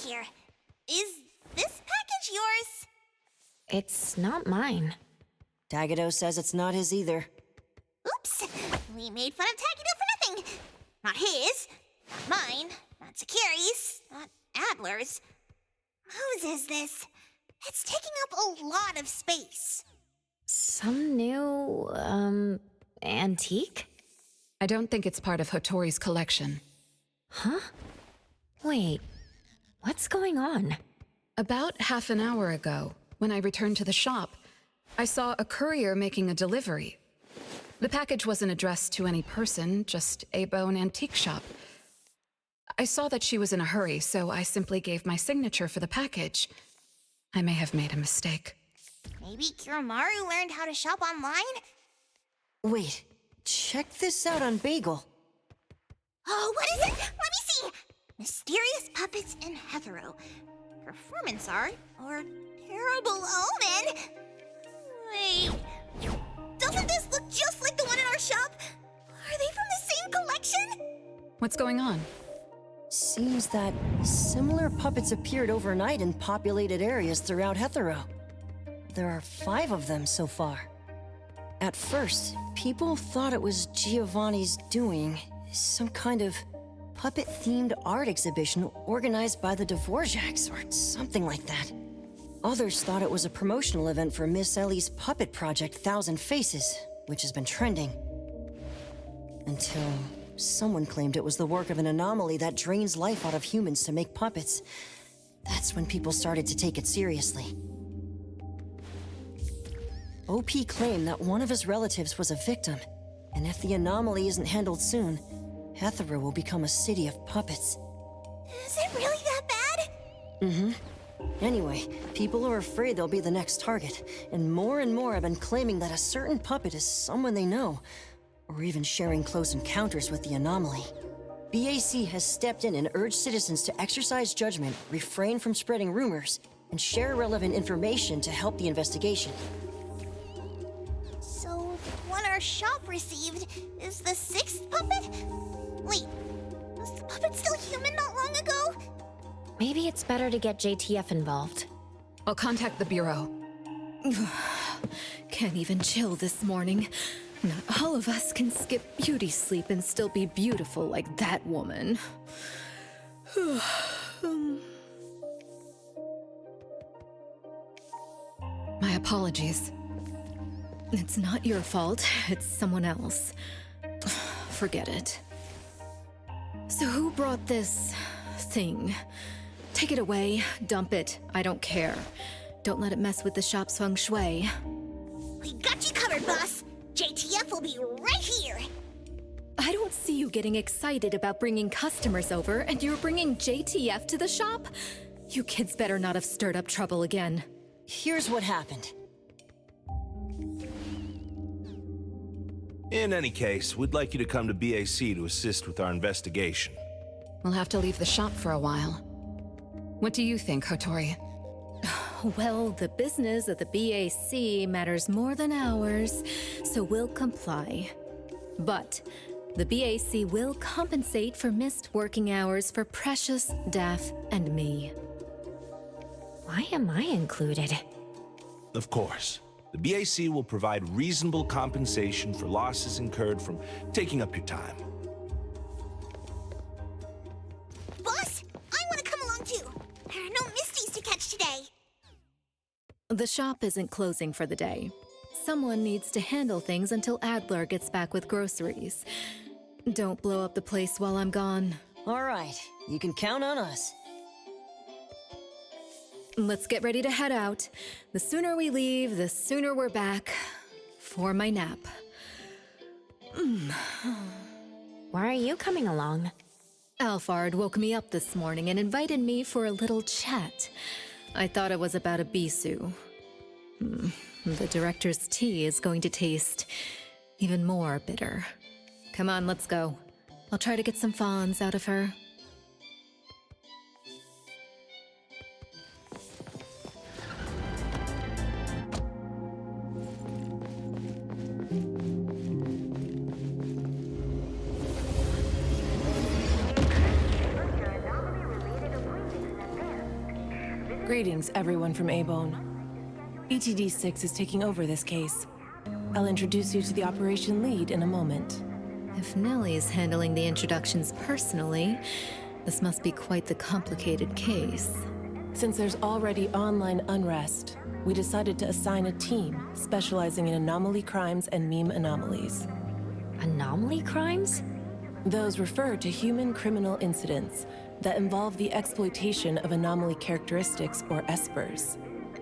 here. Is this package yours? It's not mine. Tagado says it's not his either. Oops! We made fun of Tagado for nothing. Not his, not mine, not Sakiri's, not Adler's. Whose is this? It's taking up a lot of space. Some new, antique? I don't think it's part of Hotori's collection. Huh? Wait, what's going on? About half an hour ago, when I returned to the shop, I saw a courier making a delivery. The package wasn't addressed to any person, just Eibon Antique Shop. I saw that she was in a hurry, so I simply gave my signature for the package. I may have made a mistake. Maybe Kiromaru learned how to shop online? Wait, check this out on Bagel. Oh, what is it? Let me see! Mysterious puppets in Hetherlum. Performance art or terrible omen? Wait, doesn't this look just like the one in our shop? Are they from the same collection? What's going on? Seems that similar puppets appeared overnight in populated areas throughout Hetherlum. There are 5 of them so far. At first, people thought it was Giovanni's doing, some kind of puppet-themed art exhibition organized by the Dvorak's or something like that. Others thought it was a promotional event for Miss Ellie's puppet project 1,000 Faces, which has been trending. Until someone claimed it was the work of an anomaly that drains life out of humans to make puppets. That's when people started to take it seriously. OP claimed that one of his relatives was a victim, and if the anomaly isn't handled soon, Hetherlum will become a city of puppets. Is it really that bad? Mm-hmm. Anyway, people are afraid they'll be the next target, and more have been claiming that a certain puppet is someone they know, or even sharing close encounters with the anomaly. BAC has stepped in and urged citizens to exercise judgment, refrain from spreading rumors, and share relevant information to help the investigation. So, the one our shop received is the 6th puppet? Wait, was the puppet still human not long ago? Maybe it's better to get JTF involved. I'll contact the Bureau. Can't even chill this morning. Not all of us can skip beauty sleep and still be beautiful like that woman. My apologies. It's not your fault, it's someone else. Forget it. So who brought this thing? Take it away, dump it, I don't care. Don't let it mess with the shop's feng shui. We got you covered, boss. JTF will be right here. I don't see you getting excited about bringing customers over, and you're bringing JTF to the shop? You kids better not have stirred up trouble again. Here's what happened. In any case, we'd like you to come to BAC to assist with our investigation. We'll have to leave the shop for a while. What do you think, Hotori? Well, the business of the BAC matters more than ours, so we'll comply. But the BAC will compensate for missed working hours for Precious, Daff, and me. Why am I included? Of course. The BAC will provide reasonable compensation for losses incurred from taking up your time. Boss, I want to come along too. There are no Misties to catch today. The shop isn't closing for the day. Someone needs to handle things until Adler gets back with groceries. Don't blow up the place while I'm gone. All right, you can count on us. Let's get ready to head out. The sooner we leave, the sooner we're back for my nap. Why are you coming along? Alphard woke me up this morning and invited me for a little chat. I thought it was about a bisu. The director's tea is going to taste even more bitter. Come on, let's go. I'll try to get some fawns out of her. Greetings, everyone from Eibon. ETD-6 is taking over this case. I'll introduce you to the operation lead in a moment. If Nellie's handling the introductions personally, this must be quite the complicated case. Since there's already online unrest, we decided to assign a team specializing in anomaly crimes and meme anomalies. Anomaly crimes? Those refer to human criminal incidents that involve the exploitation of anomaly characteristics, or espers.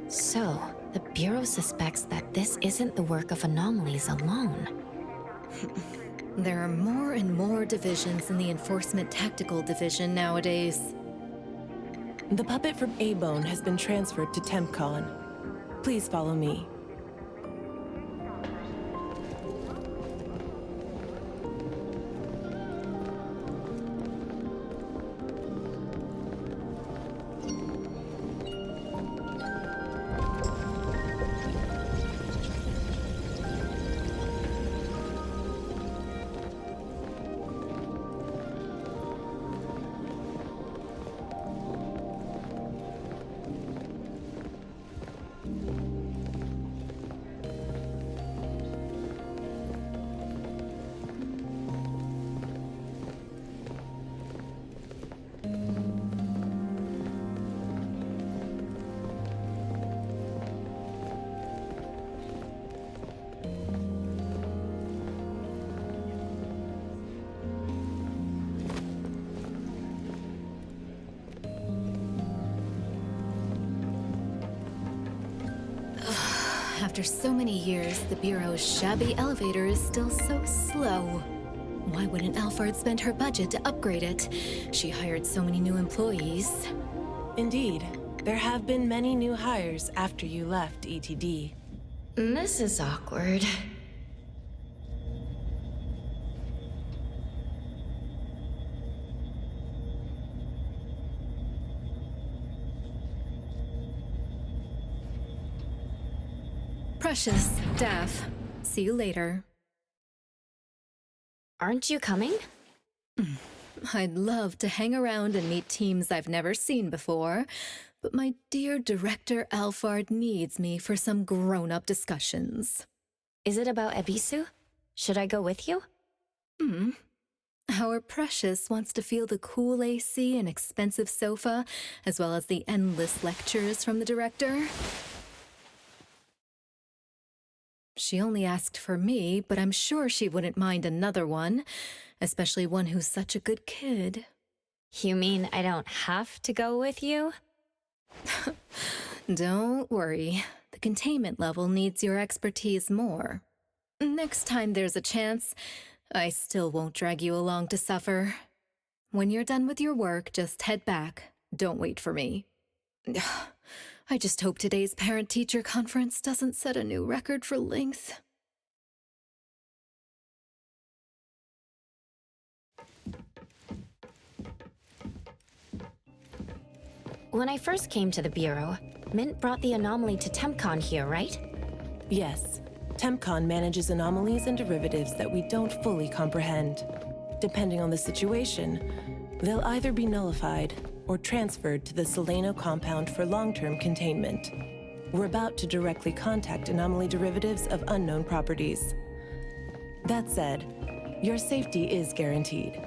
So, the Bureau suspects that this isn't the work of anomalies alone. There are more and more divisions in the Enforcement Tactical Division nowadays. The puppet from Eibon has been transferred to TempCon. Please follow me. After so many years, the Bureau's shabby elevator is still so slow. Why wouldn't Alphard spend her budget to upgrade it? She hired so many new employees. Indeed, there have been many new hires after you left ETD. This is awkward. Precious, Daff. See you later. Aren't you coming? I'd love to hang around and meet teams I've never seen before, but my dear Director Alphard needs me for some grown-up discussions. Is it about Ebisu? Should I go with you? Our Precious wants to feel the cool AC and expensive sofa, as well as the endless lectures from the Director. She only asked for me, but I'm sure she wouldn't mind another one, especially one who's such a good kid. You mean I don't have to go with you? Don't worry. The containment level needs your expertise more. Next time there's a chance, I still won't drag you along to suffer. When you're done with your work, just head back. Don't wait for me. I just hope today's parent-teacher conference doesn't set a new record for length. When I first came to the Bureau, Mint brought the anomaly to TempCon here, right? Yes, TempCon manages anomalies and derivatives that we don't fully comprehend. Depending on the situation, they'll either be nullified or transferred to the Seleno compound for long-term containment. We're about to directly contact anomaly derivatives of unknown properties. That said, your safety is guaranteed.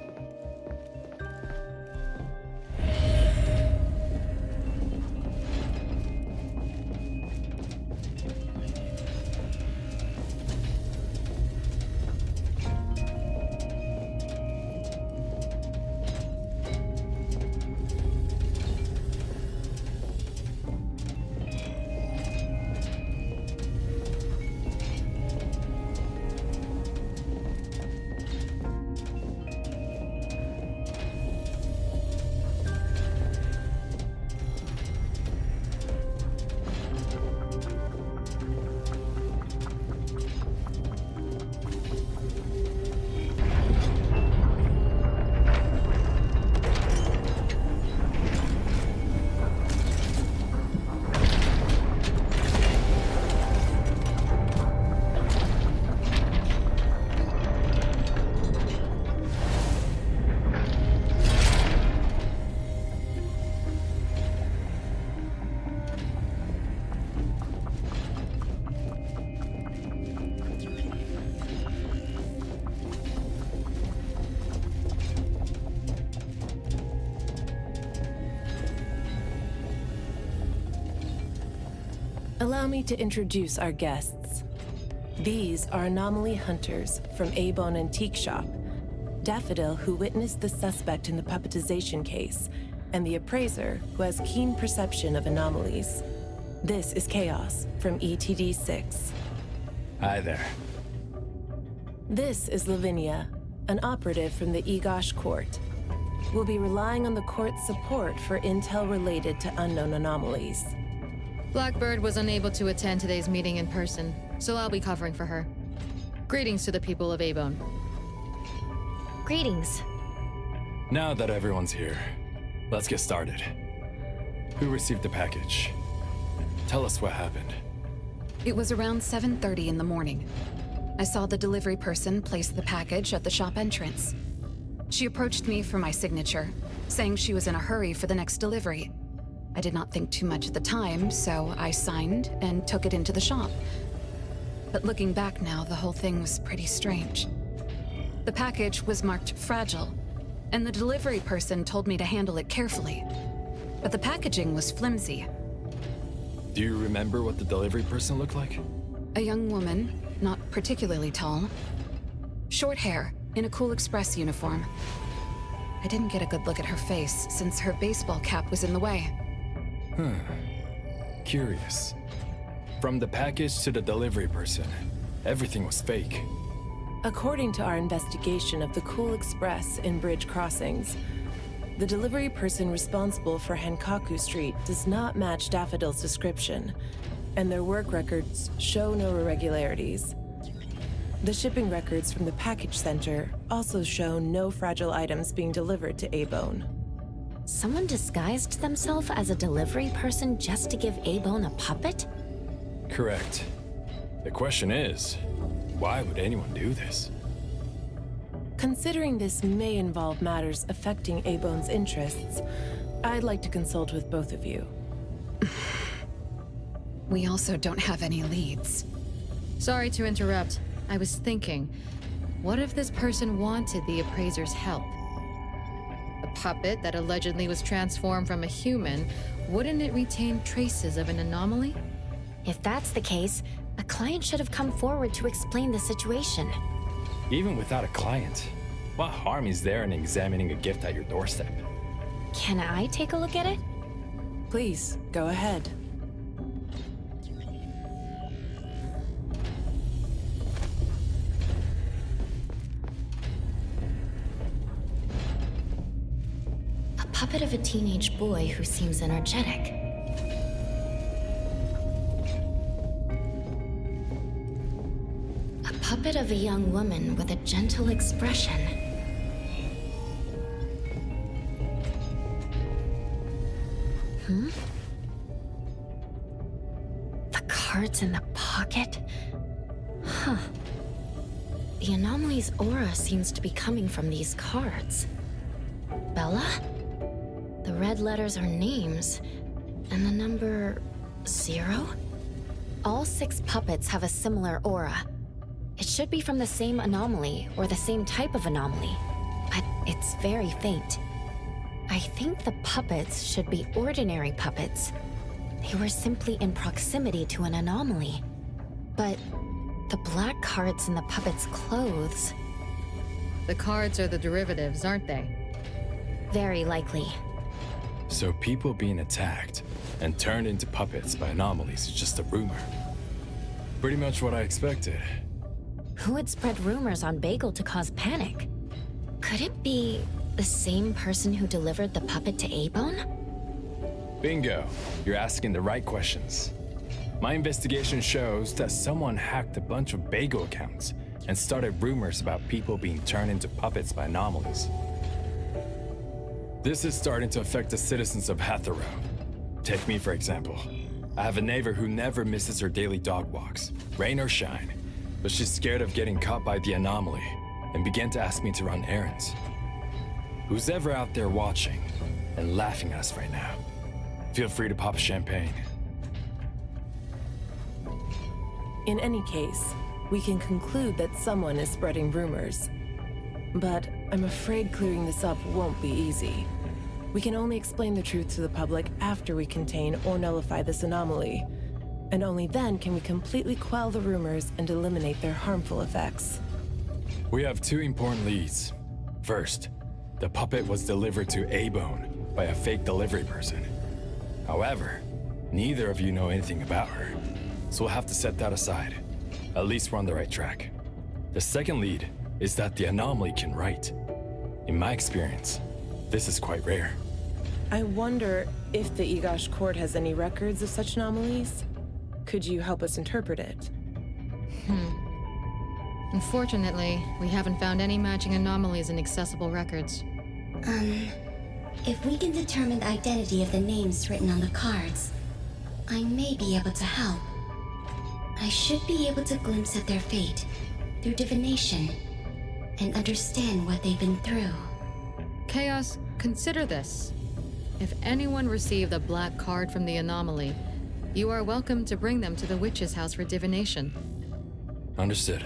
Allow me to introduce our guests. These are anomaly hunters from Eibon Antique Shop, Daffodill, who witnessed the suspect in the puppetization case, and the Appraiser, who has keen perception of anomalies. This is Chaos from ETD-6. Hi there. This is Lavinia, an operative from the Egosh Court. We'll be relying on the court's support for intel related to unknown anomalies. Blackbird was unable to attend today's meeting in person, so I'll be covering for her. Greetings to the people of Eibon. Greetings. Now that everyone's here, let's get started. Who received the package? Tell us what happened. It was around 7:30 in the morning. I saw the delivery person place the package at the shop entrance. She approached me for my signature, saying she was in a hurry for the next delivery. I did not think too much at the time, so I signed and took it into the shop. But looking back now, the whole thing was pretty strange. The package was marked fragile, and the delivery person told me to handle it carefully. But the packaging was flimsy. Do you remember what the delivery person looked like? A young woman, not particularly tall. Short hair, in a Cool Express uniform. I didn't get a good look at her face, since her baseball cap was in the way. Curious. From the package to the delivery person, everything was fake. According to our investigation of the Cool Express in Bridge Crossings, the delivery person responsible for Hankaku Street does not match Daffodill's description, and their work records show no irregularities. The shipping records from the package center also show no fragile items being delivered to Eibon. Someone disguised themselves as a delivery person just to give Eibon a puppet? Correct. The question is, why would anyone do this? Considering this may involve matters affecting Eibon's interests, I'd like to consult with both of you. We also don't have any leads. Sorry to interrupt. I was thinking, what if this person wanted the Appraiser's help? A puppet that allegedly was transformed from a human, wouldn't it retain traces of an anomaly? If that's the case, a client should have come forward to explain the situation. Even without a client, what harm is there in examining a gift at your doorstep? Can I take a look at it? Please, go ahead. A puppet of a teenage boy who seems energetic. A puppet of a young woman with a gentle expression. The cards in the pocket? Huh. The anomaly's aura seems to be coming from these cards. Bella? The red letters are names, and the number 0? All 6 puppets have a similar aura. It should be from the same anomaly, or the same type of anomaly, but it's very faint. I think the puppets should be ordinary puppets. They were simply in proximity to an anomaly. But the black cards in the puppets' clothes... The cards are the derivatives, aren't they? Very likely. So people being attacked and turned into puppets by anomalies is just a rumor. Pretty much what I expected. Who would spread rumors on Bagel to cause panic? Could it be the same person who delivered the puppet to Eibon? Bingo! You're asking the right questions. My investigation shows that someone hacked a bunch of Bagel accounts and started rumors about people being turned into puppets by anomalies. This is starting to affect the citizens of Hetherlum. Take me, for example. I have a neighbor who never misses her daily dog walks, rain or shine, but she's scared of getting caught by the anomaly and began to ask me to run errands. Who's ever out there watching and laughing at us right now, feel free to pop champagne. In any case, we can conclude that someone is spreading rumors. But I'm afraid clearing this up won't be easy. We can only explain the truth to the public after we contain or nullify this anomaly. And only then can we completely quell the rumors and eliminate their harmful effects. We have two important leads. First, the puppet was delivered to Eibon by a fake delivery person. However, neither of you know anything about her, so we'll have to set that aside. At least we're on the right track. The second lead is that the anomaly can write. In my experience, this is quite rare. I wonder if the Egosh court has any records of such anomalies? Could you help us interpret it? Unfortunately, we haven't found any matching anomalies in accessible records. If we can determine the identity of the names written on the cards, I may be able to help. I should be able to glimpse at their fate through divination and understand what they've been through. Chaos, consider this. If anyone received a black card from the anomaly, you are welcome to bring them to the witch's house for divination. Understood.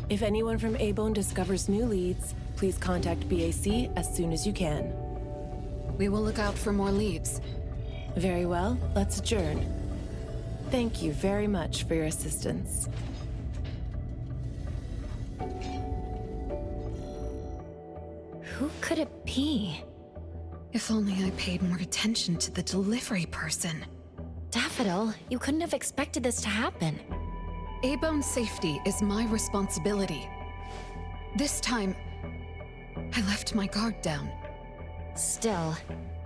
If anyone from Eibon discovers new leads, please contact BAC as soon as you can. We will look out for more leads. Very well, let's adjourn. Thank you very much for your assistance. Who could it be? If only I paid more attention to the delivery person. Daffodill, you couldn't have expected this to happen. Eibon's safety is my responsibility. This time, I left my guard down. Still,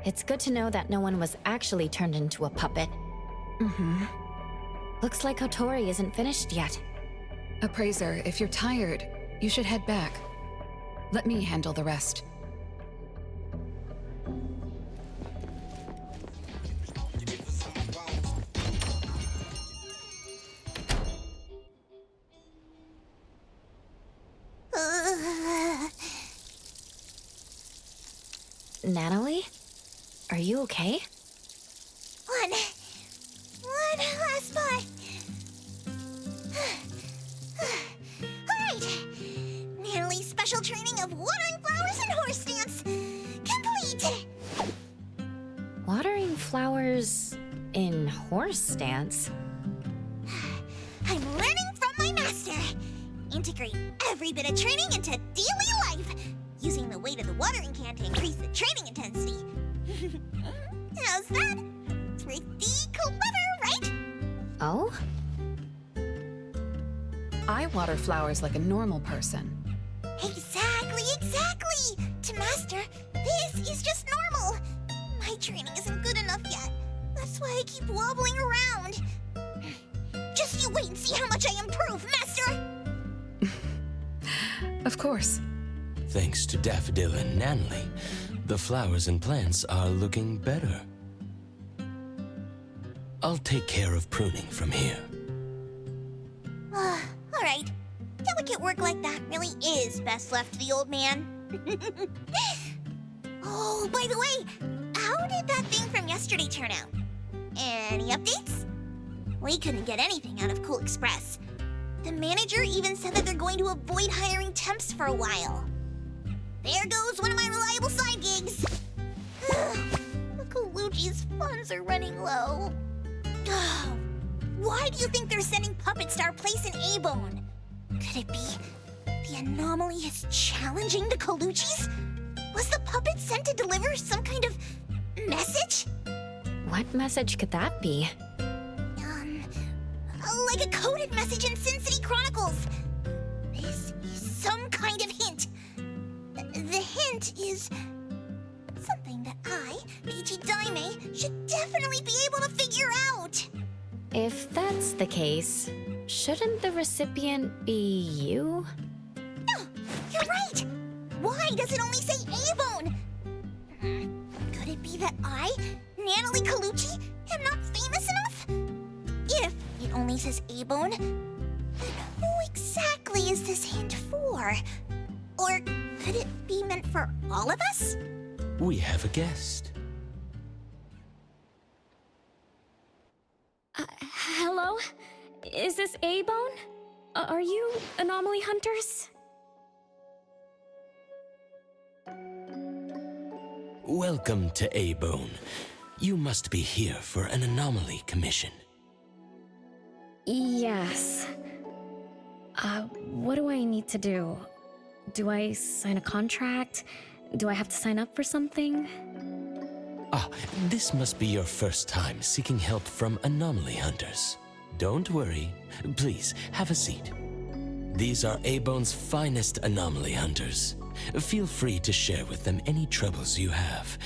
it's good to know that no one was actually turned into a puppet. Looks like Kotori isn't finished yet. Appraiser, if you're tired, you should head back. Let me handle the rest. Nanally? Are you okay? One last spot. Alright. Nanally's special training of watering flowers and horse dance complete. Watering flowers in horse stance? I'm learning from my master. Integrate every bit of training into daily life, using the weight of the watering can to increase the training intensity. How's that? Pretty clever, right? Oh? I water flowers like a normal person. Exactly. To master, this is just normal. My training isn't good enough yet. That's why I keep wobbling around. Just you wait and see how much I improve, master! Of course. Thanks to Daffodill and Nanally, the flowers and plants are looking better. I'll take care of pruning from here. Alright. Delicate work like that really is best left to the old man. Oh, by the way, how did that thing from yesterday turn out? Any updates? We couldn't get anything out of Cool Express. The manager even said that they're going to avoid hiring temps for a while. There goes one of my reliable side gigs. The Colucci's funds are running low. Why do you think they're sending puppets to our place in Eibon? Could it be the anomaly is challenging the Colucci's? Was the puppet sent to deliver some kind of message? What message could that be? Like a coded message in Sin City Chronicles. This is some kind of hint. The hint is something that I, Peachy Daime, should definitely be able to figure out. If that's the case, shouldn't the recipient be you? No, you're right. Why does it only say Eibon? Could it be that I, Nanally Colucci, am not famous enough? If it only says Eibon, then who exactly is this hint for? Or could it be meant for all of us? We have a guest. Hello? Is this Eibon? Are you anomaly hunters? Welcome to Eibon. You must be here for an anomaly commission. Yes. What do I need to do? Do I sign a contract? Do I have to sign up for something? Ah, this must be your first time seeking help from anomaly hunters. Don't worry. Please, have a seat. These are Eibon's finest anomaly hunters. Feel free to share with them any troubles you have.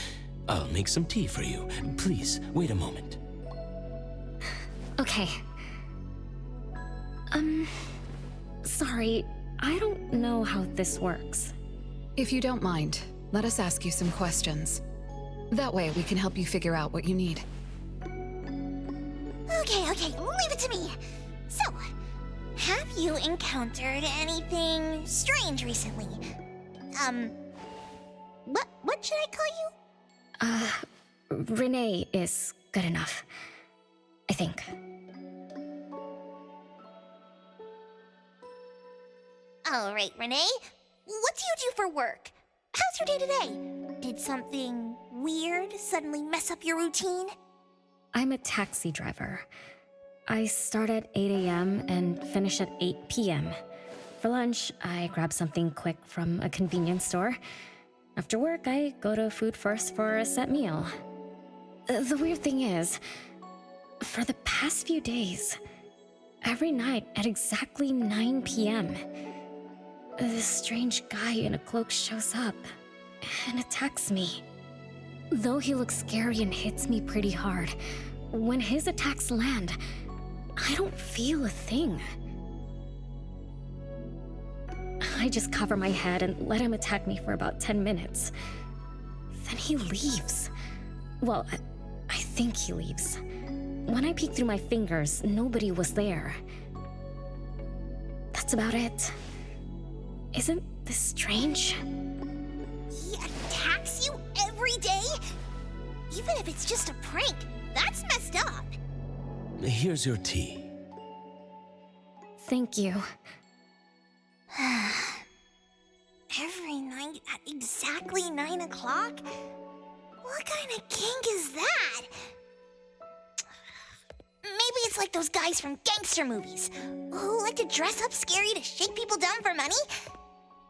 I'll make some tea for you. Please, wait a moment. Okay. Sorry, I don't know how this works. If you don't mind, let us ask you some questions. That way we can help you figure out what you need. Okay, leave it to me. So, have you encountered anything strange recently? What should I call you? Renee is good enough. I think. All right, Renee. What do you do for work? How's your day today? Did something weird suddenly mess up your routine? I'm a taxi driver. I start at 8 a.m. and finish at 8 p.m. For lunch, I grab something quick from a convenience store. After work, I go to Food First for a set meal. The weird thing is, for the past few days, every night at exactly 9 p.m., this strange guy in a cloak shows up and attacks me. Though he looks scary and hits me pretty hard, when his attacks land, I don't feel a thing. I just cover my head and let him attack me for about 10 minutes. Then he leaves. Well, I think he leaves. When I peek through my fingers, nobody was there. That's about it. Isn't this strange? He attacks you every day? Even if it's just a prank, that's messed up. Here's your tea. Thank you. Every night at exactly 9 o'clock? What kind of kink is that? Maybe it's like those guys from gangster movies who like to dress up scary to shake people down for money.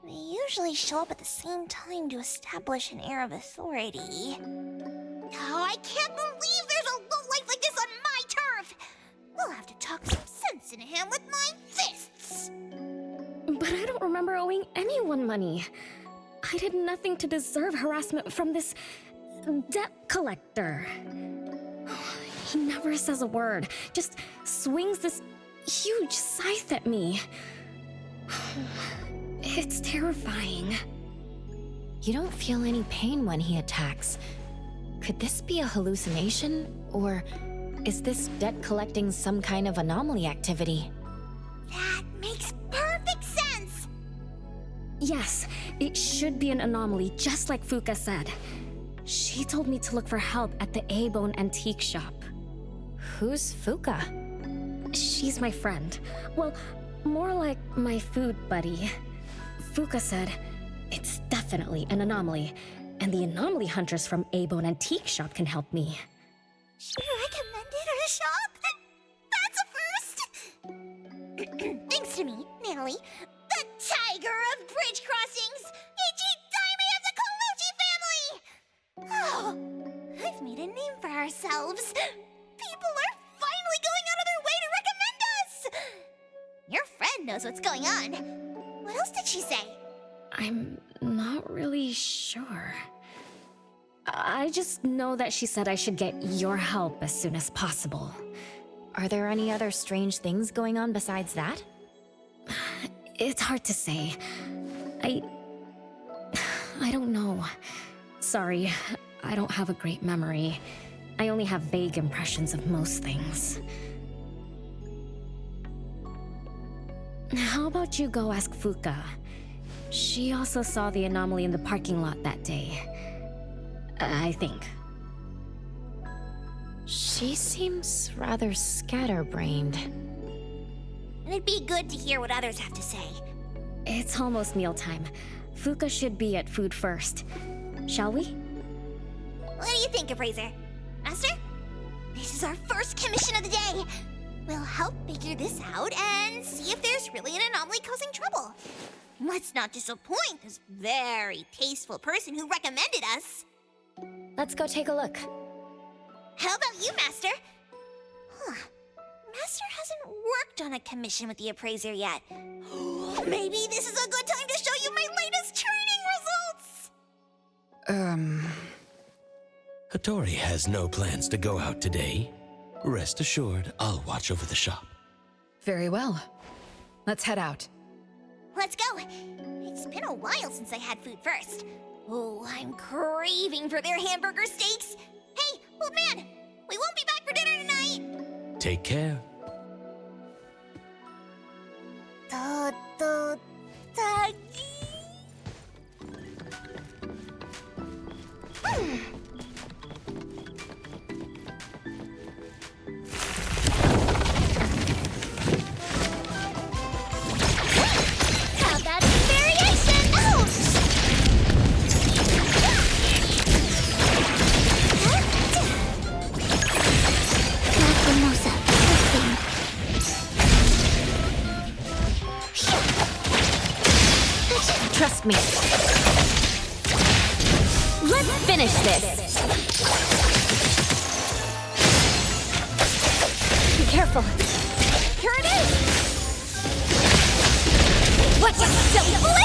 They usually show up at the same time to establish an air of authority. Oh, I can't believe there's a lowlife like this on my turf! We'll have to talk some sense into him with my fists! But I don't remember owing anyone money. I did nothing to deserve harassment from this debt collector. He never says a word, just swings this huge scythe at me. It's terrifying. You don't feel any pain when he attacks. Could this be a hallucination? Or is this debt collecting some kind of anomaly activity? That makes perfect sense! Yes, it should be an anomaly, just like Fuka said. She told me to look for help at the Eibon antique shop. Who's Fuka? She's my friend. Well, more like my food buddy. Fuka said, it's definitely an anomaly, and the anomaly hunters from Eibon Antique Shop can help me. She recommended her shop? That's a first! Thanks to me, Nanally, the Tiger of Bridge Crossings, Ichi-Daime of the Colucci family! Oh, I've made a name for ourselves. People are finally going out of their way to recommend us! Your friend knows what's going on. What else did she say? I'm not really sure. I just know that she said I should get your help as soon as possible. Are there any other strange things going on besides that? It's hard to say. I don't know. Sorry, I don't have a great memory. I only have vague impressions of most things. How about you go ask Fuka? She also saw the anomaly in the parking lot that day. I think. She seems rather scatterbrained. It'd be good to hear what others have to say. It's almost mealtime. Fuka should be at Food First. Shall we? What do you think, Appraiser? Master? This is our first commission of the day. We'll help figure this out and see if there's really an anomaly causing trouble. Let's not disappoint this very tasteful person who recommended us. Let's go take a look. How about you, Master? Huh. Master hasn't worked on a commission with the Appraiser yet. Maybe this is a good time to show you my latest training results! Hattori has no plans to go out today. Rest assured, I'll watch over the shop. Very well. Let's head out. Let's go. It's been a while since I had food first. Oh, I'm craving for their hamburger steaks. Hey, old man, we won't be back for dinner tonight. Take care. How about some variation? Lacrimosa. Trust me. Let's finish this. Be careful. Here it is. Watch out, silly blink!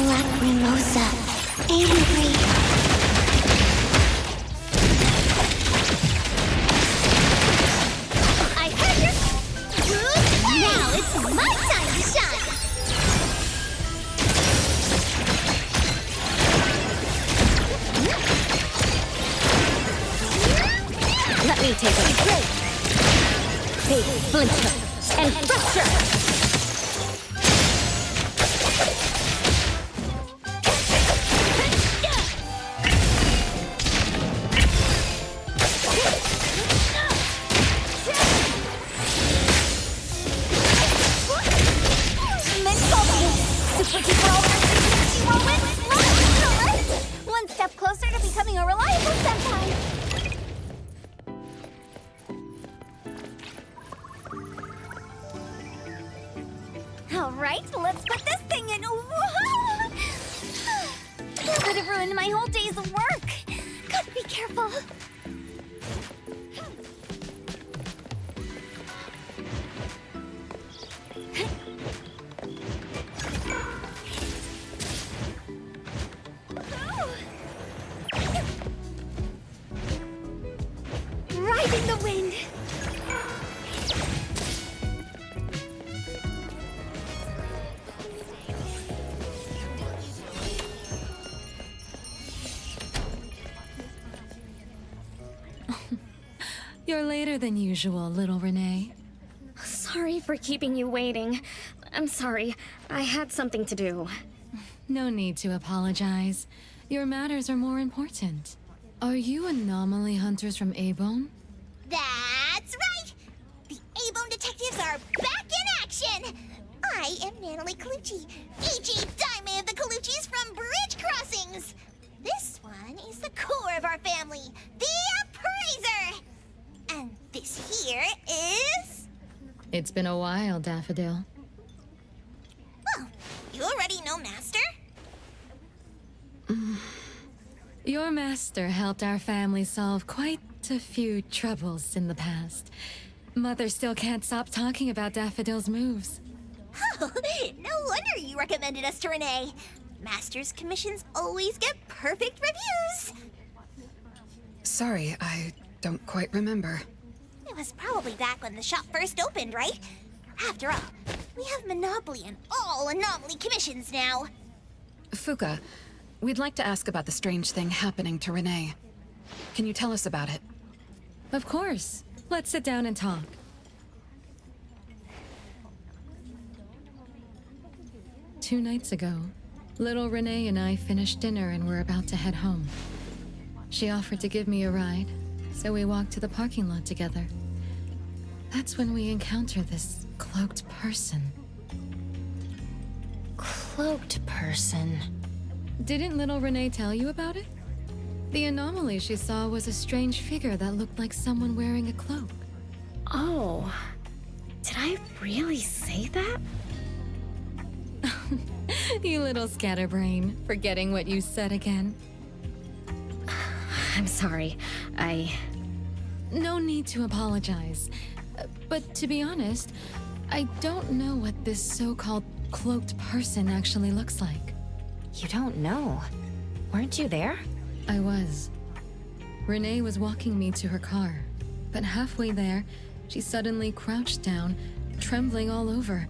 Lacrimosa. 83. I heard your... Now it's my time to shine! Let me take a break. Big splinter and fracture. One step closer to becoming a reliable senpai. All right, let's put this thing in. That would have ruined my whole day's work. Gotta be careful. Riding the wind. You're later than usual, little Renee. Sorry for keeping you waiting. I'm sorry. I had something to do. No need to apologize. Your matters are more important. Are you anomaly hunters from Eibon? That's right! The Eibon detectives are back in action! I am Nanally Colucci, AJ Daime of the Coluccis from Bridge Crossings! This one is the core of our family, the Appraiser! And this here is... It's been a while, Daffodill. Oh, you already know Master? Your master helped our family solve quite a few troubles in the past. Mother still can't stop talking about Daffodill's moves. Oh, no wonder you recommended us to Renee. Master's commissions always get perfect reviews. Sorry, I don't quite remember. It was probably back when the shop first opened, right? After all, we have monopoly on all anomaly commissions now. Fuka, we'd like to ask about the strange thing happening to Renee. Can you tell us about it? Of course. Let's sit down and talk. Two nights ago, Little Renee and I finished dinner and were about to head home. She offered to give me a ride, so we walked to the parking lot together. That's when we encounter this cloaked person. Cloaked person? Didn't little Renee tell you about it? The anomaly she saw was a strange figure that looked like someone wearing a cloak. Oh, did I really say that? You little scatterbrain, forgetting what you said again. I'm sorry, No need to apologize. But to be honest, I don't know what this so-called cloaked person actually looks like. You don't know? Weren't you there? I was. Renee was walking me to her car, but halfway there, she suddenly crouched down, trembling all over,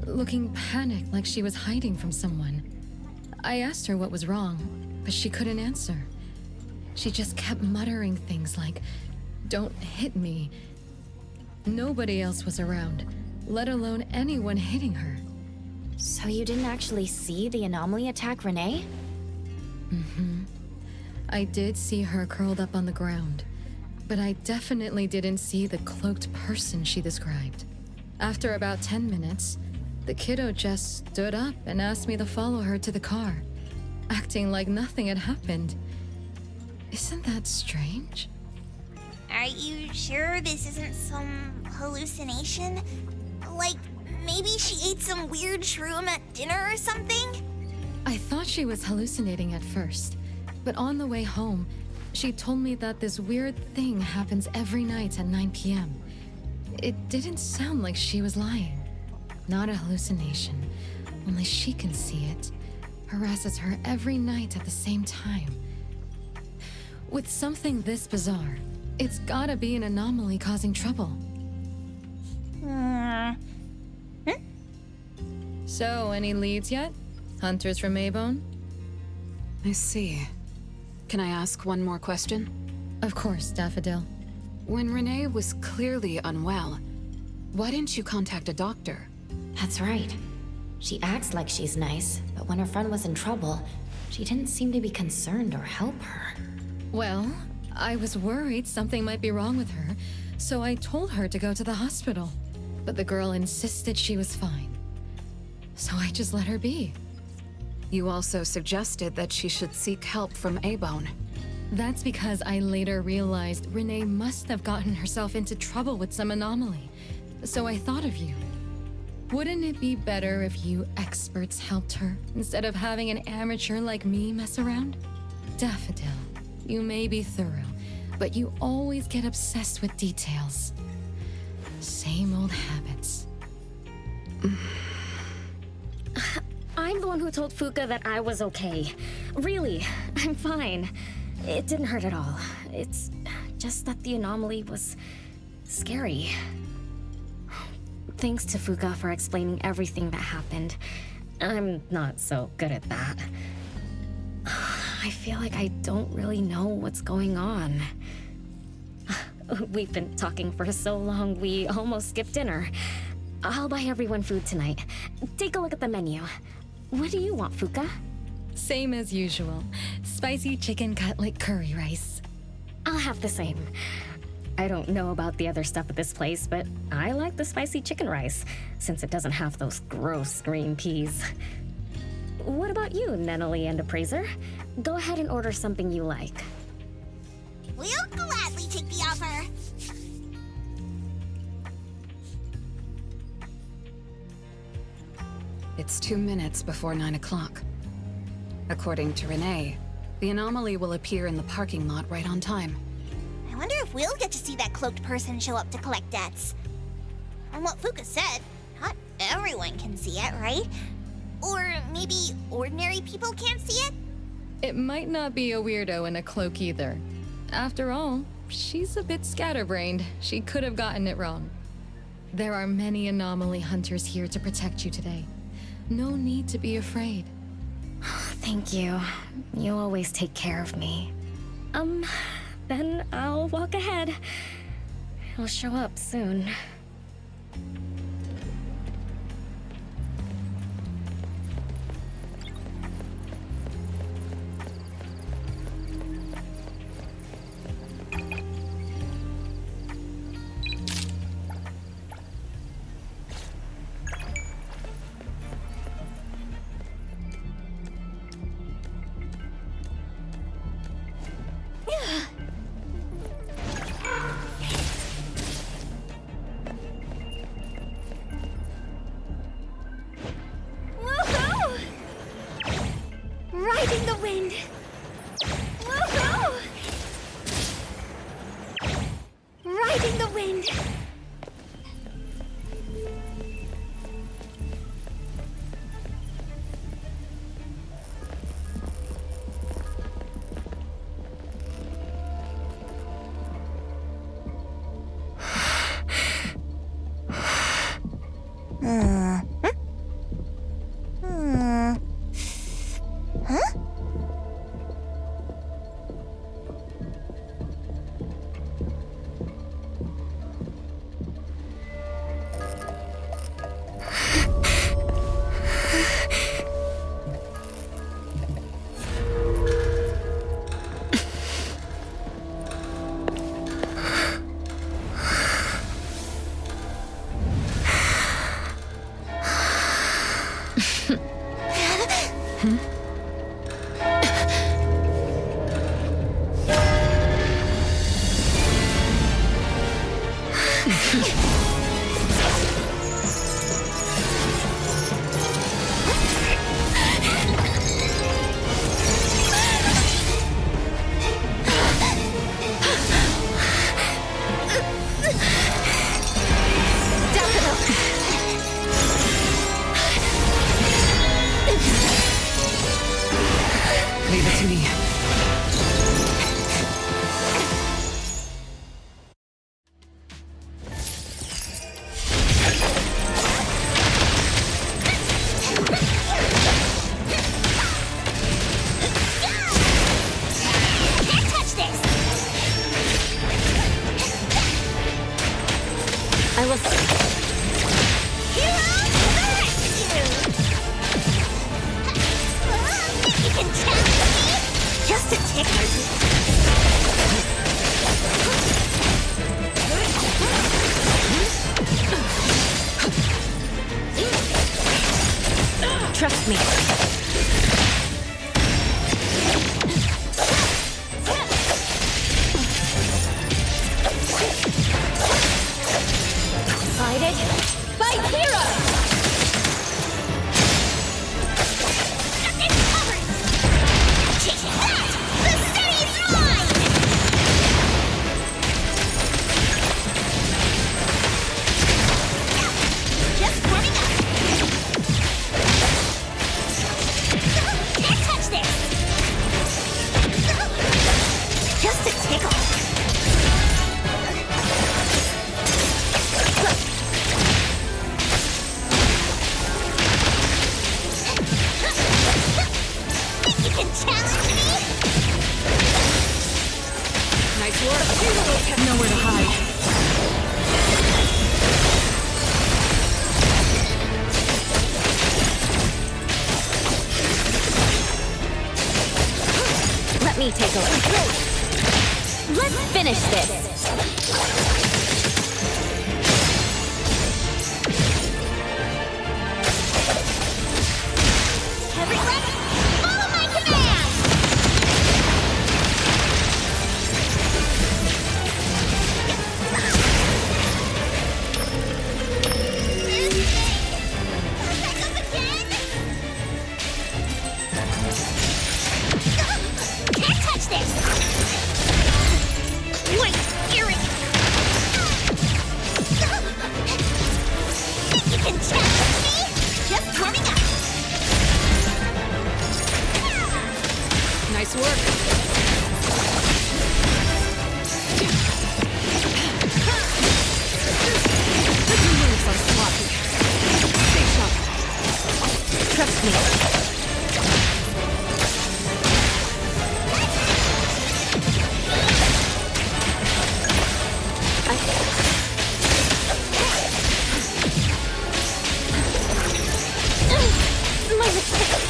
looking panicked like she was hiding from someone. I asked her what was wrong, but she couldn't answer. She just kept muttering things like, "Don't hit me." Nobody else was around, let alone anyone hitting her. So you didn't actually see the anomaly attack Renee? I did see her curled up on the ground, but I definitely didn't see the cloaked person she described. After about 10 minutes, the kiddo just stood up and asked me to follow her to the car, acting like nothing had happened. Isn't that strange? Are you sure this isn't some hallucination? Like, maybe she ate some weird shroom at dinner or something? I thought she was hallucinating at first, but on the way home, she told me that this weird thing happens every night at 9 p.m. It didn't sound like she was lying. Not a hallucination, only she can see it. Harasses her every night at the same time. With something this bizarre, it's gotta be an anomaly causing trouble. So, any leads yet? Hunters from Eibon? I see. Can I ask one more question? Of course, Daffodill. When Renee was clearly unwell, why didn't you contact a doctor? That's right. She acts like she's nice, but when her friend was in trouble, she didn't seem to be concerned or help her. Well, I was worried something might be wrong with her, so I told her to go to the hospital. But the girl insisted she was fine. So I just let her be. You also suggested that she should seek help from Eibon. That's because I later realized Renee must have gotten herself into trouble with some anomaly. So I thought of you. Wouldn't it be better if you experts helped her, instead of having an amateur like me mess around? Daffodill, you may be thorough, but you always get obsessed with details. Same old habits. I'm the one who told Fuka that I was okay. Really, I'm fine. It didn't hurt at all. It's just that the anomaly was scary. Thanks to Fuka for explaining everything that happened. I'm not so good at that. I feel like I don't really know what's going on. We've been talking for so long, we almost skipped dinner. I'll buy everyone food tonight. Take a look at the menu. What do you want, Fuka? Same as usual. Spicy chicken cutlet curry rice. I'll have the same. I don't know about the other stuff at this place, but I like the spicy chicken rice, since it doesn't have those gross green peas. What about you, Nanally and Appraiser? Go ahead and order something you like. We'll gladly take the offer. It's 2 minutes before 9 o'clock. According to Renee, the anomaly will appear in the parking lot right on time. I wonder if we'll get to see that cloaked person show up to collect debts. From what Fuka said, not everyone can see it, right? Or maybe ordinary people can't see it? It might not be a weirdo in a cloak either. After all, she's a bit scatterbrained. She could have gotten it wrong. There are many anomaly hunters here to protect you today. No need to be afraid. Thank you. You always take care of me. Then I'll walk ahead. He'll show up soon. Riding the wind. Woohoo! Riding the wind. Leave it to me. Can't touch this! I will. Hero to the rescue! You can challenge me? Just a tickler. Trust me. Fight it! Fight hero! It's covered! Take that! The city's mine! Just warming up! Can't touch this! Just a tickle! You can challenge me? Nice work. Nowhere to hide. Let me take a look. Let's finish this. Everyone, follow my command! Back up again? Can't touch this! Wait, Eric! You can challenge me? Just warming up! Nice work. The moves are sloppy. Stay sharp. Trust me. My mistake.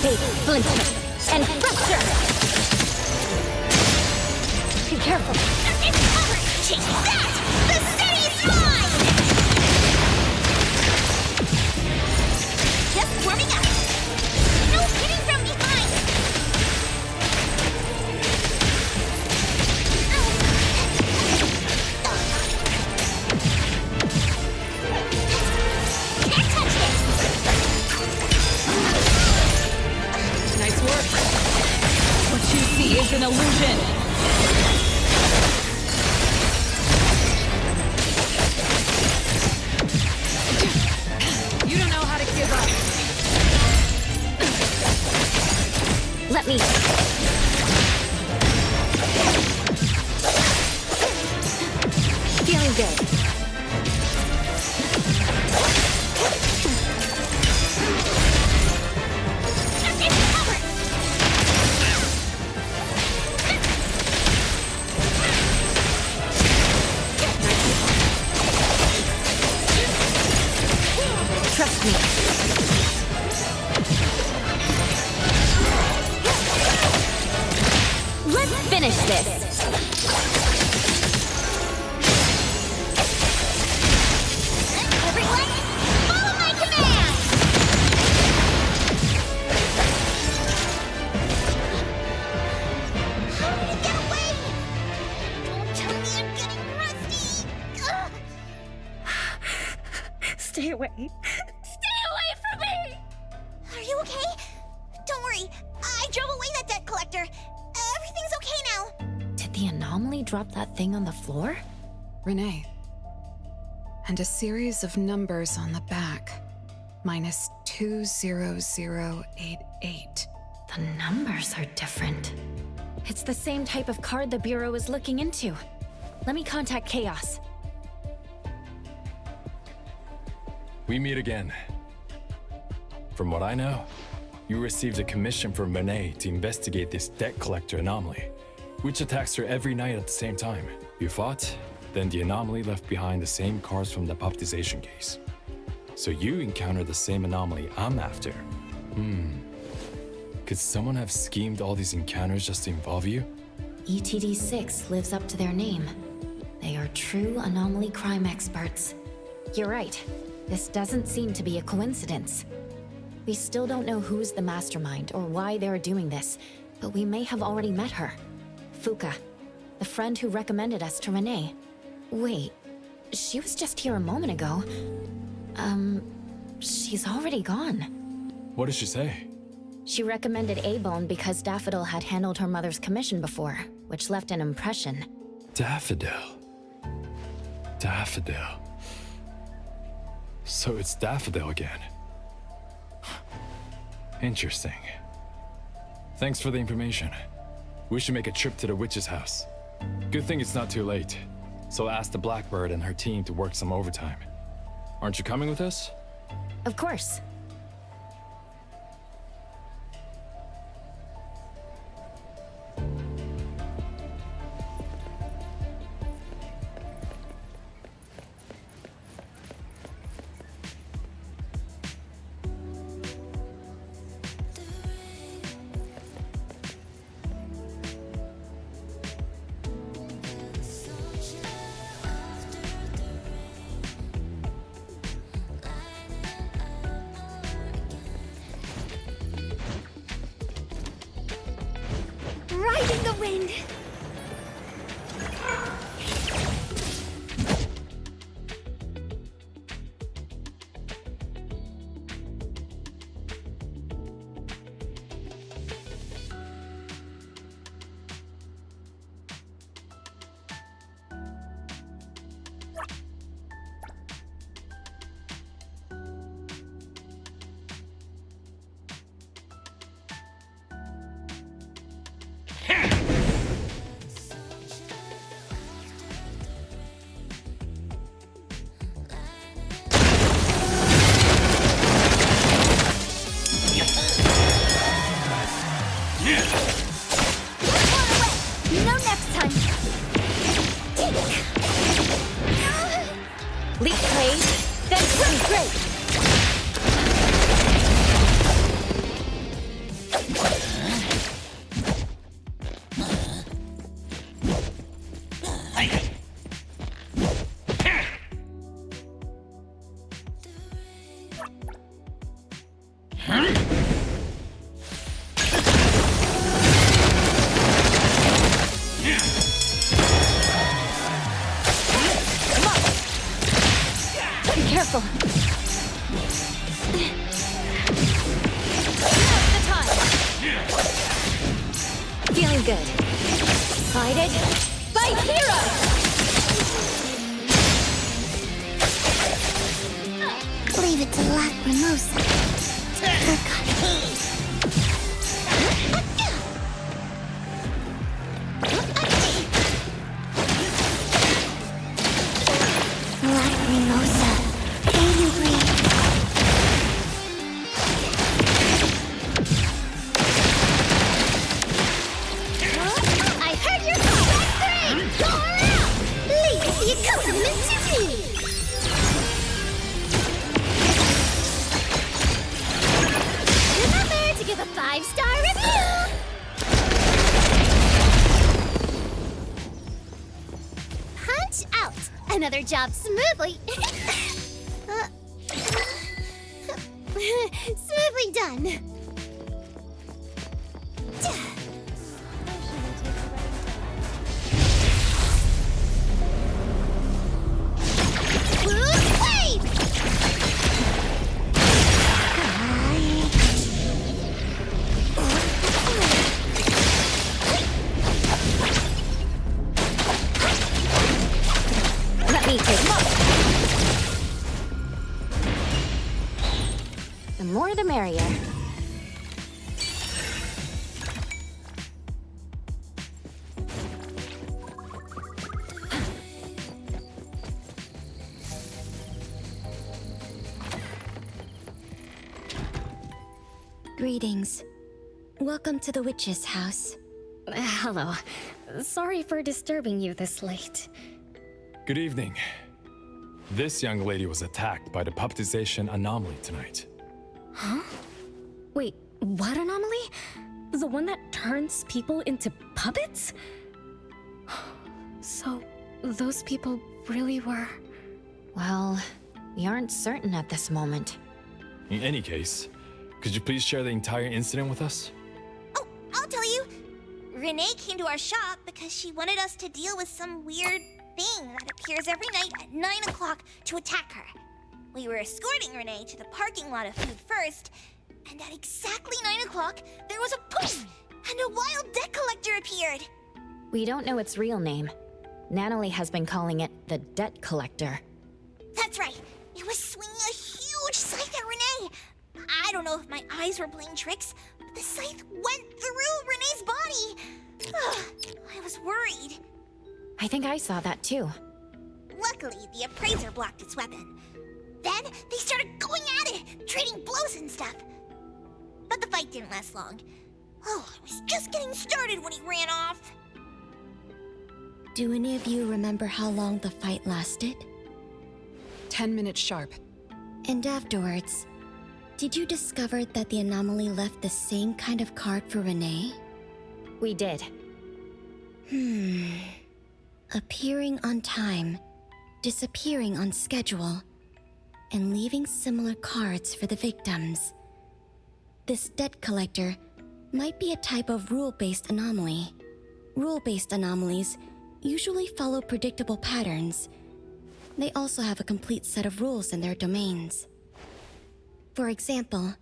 Big splinter and fracture. Be careful. It's covered! Take that! The city's mine! Just warming up! No hitting from behind! Can't touch this! Let me... Feeling good. Trust me. Let's finish this. Everyone, follow my command! How did it get away? Don't tell me I'm getting rusty! Ugh. Stay away. Stay away from me! Are you okay? Don't worry, I drove away that debt collector. Everything's okay now. Did the anomaly drop that thing on the floor? Renee. And a series of numbers on the back. Minus 20088. The numbers are different. It's the same type of card the Bureau is looking into. Let me contact Chaos. We meet again. From what I know, you received a commission from Renee to investigate this debt collector anomaly, which attacks her every night at the same time. You fought, then the anomaly left behind the same cards from the baptization case. So you encountered the same anomaly I'm after. Could someone have schemed all these encounters just to involve you? ETD6 lives up to their name. They are true anomaly crime experts. You're right. This doesn't seem to be a coincidence. We still don't know who's the mastermind or why they're doing this, but we may have already met her. Fuka, the friend who recommended us to Renee. Wait, she was just here a moment ago. She's already gone. What did she say? She recommended Eibon because Daffodill had handled her mother's commission before, which left an impression. Daffodill. Daffodill. So it's Daffodill again. Interesting. Thanks for the information. We should make a trip to the witch's house. Good thing it's not too late. So I'll ask the Blackbird and her team to work some overtime. Aren't you coming with us? Of course. Riding the wind. No next time. Leap blade, then swim great. Careful. Now's the time. Feeling good. Guided by Hero! Leave it to Lacrimosa. another job smoothly. Smoothly done. Let me take them. The more the merrier. Greetings. Welcome to the witch's house. Hello. Sorry for disturbing you this late. Good evening. This young lady was attacked by the puppetization anomaly tonight. Huh? Wait, what anomaly? The one that turns people into puppets? So, those people really were... Well, we aren't certain at this moment. In any case, could you please share the entire incident with us? Oh, I'll tell you. Renee came to our shop because she wanted us to deal with some weird thing that appears every night at 9 o'clock to attack her. We were escorting Renee to the parking lot of food first, and at exactly 9 o'clock, there was a poof, and a wild debt collector appeared. We don't know its real name. Nanally has been calling it the Debt Collector. That's right. It was swinging a huge scythe at Renee. I don't know if my eyes were playing tricks, but the scythe went through Renee's body. I was worried. I think I saw that too. Luckily, the Appraiser blocked its weapon. Then, they started going at it, trading blows and stuff. But the fight didn't last long. Oh, I was just getting started when he ran off. Do any of you remember how long the fight lasted? 10 minutes sharp. And afterwards, did you discover that the anomaly left the same kind of card for Renee? We did. Appearing on time, disappearing on schedule, and leaving similar cards for the victims. This debt collector might be a type of rule-based anomaly. Rule-based anomalies usually follow predictable patterns. They also have a complete set of rules in their domains. For example,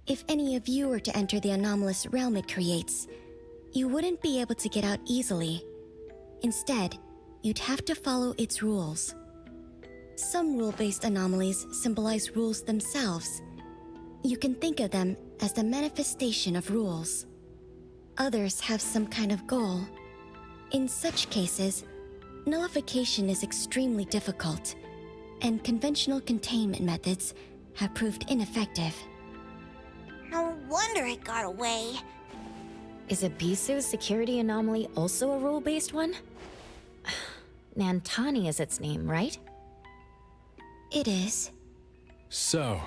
if any of you were to enter the anomalous realm it creates, you wouldn't be able to get out easily. Instead, you'd have to follow its rules. Some rule-based anomalies symbolize rules themselves. You can think of them as the manifestation of rules. Others have some kind of goal. In such cases, nullification is extremely difficult, and conventional containment methods have proved ineffective. No wonder it got away. Is Abisu's security anomaly also a rule-based one? Nantani is its name, right? It is. So,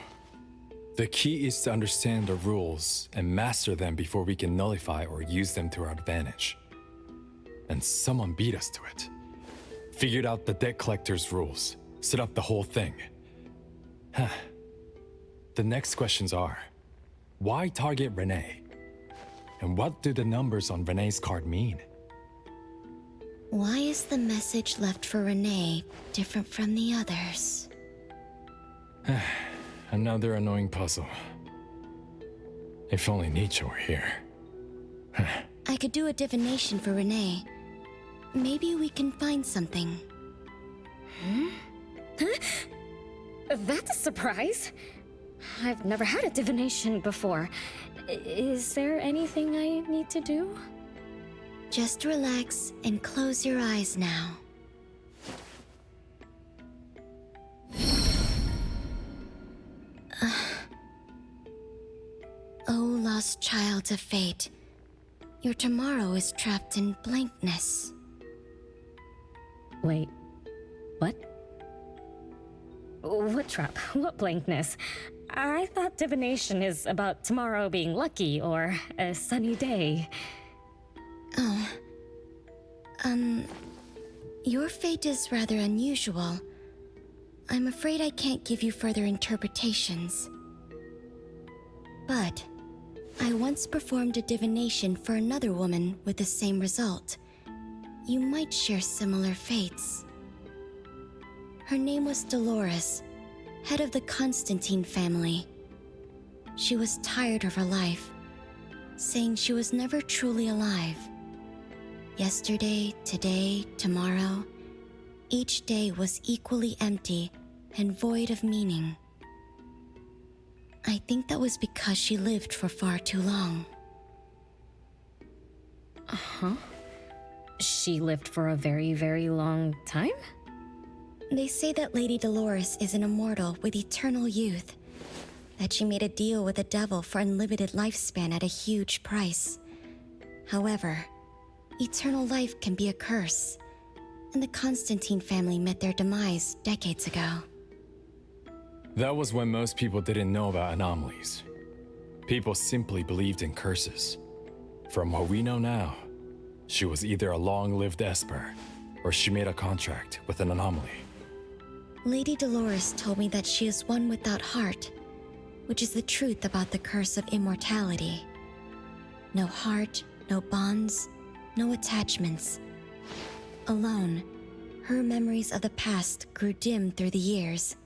the key is to understand the rules and master them before we can nullify or use them to our advantage. And someone beat us to it. Figured out the debt collector's rules, set up the whole thing. The next questions are, why target Renee? And what do the numbers on Renee's card mean? Why is the message left for Renee different from the others? Another annoying puzzle. If only Nietzsche were here. I could do a divination for Renee. Maybe we can find something. That's a surprise. I've never had a divination before. Is there anything I need to do? Just relax and close your eyes now. Oh, lost child of fate. Your tomorrow is trapped in blankness. Wait, what? What trap? What blankness? I thought divination is about tomorrow being lucky or a sunny day. Oh. Your fate is rather unusual. I'm afraid I can't give you further interpretations. But I once performed a divination for another woman with the same result. You might share similar fates. Her name was Dolores, head of the Constantine family. She was tired of her life, saying she was never truly alive. Yesterday, today, tomorrow, each day was equally empty and void of meaning. I think that was because she lived for far too long. Huh? She lived for a very, very long time? They say that Lady Dolores is an immortal with eternal youth, that she made a deal with the devil for unlimited lifespan at a huge price. However, eternal life can be a curse, and the Constantine family met their demise decades ago. That was when most people didn't know about anomalies. People simply believed in curses. From what we know now, she was either a long-lived Esper, or she made a contract with an anomaly. Lady Dolores told me that she is one without heart, which is the truth about the curse of immortality. No heart, no bonds, no attachments. Alone, her memories of the past grew dim through the years.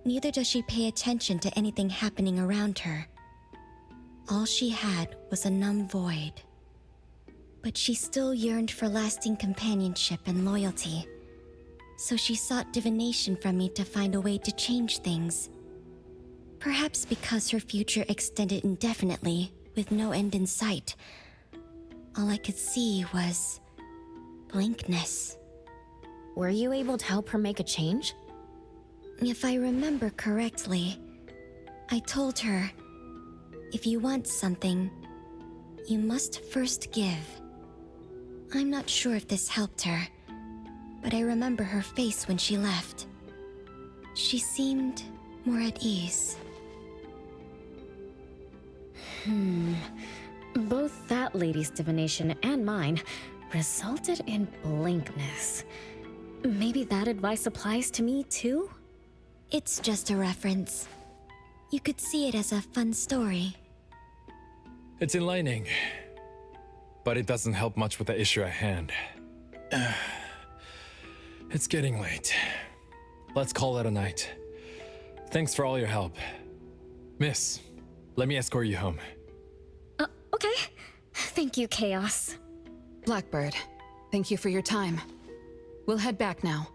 Neither does she pay attention to anything happening around her. All she had was a numb void. But she still yearned for lasting companionship and loyalty. So she sought divination from me to find a way to change things. Perhaps because her future extended indefinitely, with no end in sight. All I could see was blankness. Were you able to help her make a change? If I remember correctly, I told her, if you want something, you must first give. I'm not sure if this helped her, but I remember her face when she left. She seemed more at ease. Both that lady's divination and mine resulted in blankness. Maybe that advice applies to me too? It's just a reference. You could see it as a fun story. It's enlightening, but it doesn't help much with the issue at hand. It's getting late. Let's call it a night. Thanks for all your help. Miss, let me escort you home. Okay. Thank you, Chaos. Blackbird, thank you for your time. We'll head back now.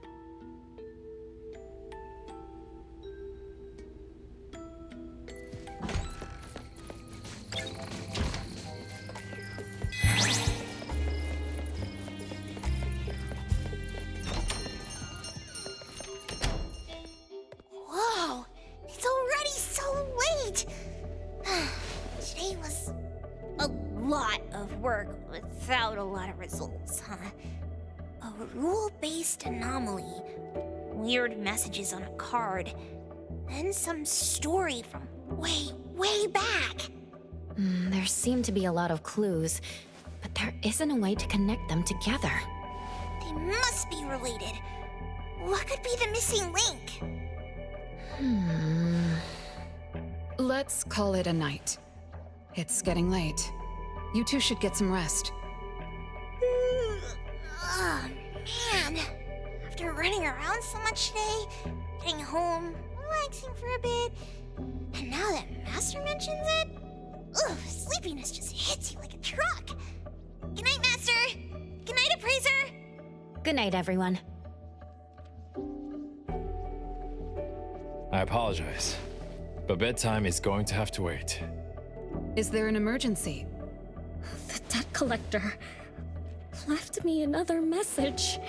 Whoa, it's already so late. Today was a lot of work without a lot of results, huh? A rule-based anomaly, weird messages on a card, then some story from way back. There seem to be a lot of clues, but there isn't a way to connect them together. They must be related. What could be the missing link? Let's call it a night. It's getting late. You two should get some rest. Oh, man. After running around so much today, getting home, relaxing for a bit, and now that Master mentions it, sleepiness just hits you like a truck. Good night, Master. Good night, Appraiser. Good night, everyone. I apologize, but bedtime is going to have to wait. Is there an emergency? The debt collector left me another message.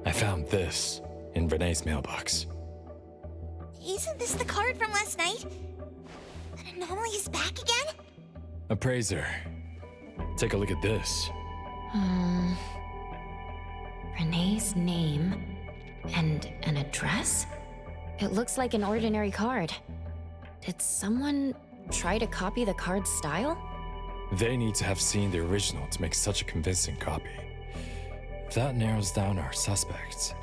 I found this in Renee's mailbox. Isn't this the card from last night? An anomaly is back again? Appraiser, take a look at this. Renee's name and an address? It looks like an ordinary card. Did someone try to copy the card's style? They need to have seen the original to make such a convincing copy. That narrows down our suspects.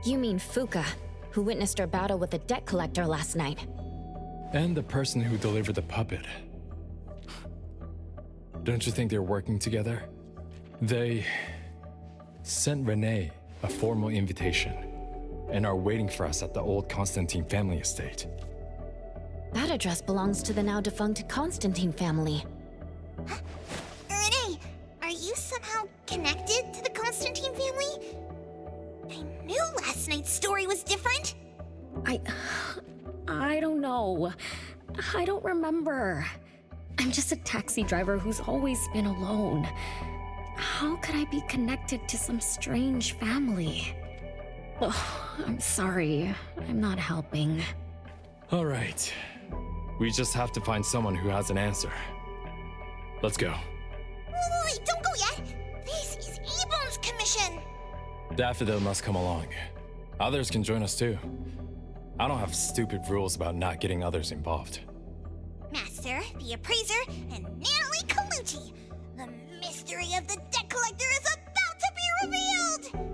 You mean Fuka, who witnessed her battle with the debt collector last night. And the person who delivered the puppet. Don't you think they're working together? They sent Renee a formal invitation and are waiting for us at the old Constantine family estate. That address belongs to the now defunct Constantine family. Renee, are you somehow connected to the Constantine family? I knew last night's story was different. I don't know. I don't remember. I'm just a taxi driver who's always been alone. How could I be connected to some strange family? Oh, I'm sorry. I'm not helping. All right. We just have to find someone who has an answer. Let's go. Wait, don't go yet. This is Eibon's commission. Daffodill must come along. Others can join us too. I don't have stupid rules about not getting others involved. Master, the Appraiser, and Nanally Kaluchi. The mystery of the debt collector is about to be revealed!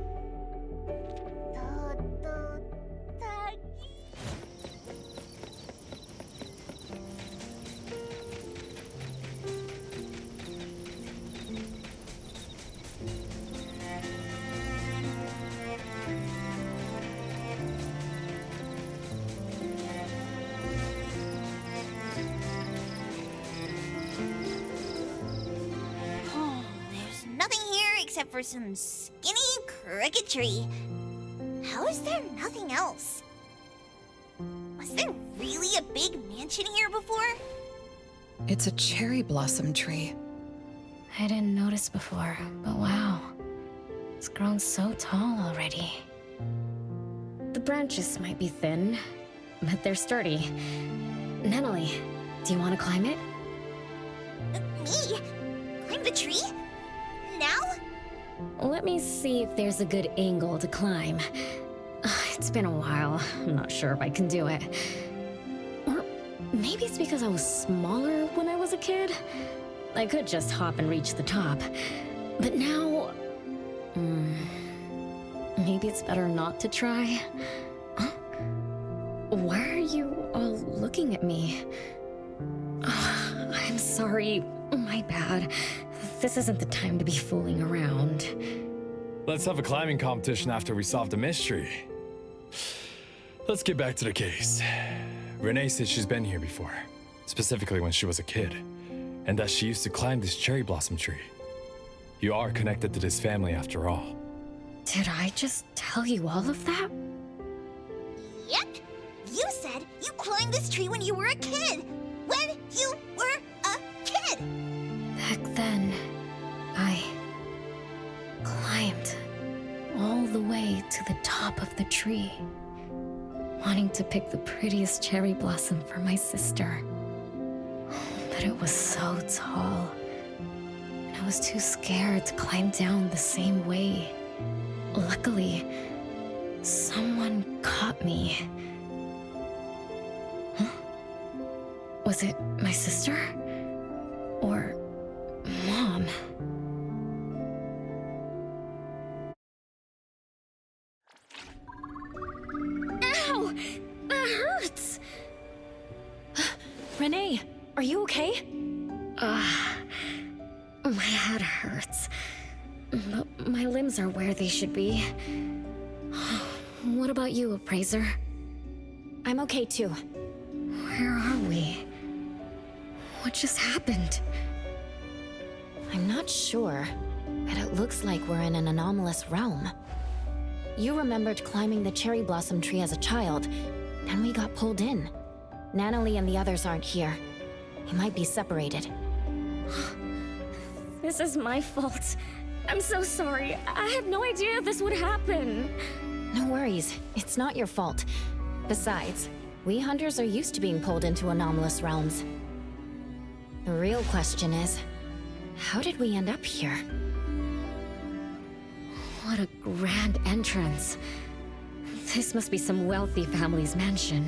Except for some skinny cricketry. How is there nothing else? Was there really a big mansion here before? It's a cherry blossom tree. I didn't notice before, but wow. It's grown so tall already. The branches might be thin, but they're sturdy. Nanally, do you want to climb it? Me? Climb the tree? Now? Let me see if there's a good angle to climb. It's been a while. I'm not sure if I can do it. Or maybe it's because I was smaller when I was a kid. I could just hop and reach the top. But now... maybe it's better not to try. Huh? Why are you all looking at me? I'm sorry. My bad. This isn't the time to be fooling around. Let's have a climbing competition after we solve the mystery. Let's get back to the case. Renee said she's been here before, specifically when she was a kid, and that she used to climb this cherry blossom tree. You are connected to this family after all. Did I just tell you all of that? Yep. You said you climbed this tree when you were a kid. When you were a kid. Back then, I climbed all the way to the top of the tree, wanting to pick the prettiest cherry blossom for my sister. But it was so tall, and I was too scared to climb down the same way. Luckily, someone caught me. Huh? Was it my sister? Or Mom? Ow! That hurts! Renee, are you okay? My head hurts. But my limbs are where they should be. What about you, Appraiser? I'm okay too. Where are we? What just happened? I'm not sure, but it looks like we're in an anomalous realm. You remembered climbing the cherry blossom tree as a child, and we got pulled in. Nanally and the others aren't here. We might be separated. This is my fault. I'm so sorry. I had no idea this would happen. No worries. It's not your fault. Besides, we hunters are used to being pulled into anomalous realms. The real question is, how did we end up here? What a grand entrance. This must be some wealthy family's mansion.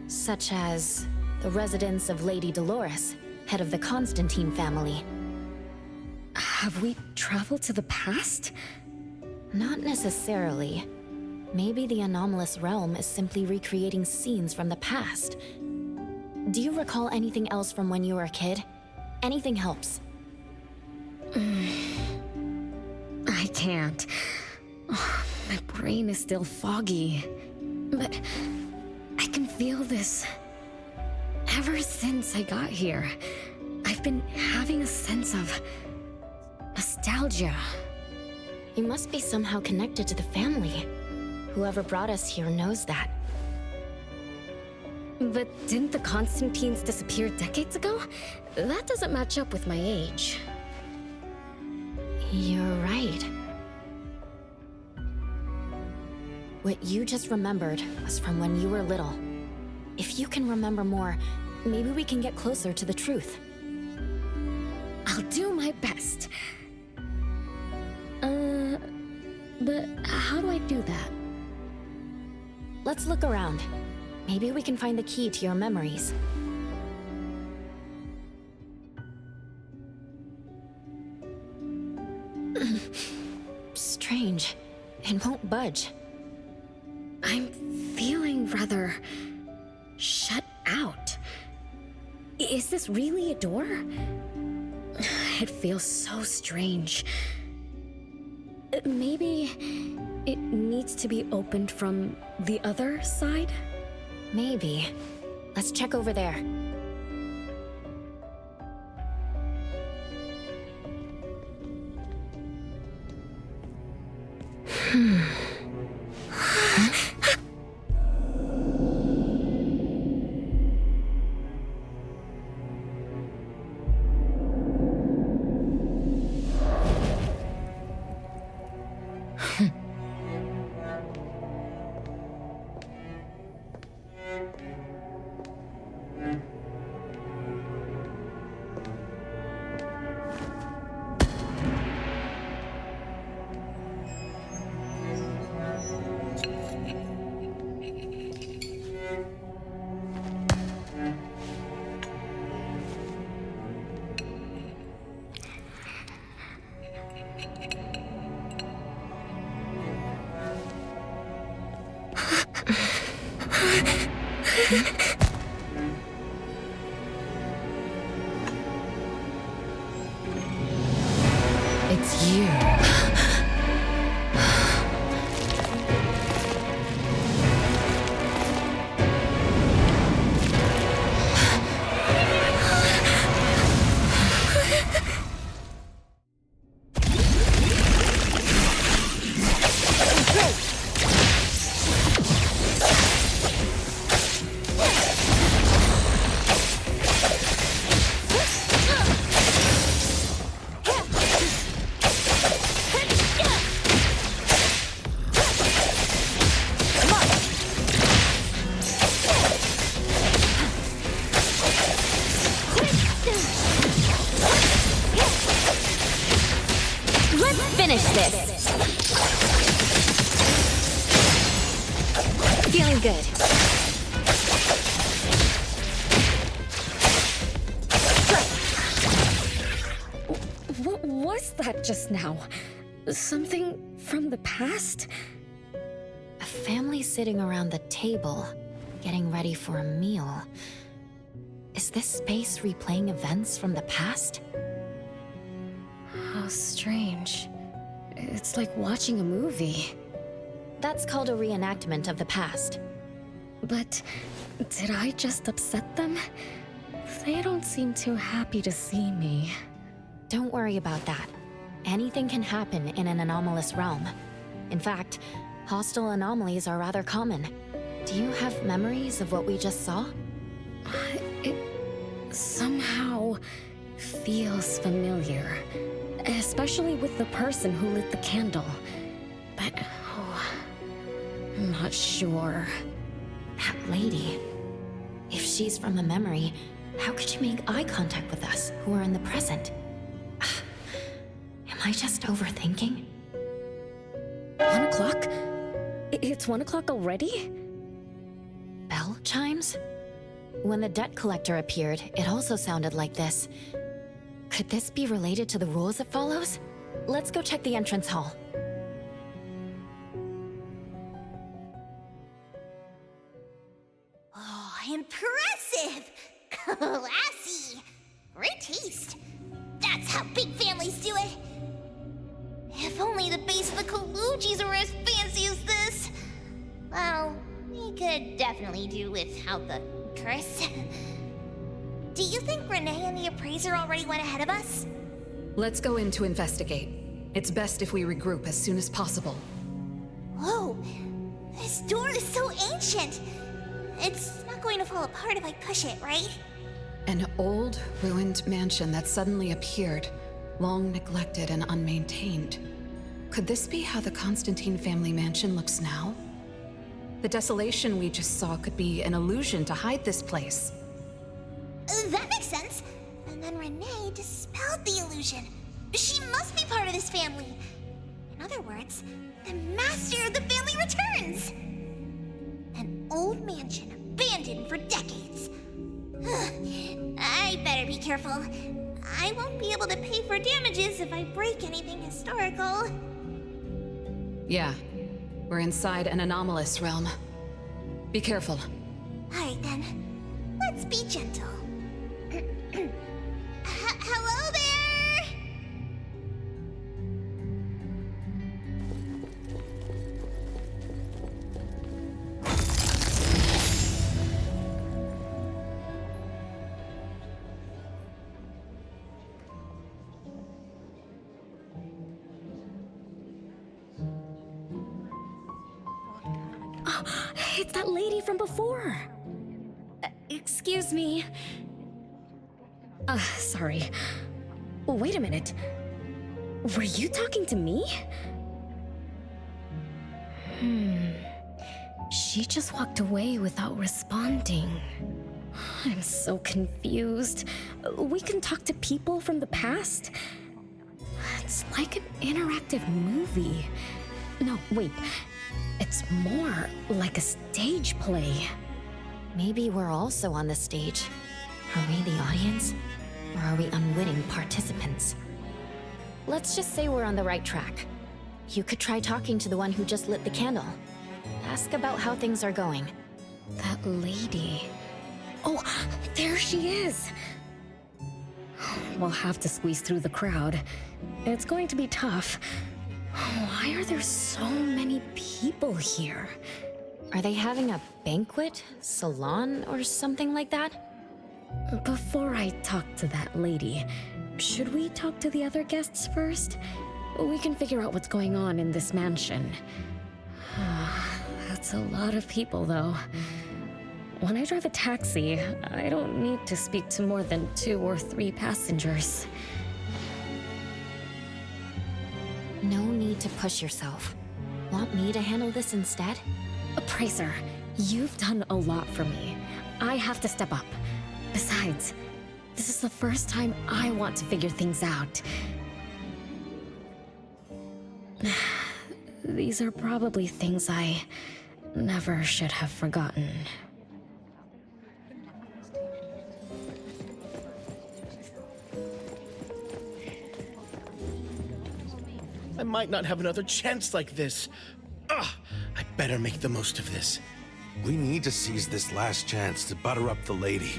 Such as the residence of Lady Dolores, head of the Constantine family. Have we traveled to the past? Not necessarily. Maybe the anomalous realm is simply recreating scenes from the past. Do you recall anything else from when you were a kid? Anything helps. I can't. My brain is still foggy. But I can feel this. Ever since I got here, I've been having a sense of nostalgia. You must be somehow connected to the family. Whoever brought us here knows that. But didn't the Constantines disappear decades ago? That doesn't match up with my age. You're right. What you just remembered was from when you were little. If you can remember more, maybe we can get closer to the truth. I'll do my best. But how do I do that? Let's look around. Maybe we can find the key to your memories. Strange. It won't budge. I'm feeling rather shut out. Is this really a door? It feels so strange. Maybe it needs to be opened from the other side? Maybe. Let's check over there. It's you. Finish this. Feeling good. What was that just now? Something from the past? A family sitting around the table, getting ready for a meal. Is this space replaying events from the past? How strange. It's like watching a movie. That's called a reenactment of the past. But did I just upset them? They don't seem too happy to see me. Don't worry about that. Anything can happen in an anomalous realm. In fact, hostile anomalies are rather common. Do you have memories of what we just saw? It somehow feels familiar. Especially with the person who lit the candle. But, I'm not sure. That lady. If she's from a memory, how could she make eye contact with us, who are in the present? Am I just overthinking? 1 o'clock? It's 1 o'clock already? Bell chimes? When the debt collector appeared, it also sounded like this. Could this be related to the rules it follows? Let's go check the entrance hall. Lassie! Great taste. That's how big families do it. If only the base of the Kalujis were as fancy as this. Well, we could definitely do without the curse. Do you think Renee and the Appraiser already went ahead of us? Let's go in to investigate. It's best if we regroup as soon as possible. Whoa! This door is so ancient! It's not going to fall apart if I push it, right? An old, ruined mansion that suddenly appeared, long neglected and unmaintained. Could this be how the Constantine family mansion looks now? The desolation we just saw could be an illusion to hide this place. That makes sense. And then Renee dispelled the illusion. She must be part of this family. In other words, the master of the family returns. An old mansion abandoned for decades. I better be careful. I won't be able to pay for damages if I break anything historical. Yeah, we're inside an anomalous realm. Be careful. Alright then, let's be gentle. Hello there! It's that lady from before. Excuse me. Sorry. Wait a minute. Were you talking to me? She just walked away without responding. I'm so confused. We can talk to people from the past? It's like an interactive movie. No, wait. It's more like a stage play. Maybe we're also on the stage. Are we the audience? Or are we unwitting participants? Let's just say we're on the right track. You could try talking to the one who just lit the candle. Ask about how things are going. That lady. Oh, there she is! We'll have to squeeze through the crowd. It's going to be tough. Why are there so many people here? Are they having a banquet, salon, or something like that? Before I talk to that lady, should we talk to the other guests first? We can figure out what's going on in this mansion. That's a lot of people, though. When I drive a taxi, I don't need to speak to more than 2 or 3 passengers. No need to push yourself. Want me to handle this instead? Appraiser, you've done a lot for me. I have to step up. Besides, this is the first time I want to figure things out. These are probably things I never should have forgotten. I might not have another chance like this. I better make the most of this. We need to seize this last chance to butter up the lady.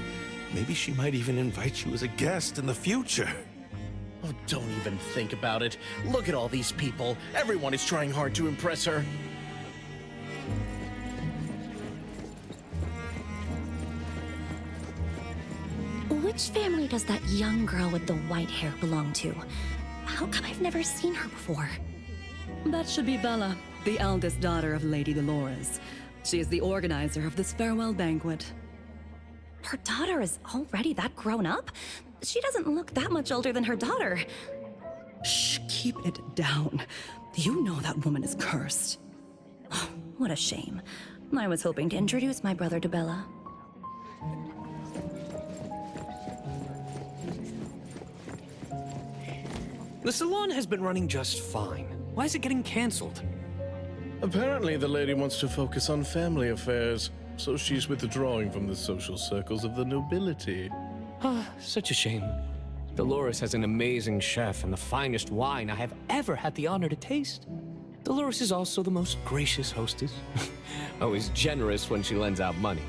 Maybe she might even invite you as a guest in the future. Oh, don't even think about it. Look at all these people. Everyone is trying hard to impress her. Which family does that young girl with the white hair belong to? How come I've never seen her before? That should be Bella, the eldest daughter of Lady Dolores. She is the organizer of this farewell banquet. Her daughter is already that grown up? She doesn't look that much older than her daughter. Shh, keep it down. You know that woman is cursed. Oh, what a shame. I was hoping to introduce my brother to Bella. The salon has been running just fine. Why is it getting cancelled? Apparently, the lady wants to focus on family affairs, so she's withdrawing from the social circles of the nobility. Ah, such a shame. Dolores has an amazing chef and the finest wine I have ever had the honor to taste. Dolores is also the most gracious hostess. Always generous when she lends out money.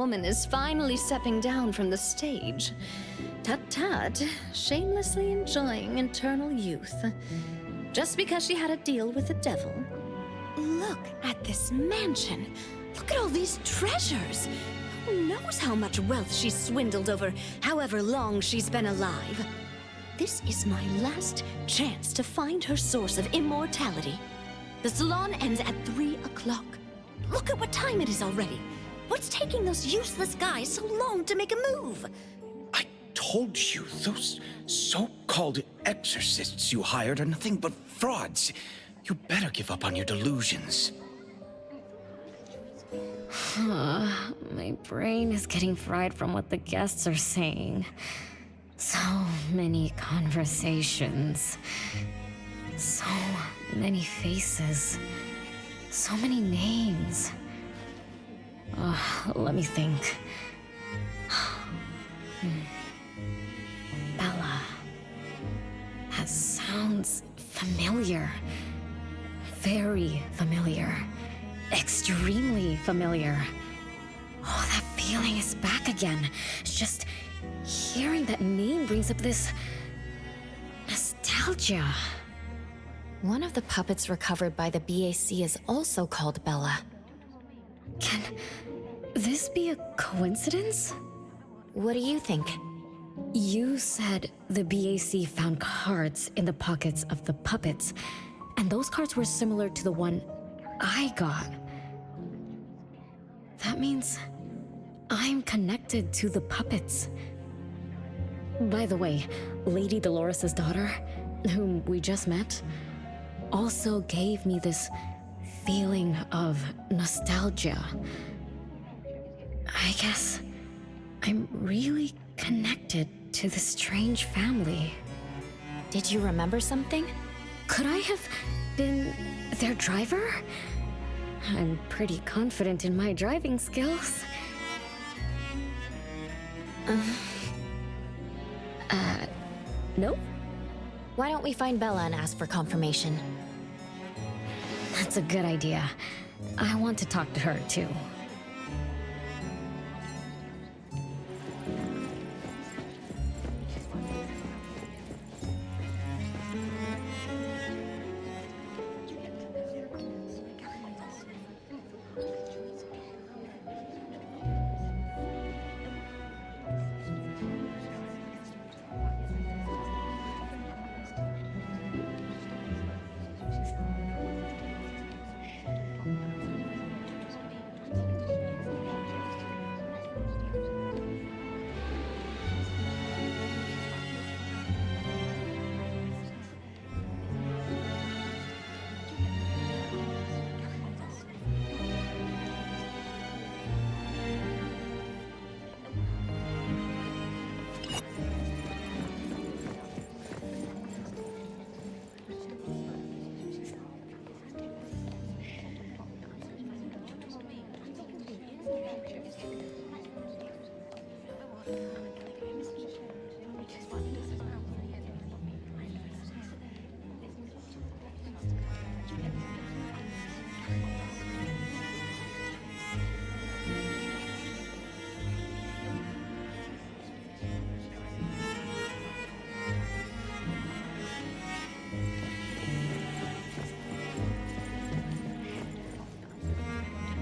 woman is finally stepping down from the stage. Tut-tut, shamelessly enjoying eternal youth. Just because she had a deal with the devil. Look at this mansion. Look at all these treasures. Who knows how much wealth she's swindled over however long she's been alive. This is my last chance to find her source of immortality. The salon ends at 3 o'clock. Look at what time it is already. What's taking those useless guys so long to make a move? Told you, those so-called exorcists you hired are nothing but frauds. You better give up on your delusions. My brain is getting fried from what the guests are saying. So many conversations. So many faces. So many names. Let me think. Bella. That sounds familiar. Very familiar. Extremely familiar. Oh, that feeling is back again. It's just hearing that name brings up this nostalgia. One of the puppets recovered by the BAC is also called Bella. Can this be a coincidence? What do you think? You said the BAC found cards in the pockets of the puppets, and those cards were similar to the one I got. That means I'm connected to the puppets. By the way, Lady Dolores' daughter, whom we just met, also gave me this feeling of nostalgia. I guess I'm really connected to this strange family. Did you remember something? Could I have been their driver? I'm pretty confident in my driving skills. No? Why don't we find Bella and ask for confirmation? That's a good idea. I want to talk to her, too.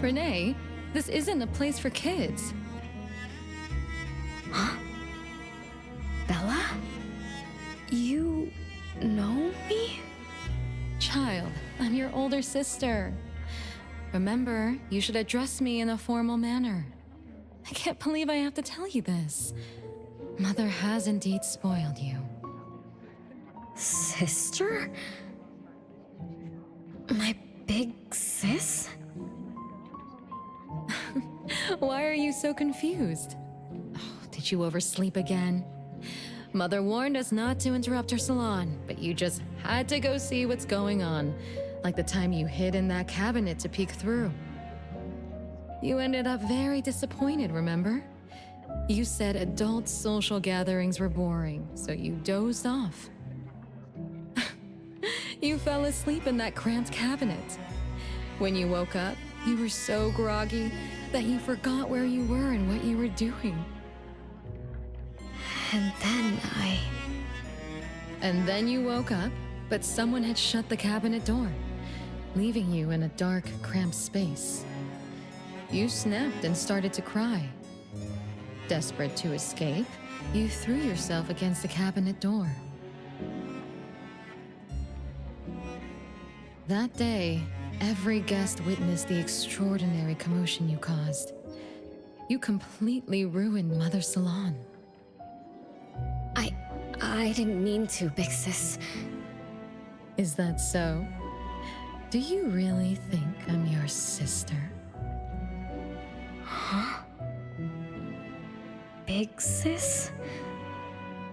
Renee, this isn't a place for kids. Huh? Bella? You know me? Child, I'm your older sister. Remember, you should address me in a formal manner. I can't believe I have to tell you this. Mother has indeed spoiled you. Sister? My big sis? Why are you so confused? Oh, did you oversleep again? Mother warned us not to interrupt her salon, but you just had to go see what's going on. Like the time you hid in that cabinet to peek through. You ended up very disappointed, remember? You said adult social gatherings were boring, so you dozed off. You fell asleep in that cramped cabinet. When you woke up, You were so groggy that you forgot where you were and what you were doing. And then And then you woke up, but someone had shut the cabinet door, leaving you in a dark, cramped space. You snapped and started to cry. Desperate to escape, you threw yourself against the cabinet door. That day, every guest witnessed the extraordinary commotion you caused. You completely ruined Mother Salon. I didn't mean to, big sis. Is that so? Do you really think I'm your sister? Huh? Big sis?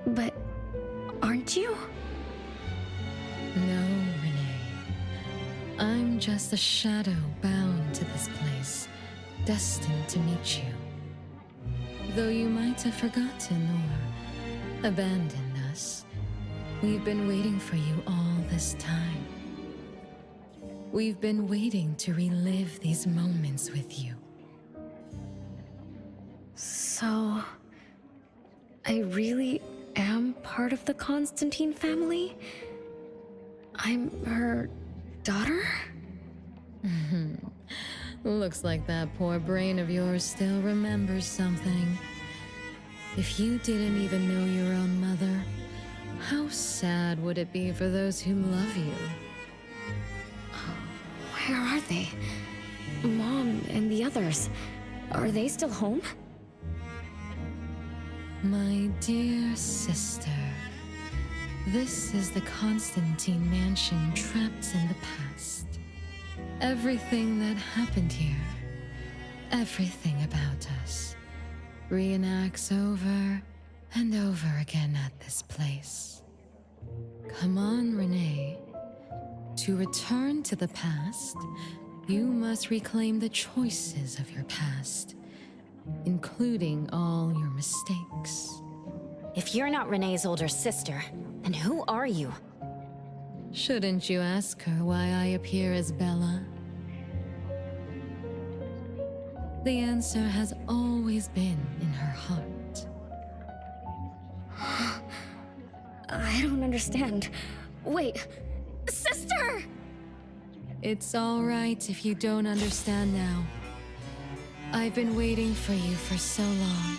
But aren't you? No, Renee. I'm just a shadow bound to this place, destined to meet you. Though you might have forgotten or abandoned us, we've been waiting for you all this time. We've been waiting to relive these moments with you. So, I really am part of the Constantine family? I'm her daughter? Looks like that poor brain of yours still remembers something. If you didn't even know your own mother, how sad would it be for those who love you? Where are they? Mom and the others. Are they still home? My dear sister, this is the Constantine mansion trapped in the past. Everything that happened here, everything about us, reenacts over and over again at this place. Come on, Renee. To return to the past, you must reclaim the choices of your past, including all your mistakes. If you're not Renee's older sister, then who are you? Shouldn't you ask her why I appear as Bella? The answer has always been in her heart. I don't understand. Wait, sister! It's all right if you don't understand now. I've been waiting for you for so long.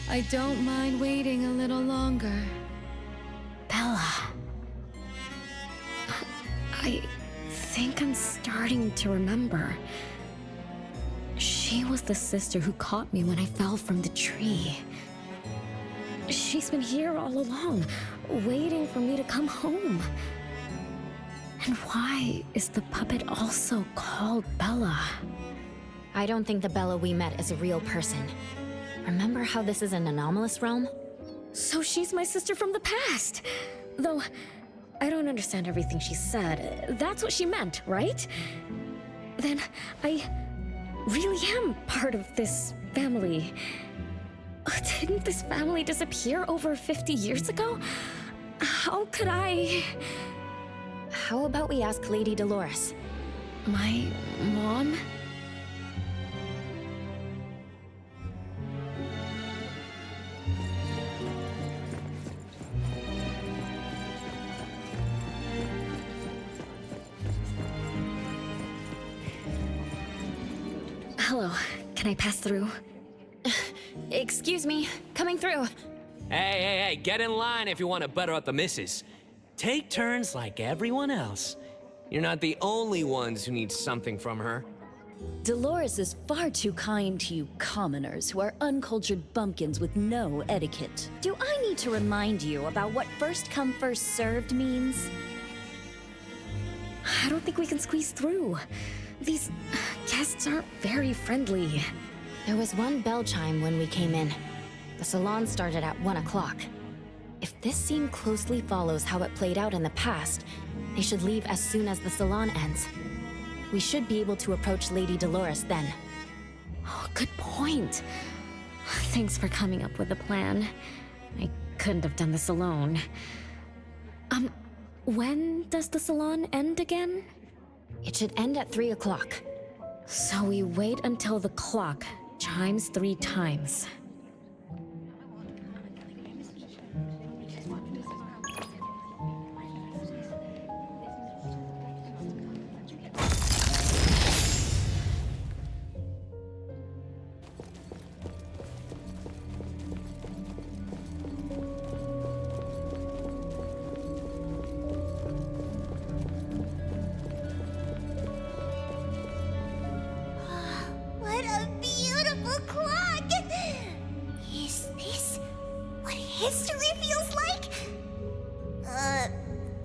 I don't mind waiting a little longer. Bella. I think I'm starting to remember. She was the sister who caught me when I fell from the tree. She's been here all along, waiting for me to come home. And why is the puppet also called Bella? I don't think the Bella we met is a real person. Remember how this is an anomalous realm? So she's my sister from the past. Though, I don't understand everything she said. That's what she meant, right? Then, I really am part of this family. Didn't this family disappear over 50 years ago? How could I... How about we ask Lady Dolores? My mom? Hello, can I pass through? Excuse me, coming through. Hey, get in line if you want to butter up the missus. Take turns like everyone else. You're not the only ones who need something from her. Dolores is far too kind to you commoners who are uncultured bumpkins with no etiquette. Do I need to remind you about what first come first served means? I don't think we can squeeze through. These guests aren't very friendly. There was one bell chime when we came in. The salon started at 1 o'clock. If this scene closely follows how it played out in the past, they should leave as soon as the salon ends. We should be able to approach Lady Dolores then. Oh, good point. Thanks for coming up with a plan. I couldn't have done this alone. When does the salon end again? It should end at 3 o'clock. So we wait until the clock chimes 3 times. What a beautiful clock! Is this what history feels like?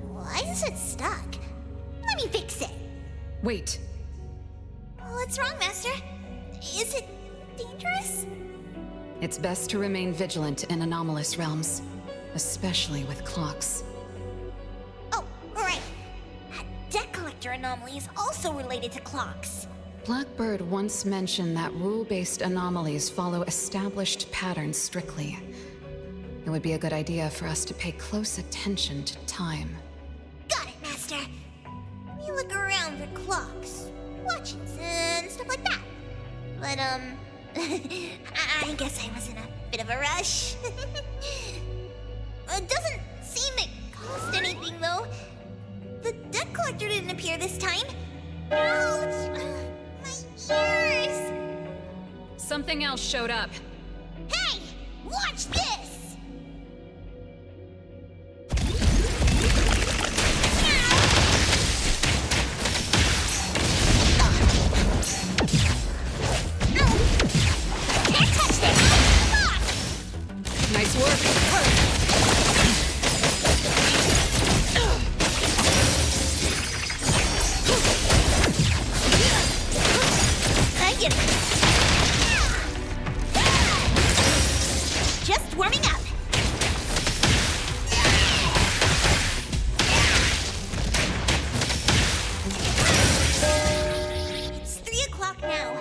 Why is it stuck? Let me fix it. Wait. What's wrong, Master? Is it dangerous? It's best to remain vigilant in anomalous realms, especially with clocks. Oh, right. Debt collector anomaly is also related to clocks. Blackbird once mentioned that rule-based anomalies follow established patterns strictly. It would be a good idea for us to pay close attention to time. Got it, Master. We look around for clocks, watches, and stuff like that. But, I guess I was in a bit of a rush. It doesn't seem it cost anything, though. The debt collector didn't appear this time. Ouch! My ears! Something else showed up. Hey! Watch this! Can't touch this! Nice work. I get it. Just warming up. It's 3 o'clock now.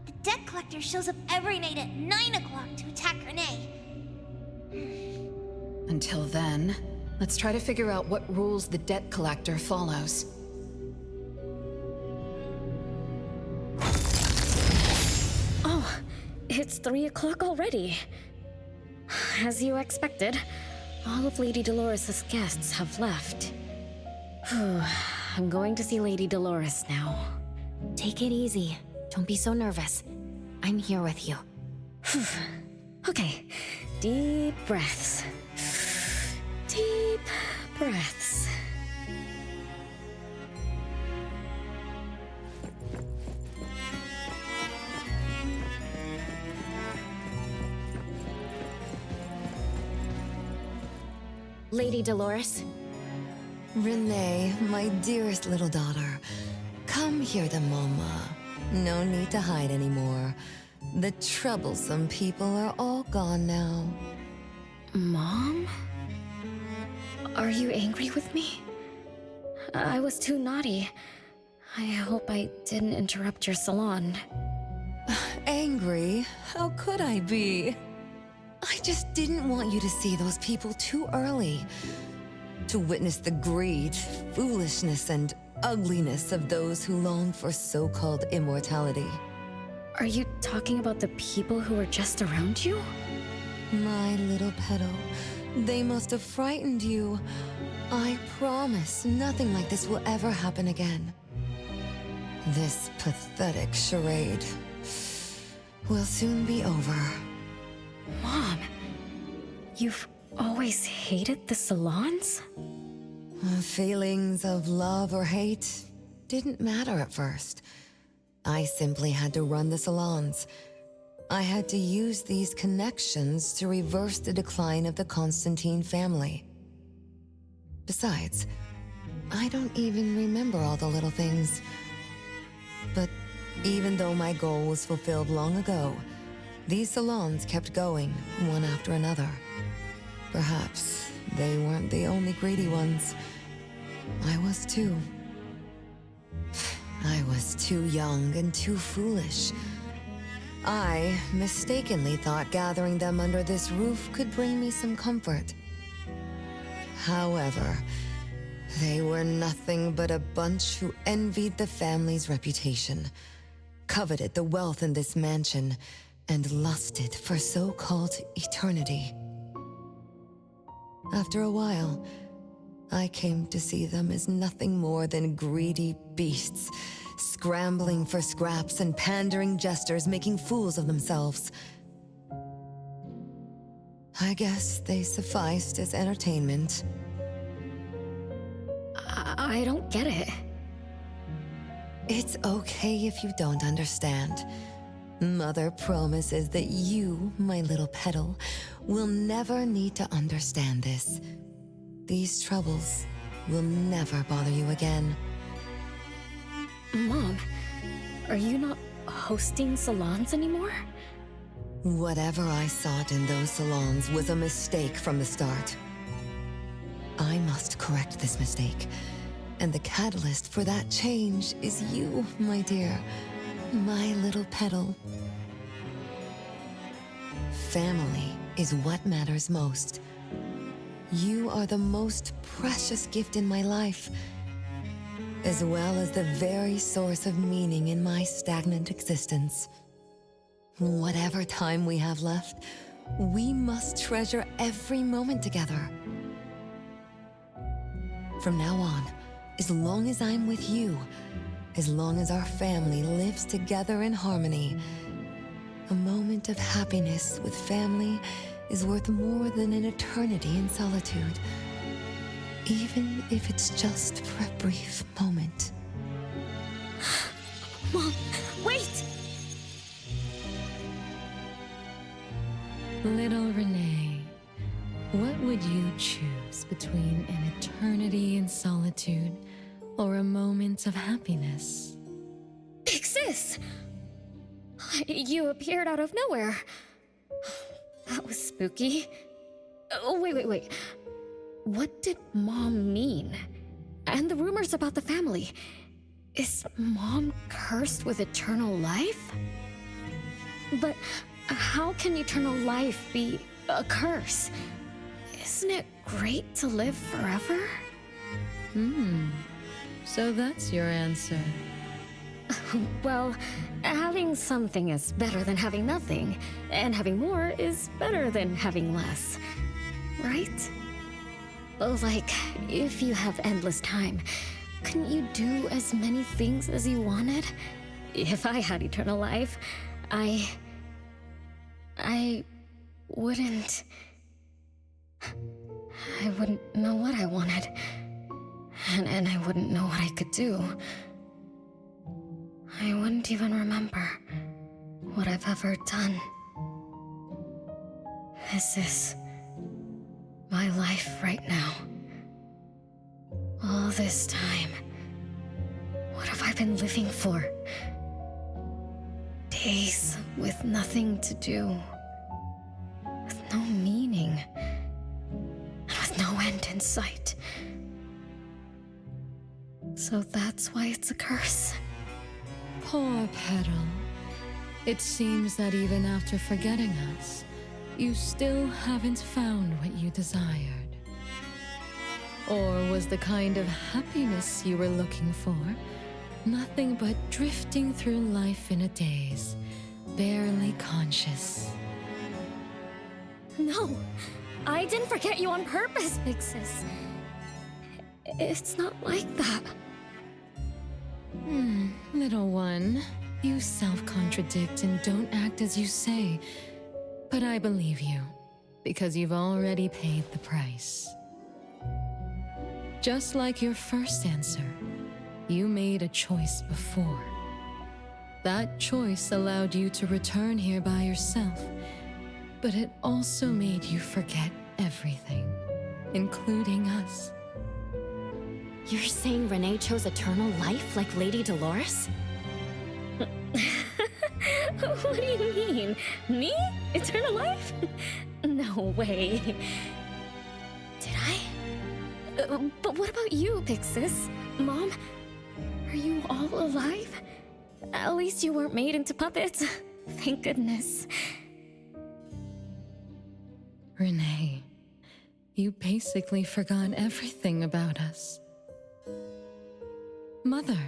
The debt collector shows up every night at 9 o'clock to attack Renee. Until then, let's try to figure out what rules the debt collector follows. Oh, it's 3 o'clock already. As you expected, all of Lady Dolores' guests have left. Whew, I'm going to see Lady Dolores now. Take it easy. Don't be so nervous. I'm here with you. Okay, deep breaths. Deep breaths. Lady Dolores? Renee, my dearest little daughter. Come here to Mama. No need to hide anymore. The troublesome people are all gone now. Mom? Are you angry with me? I was too naughty. I hope I didn't interrupt your salon. Angry? How could I be? I just didn't want you to see those people too early. To witness the greed, foolishness, and ugliness of those who long for so-called immortality. Are you talking about the people who were just around you? My little pedo, they must have frightened you. I promise nothing like this will ever happen again. This pathetic charade will soon be over. Mom, you've always hated the salons? Feelings of love or hate didn't matter at first. I simply had to run the salons. I had to use these connections to reverse the decline of the Constantine family. Besides, I don't even remember all the little things. But even though my goal was fulfilled long ago, these salons kept going, one after another. Perhaps they weren't the only greedy ones. I was too. I was too young and too foolish. I mistakenly thought gathering them under this roof could bring me some comfort. However, They were nothing but a bunch who envied the family's reputation, coveted the wealth in this mansion, and lusted for so-called eternity. After a while, I came to see them as nothing more than greedy beasts, scrambling for scraps and pandering jesters making fools of themselves. I guess they sufficed as entertainment. I don't get it. It's okay if you don't understand. Mother promises that you, my little petal, will never need to understand this. These troubles will never bother you again. Mom, are you not hosting salons anymore? Whatever I sought in those salons was a mistake from the start. I must correct this mistake, and the catalyst for that change is you, my dear, my little petal. Family is what matters most. You are the most precious gift in my life, as well as the very source of meaning in my stagnant existence. Whatever time we have left, we must treasure every moment together. From now on, as long as I'm with you, as long as our family lives together in harmony, a moment of happiness with family is worth more than an eternity in solitude, even if it's just for a brief moment. Mom, wait! Little Renee, what would you choose between an eternity in solitude or a moment of happiness? Sis! You appeared out of nowhere. That was spooky. Oh, wait. What did Mom mean? And the rumors about the family. Is Mom cursed with eternal life? But how can eternal life be a curse? Isn't it great to live forever? So that's your answer. Well, having something is better than having nothing, and having more is better than having less, right? Like, if you have endless time, couldn't you do as many things as you wanted? If I had eternal life, I wouldn't know what I wanted, and I wouldn't know what I could do. I wouldn't even remember what I've ever done. This is my life right now. All this time, what have I been living for? Days with nothing to do, with no meaning, and with no end in sight. So that's why it's a curse. Poor Petal. It seems that even after forgetting us, you still haven't found what you desired. Or was the kind of happiness you were looking for nothing but drifting through life in a daze, barely conscious? No, I didn't forget you on purpose, Big Sis. It's not like that. Little one, you self-contradict and don't act as you say. But I believe you, because you've already paid the price. Just like your first answer, you made a choice before. That choice allowed you to return here by yourself, but it also made you forget everything, including us. You're saying Renee chose eternal life like Lady Dolores? What do you mean? Me? Eternal life? No way. Did I? But what about you, Big Sis? Mom? Are you all alive? At least you weren't made into puppets. Thank goodness. Renee, you basically forgot everything about us. mother,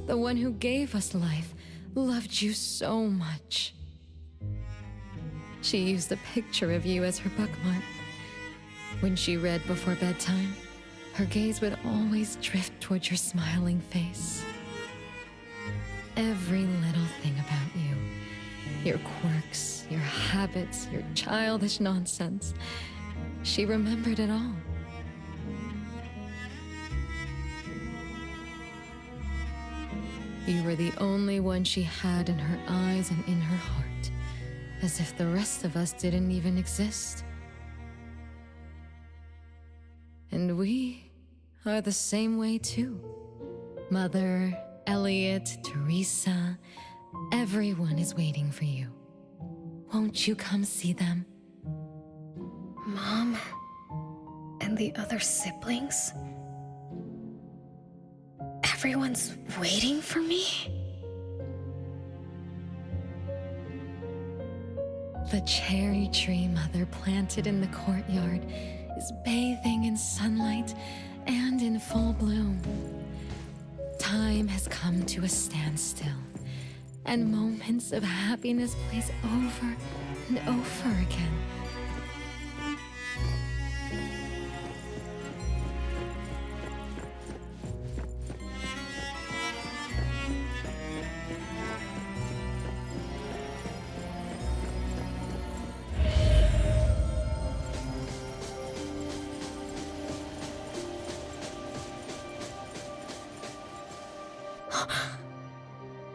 the one who gave us life, loved you so much. She used a picture of you as her bookmark. When she read before bedtime, her gaze would always drift toward your smiling face. Every little thing about you, your quirks, your habits, your childish nonsense, she remembered it all. You were the only one she had in her eyes and in her heart, as if the rest of us didn't even exist. And we are the same way too. Mother, Elliot, Teresa, everyone is waiting for you. Won't you come see them? Mom and the other siblings? Everyone's waiting for me? The cherry tree Mother planted in the courtyard is bathing in sunlight and in full bloom. Time has come to a standstill, and moments of happiness place over and over again.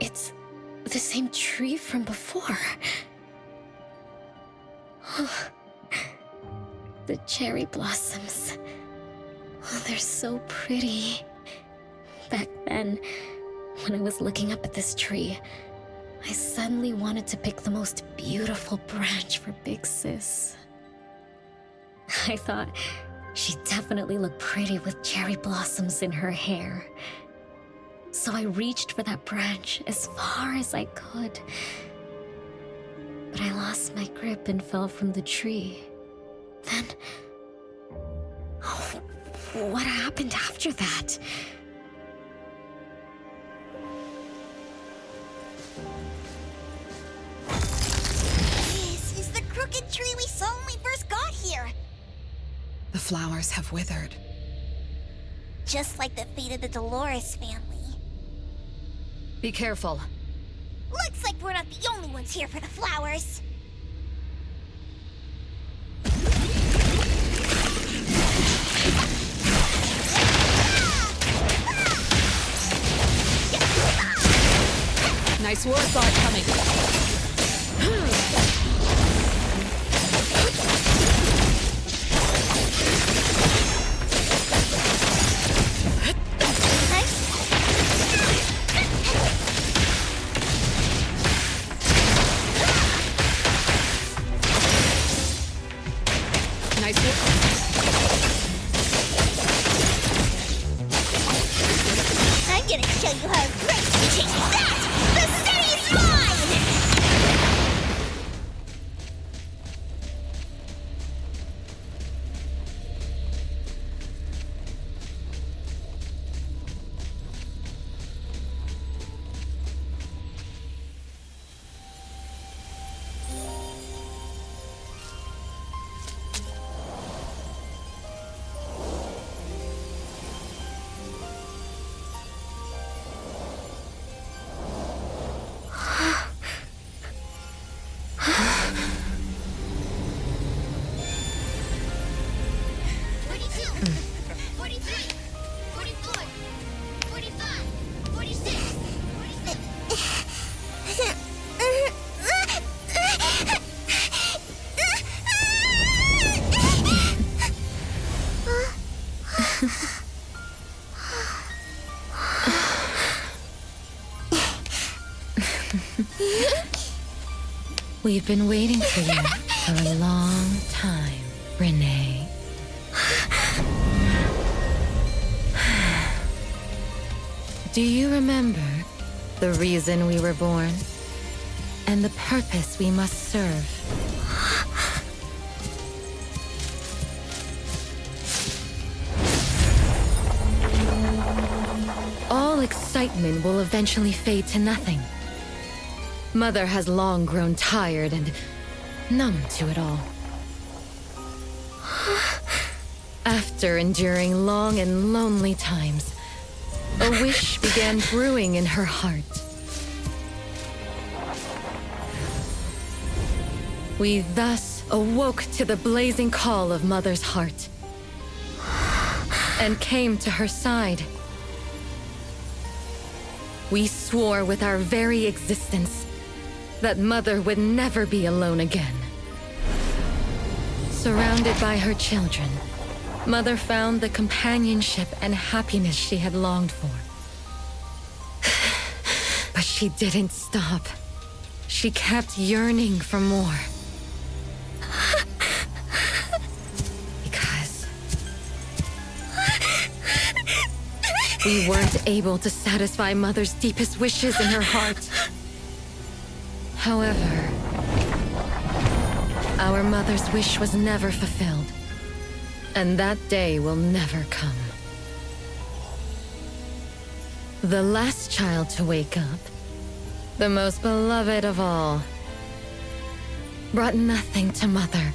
It's the same tree from before. The cherry blossoms. Oh, they're so pretty. Back then, when I was looking up at this tree, I suddenly wanted to pick the most beautiful branch for Big Sis. I thought she'd definitely look pretty with cherry blossoms in her hair. So I reached for that branch as far as I could. But I lost my grip and fell from the tree. Then... oh, what happened after that? This is the crooked tree we saw when we first got here. The flowers have withered. Just like the fate of the Dolores family. Be careful. Looks like we're not the only ones here for the flowers. Nice work, guard coming. I'm gonna show you how great you take that! The city's mine! We've been waiting for you for a long time, Renee. Do you remember the reason we were born? And the purpose we must serve? All all excitement will eventually fade to nothing. Mother has long grown tired and numb to it all. After enduring long and lonely times, a wish began brewing in her heart. We thus awoke to the blazing call of Mother's heart and came to her side. We swore with our very existence that Mother would never be alone again. Surrounded by her children, Mother found the companionship and happiness she had longed for. But she didn't stop. She kept yearning for more. Because we weren't able to satisfy Mother's deepest wishes in her heart. However, our Mother's wish was never fulfilled. And that day will never come. The last child to wake up, the most beloved of all, brought nothing to Mother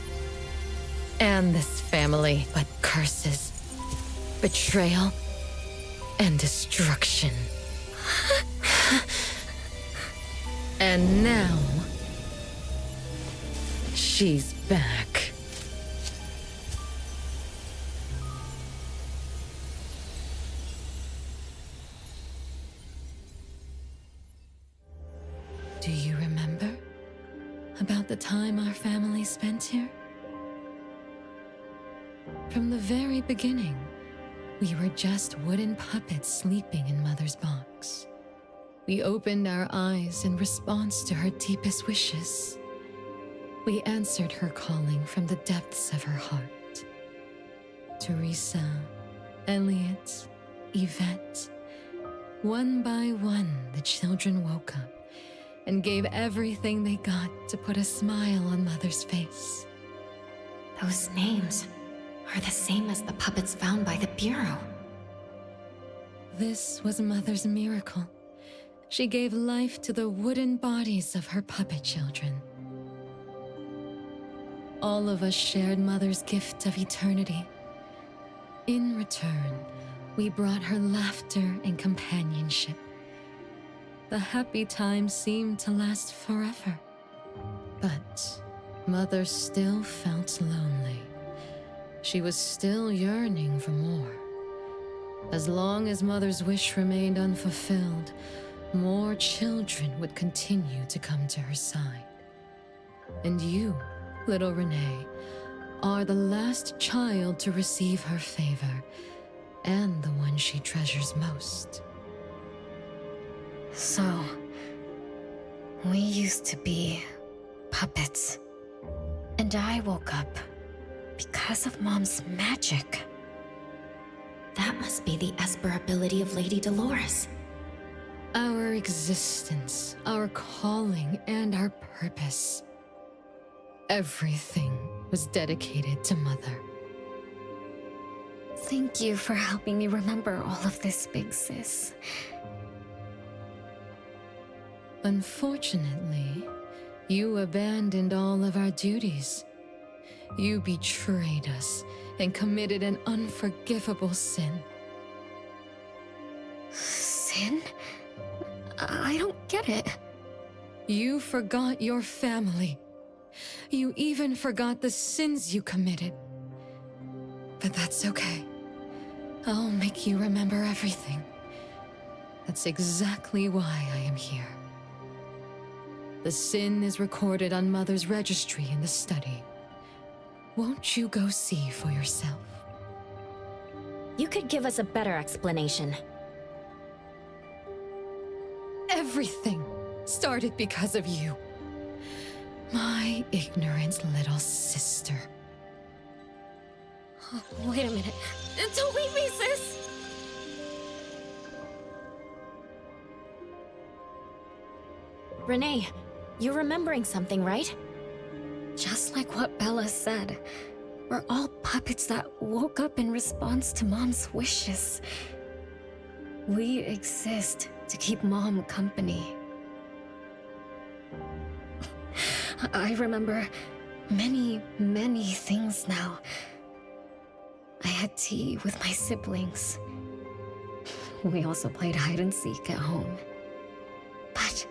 and this family but curses, betrayal, and destruction. And now, she's back. Do you remember about the time our family spent here? From the very beginning, we were just wooden puppets sleeping in Mother's box. We opened our eyes in response to her deepest wishes. We answered her calling from the depths of her heart. Teresa, Elliot, Yvette, one by one, the children woke up and gave everything they got to put a smile on Mother's face. Those names are the same as the puppets found by the Bureau. This was Mother's miracle. She gave life to the wooden bodies of her puppet children. All of us shared Mother's gift of eternity. In return, we brought her laughter and companionship. The happy times seemed to last forever. But Mother still felt lonely. She was still yearning for more. As long as Mother's wish remained unfulfilled, more children would continue to come to her side. And you, little Renee, are the last child to receive her favor, and the one she treasures most. So, we used to be puppets. And I woke up because of Mom's magic. That must be the Esper ability of Lady Dolores. Our existence, our calling, and our purpose. Everything was dedicated to Mother. Thank you for helping me remember all of this, Big Sis. Unfortunately, you abandoned all of our duties. You betrayed us and committed an unforgivable sin. Sin? I don't get it. You forgot your family. You even forgot the sins you committed. But that's okay. I'll make you remember everything. That's exactly why I am here. The sin is recorded on Mother's registry in the study. Won't you go see for yourself? You could give us a better explanation. Everything started because of you. My ignorant little sister. Oh, wait a minute. Don't leave me, sis! Renee, you're remembering something, right? Just like what Bella said. We're all puppets that woke up in response to Mom's wishes. We exist to keep Mom company. I remember many, many things now. I had tea with my siblings. We also played hide and seek at home. But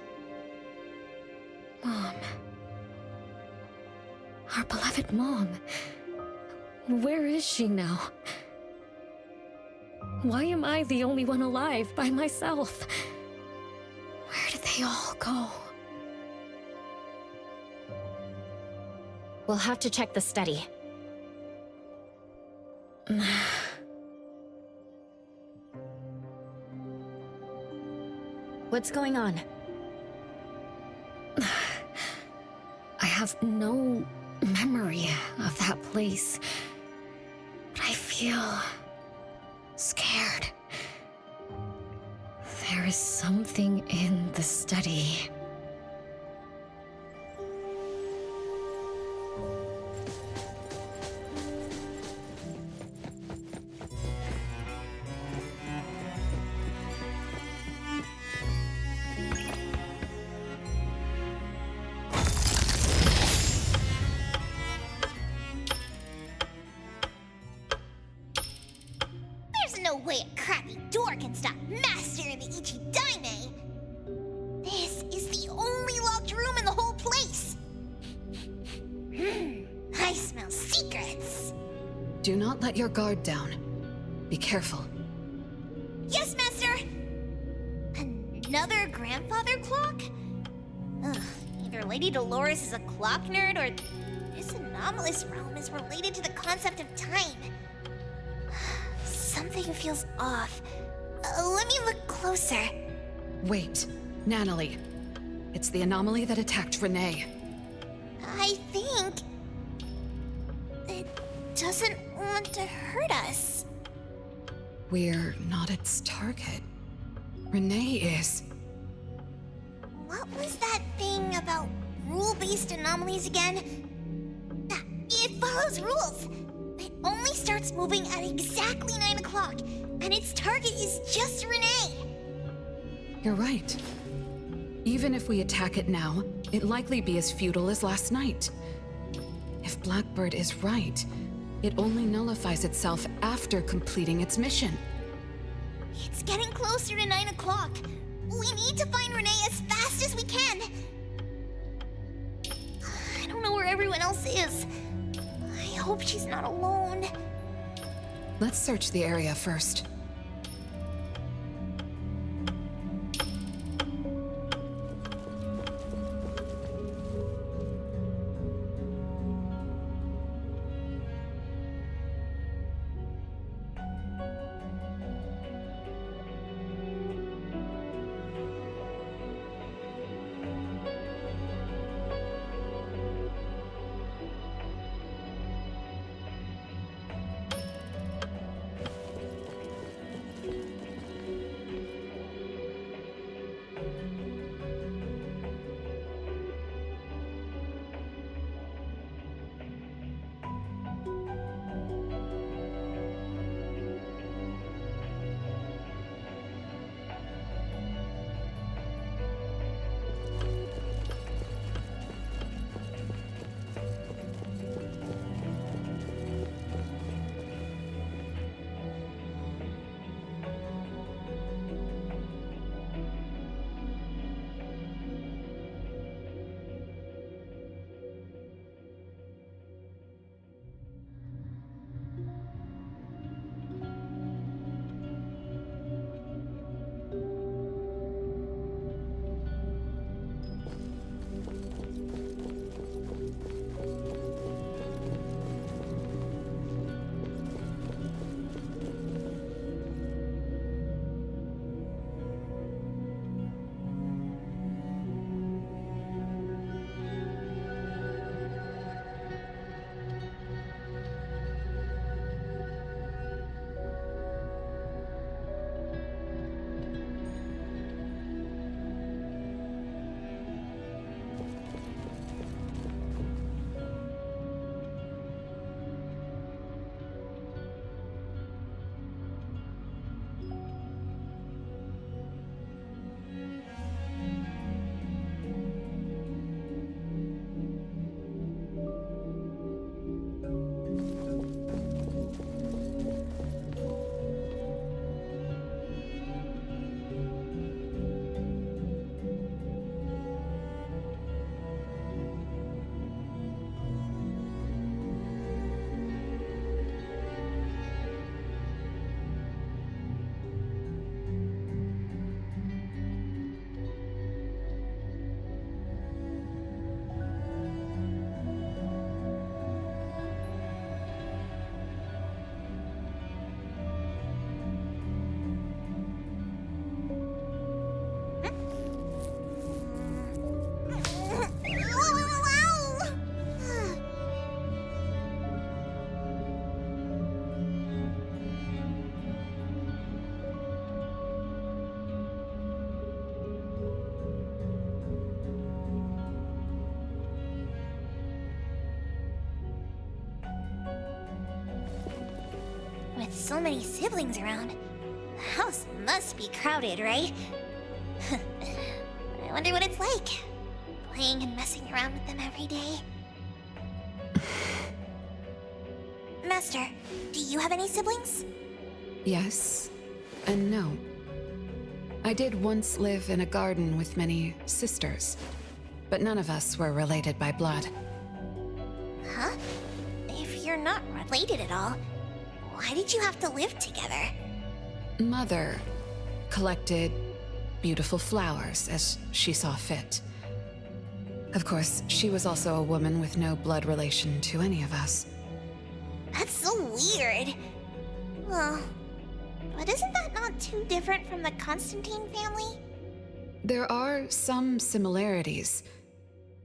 Mom, our beloved Mom, where is she now? Why am I the only one alive by myself? Where did they all go? We'll have to check the study. What's going on? I have no memory of that place, but I feel scared. There is something in the study. There's no way a crappy door can stop Master of the Ichidaime! This is the only locked room in the whole place! I smell secrets! Do not let your guard down. Be careful. Yes, Master! Another grandfather clock? Ugh, either Lady Dolores is a clock nerd or this anomalous realm is related to the concept of time. Something feels off. Let me look closer. Wait, Nanally. It's the anomaly that attacked Renee. I think it doesn't want to hurt us. We're not its target. Renee is. What was that thing about rule-based anomalies again? It follows rules. It only starts moving at exactly 9 o'clock, and its target is just Renee. You're right. Even if we attack it now, it'd likely be as futile as last night. If Blackbird is right, it only nullifies itself after completing its mission. It's getting closer to 9 o'clock. We need to find Renee as fast as we can. I don't know where everyone else is. I hope she's not alone. Let's search the area first. so many siblings around, the house must be crowded, right? I wonder what it's like, playing and messing around with them every day. Master, do you have any siblings? Yes, and no. I did once live in a garden with many sisters, but none of us were related by blood. Huh? If you're not related at all, why did you have to live together? Mother collected beautiful flowers as she saw fit. Of course, she was also a woman with no blood relation to any of us. That's so weird. Well, but isn't that not too different from the Constantine family? There are some similarities,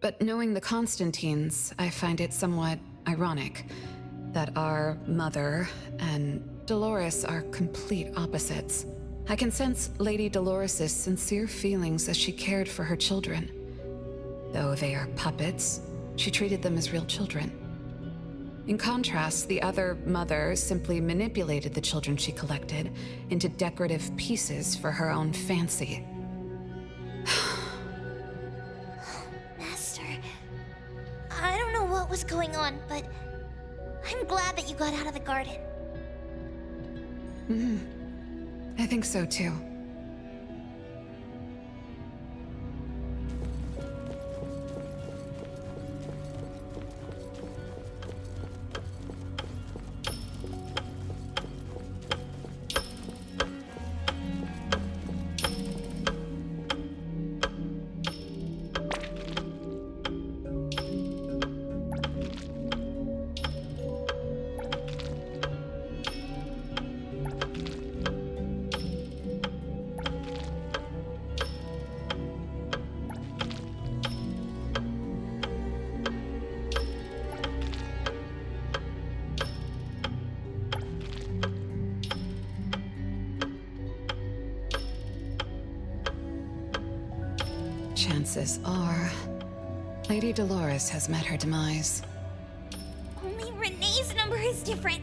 but knowing the Constantines, I find it somewhat ironic that our mother and Dolores are complete opposites. I can sense Lady Dolores' sincere feelings as she cared for her children. Though they are puppets, she treated them as real children. In contrast, the other mother simply manipulated the children she collected into decorative pieces for her own fancy. Master, I don't know what was going on, but I'm glad that you got out of the garden. I think so too. Chances are, Lady Dolores has met her demise. Only Renee's number is different.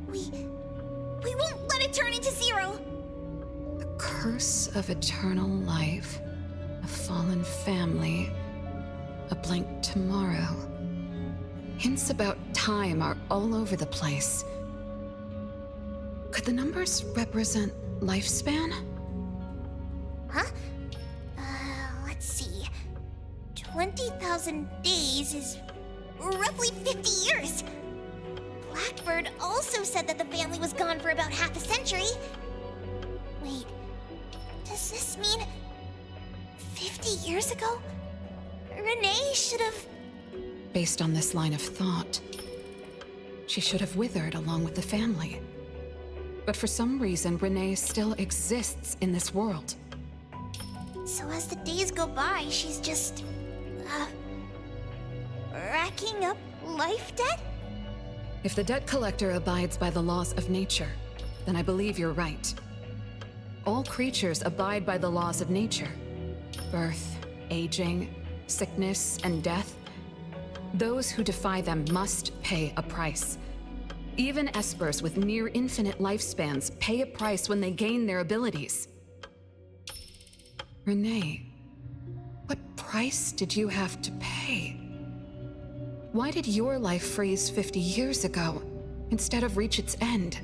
We won't let it turn into zero. The curse of eternal life, a fallen family, a blank tomorrow. Hints about time are all over the place. Could the numbers represent lifespan? Huh? Let's see. 20,000 days is roughly 50 years. Blackbird also said that the family was gone for about half a century. Wait, does this mean 50 years ago? Renee should have... Based on this line of thought, she should have withered along with the family. But for some reason, Renee still exists in this world. So as the days go by, she's just... racking up life debt? If the debt collector abides by the laws of nature, then I believe you're right. All creatures abide by the laws of nature. Birth, aging, sickness, and death. Those who defy them must pay a price. Even espers with near-infinite lifespans pay a price when they gain their abilities. Renee, what price did you have to pay? Why did your life freeze 50 years ago, instead of reach its end?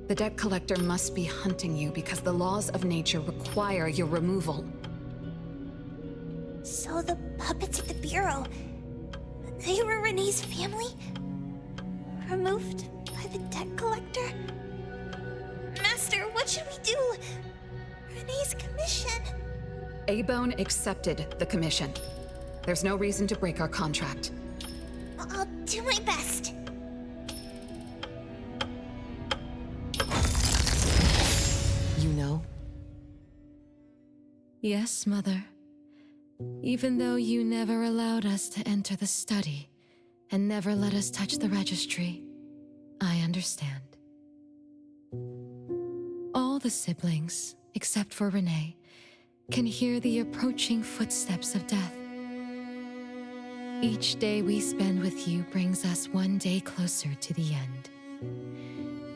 The debt collector must be hunting you because the laws of nature require your removal. So the puppets at the Bureau, they were Renee's family? Removed by the debt collector? Master, what should we do? Renee's commission. Eibon accepted the commission. There's no reason to break our contract. I'll do my best. You know? Yes, Mother. Even though you never allowed us to enter the study and never let us touch the registry, I understand. All the siblings, except for Renee, can hear the approaching footsteps of death. Each day we spend with you brings us one day closer to the end.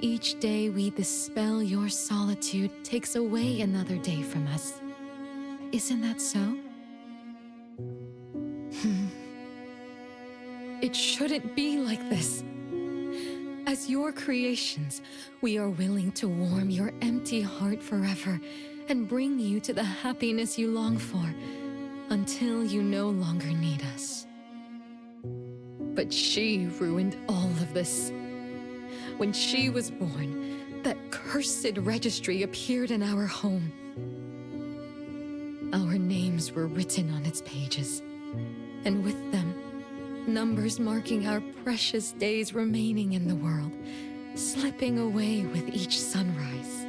Each day we dispel your solitude takes away another day from us. Isn't that so? It shouldn't be like this. As your creations, we are willing to warm your empty heart forever and bring you to the happiness you long for until you no longer need us. But she ruined all of this. When she was born, that cursed registry appeared in our home. Our names were written on its pages, and with them, numbers marking our precious days remaining in the world, slipping away with each sunrise.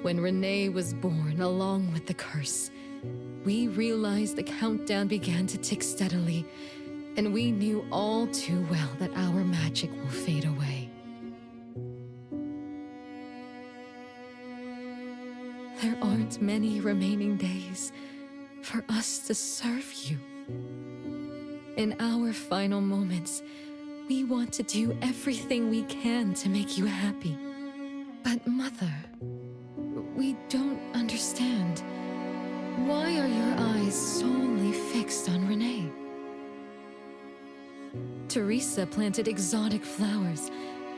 When Renee was born along with the curse, we realized the countdown began to tick steadily, and we knew all too well that our magic will fade away. There aren't many remaining days for us to serve you. In our final moments, we want to do everything we can to make you happy. But Mother, we don't understand. Why are your eyes solely fixed on Renee? Teresa planted exotic flowers.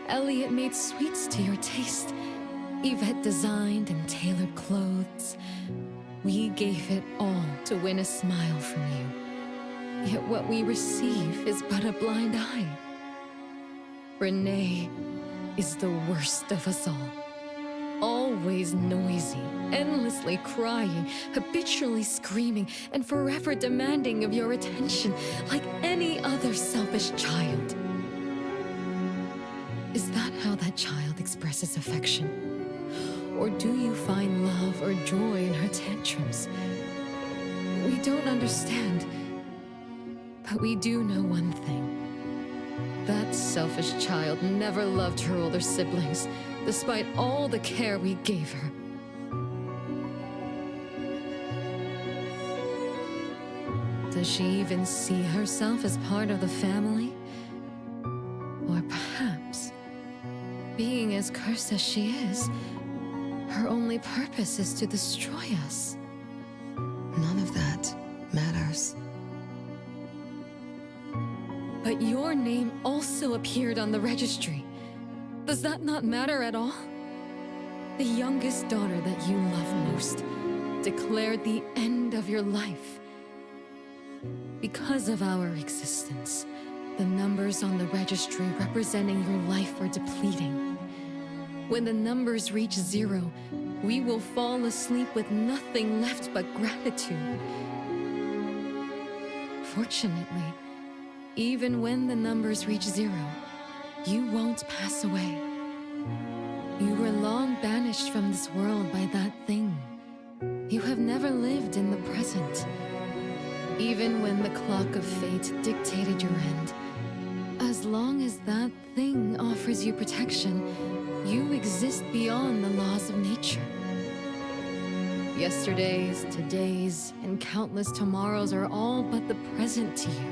Elliot made sweets to your taste. Yvette designed and tailored clothes. We gave it all to win a smile from you. Yet what we receive is but a blind eye. Renee is the worst of us all. Always noisy, endlessly crying, habitually screaming, and forever demanding of your attention like any other selfish child. Is that how that child expresses affection? Or do you find love or joy in her tantrums? We don't understand. But we do know one thing. That selfish child never loved her older siblings, despite all the care we gave her. Does she even see herself as part of the family? Or perhaps, being as cursed as she is, her only purpose is to destroy us? None of that matters. But your name also appeared on the registry. Does that not matter at all? The youngest daughter that you love most declared the end of your life. Because of our existence, the numbers on the registry representing your life are depleting. When the numbers reach 0, we will fall asleep with nothing left but gratitude. Fortunately, even when the numbers reach 0, you won't pass away. You were long banished from this world by that thing. You have never lived in the present. Even when the clock of fate dictated your end, as long as that thing offers you protection, you exist beyond the laws of nature. Yesterdays, todays, and countless tomorrows are all but the present to you,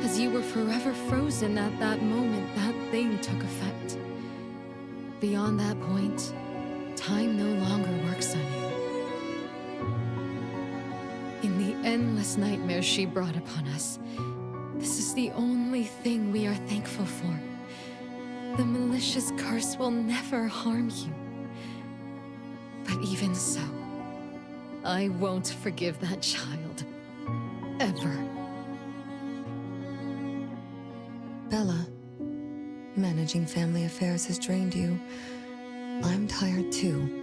as you were forever frozen at that moment that thing took effect. Beyond that point, time no longer works on you. In the endless nightmares she brought upon us, this is the only thing we are thankful for. The malicious curse will never harm you. But even so, I won't forgive that child. Ever. Bella, managing family affairs has drained you. I'm tired too.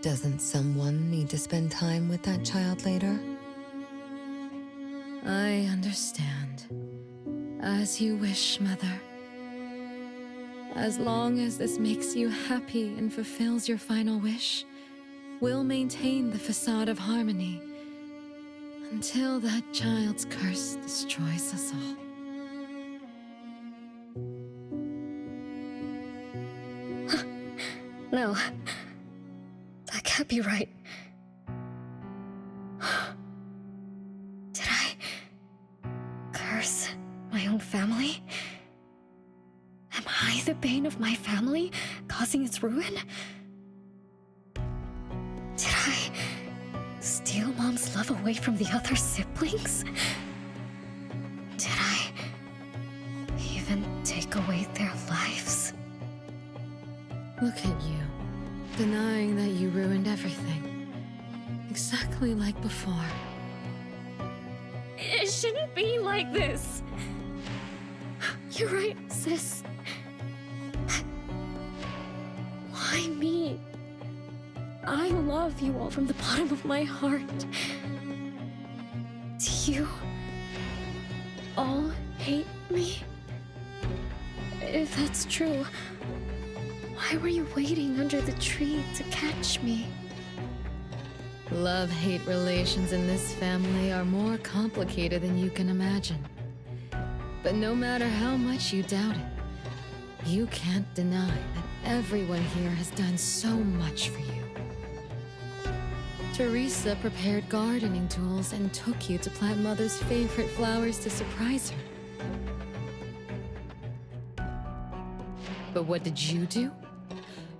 Doesn't someone need to spend time with that child later? I understand. As you wish, Mother. As long as this makes you happy and fulfills your final wish, we'll maintain the facade of harmony until that child's curse destroys us all. No. That can't be right. I the bane of my family, causing its ruin? Did I steal Mom's love away from the other siblings? Did I even take away their lives? Look at you, denying that you ruined everything. Exactly like before. It shouldn't be like this. You're right, sis. But why me? I love you all from the bottom of my heart. Do you all hate me? If that's true, why were you waiting under the tree to catch me? Love-hate relations in this family are more complicated than you can imagine. But no matter how much you doubt it, you can't deny that everyone here has done so much for you. Teresa prepared gardening tools and took you to plant Mother's favorite flowers to surprise her. But what did you do?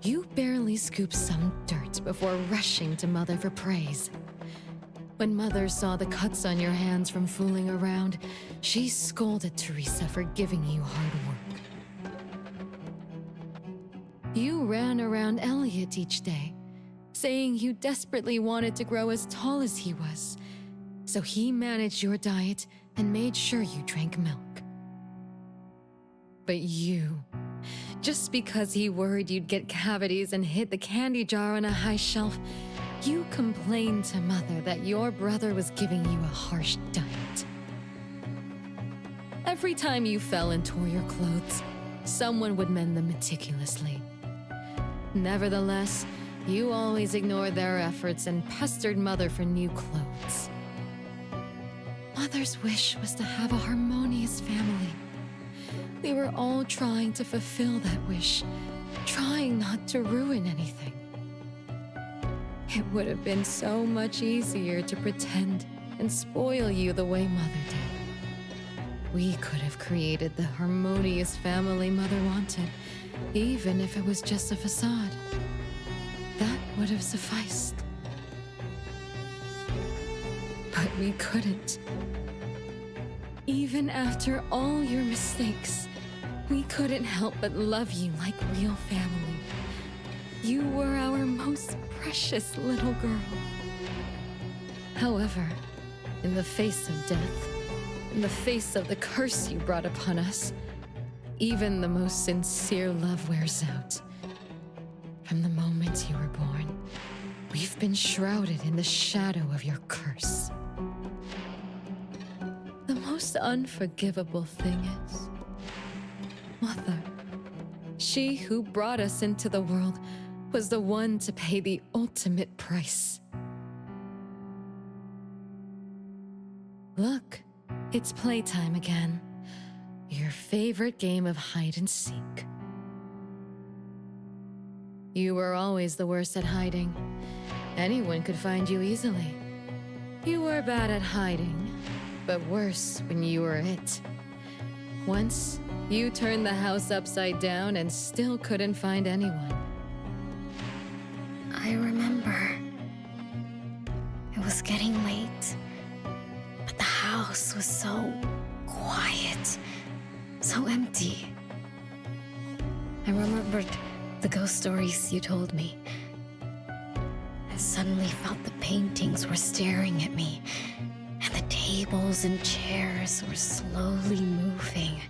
You barely scooped some dirt before rushing to Mother for praise. When Mother saw the cuts on your hands from fooling around, she scolded Teresa for giving you hard work. You ran around Elliot each day, saying you desperately wanted to grow as tall as he was, so he managed your diet and made sure you drank milk. But you, just because he worried you'd get cavities and hid the candy jar on a high shelf, you complained to Mother that your brother was giving you a harsh diet. Every time you fell and tore your clothes, someone would mend them meticulously. Nevertheless, you always ignored their efforts and pestered Mother for new clothes. Mother's wish was to have a harmonious family. They were all trying to fulfill that wish, trying not to ruin anything. It would have been so much easier to pretend and spoil you the way Mother did. We could have created the harmonious family Mother wanted, even if it was just a facade. That would have sufficed. But we couldn't. Even after all your mistakes, we couldn't help but love you like real family. You were our most precious little girl. However, in the face of death, in the face of the curse you brought upon us, even the most sincere love wears out. From the moment you were born, we've been shrouded in the shadow of your curse. The most unforgivable thing is, Mother, she who brought us into the world, was the one to pay the ultimate price. Look, it's playtime again. Your favorite game of hide and seek. You were always the worst at hiding. Anyone could find you easily. You were bad at hiding, but worse when you were it. Once, you turned the house upside down and still couldn't find anyone. I remember. It was getting late, but the house was so quiet, so empty. I remembered the ghost stories you told me. I suddenly felt the paintings were staring at me, and the tables and chairs were slowly moving.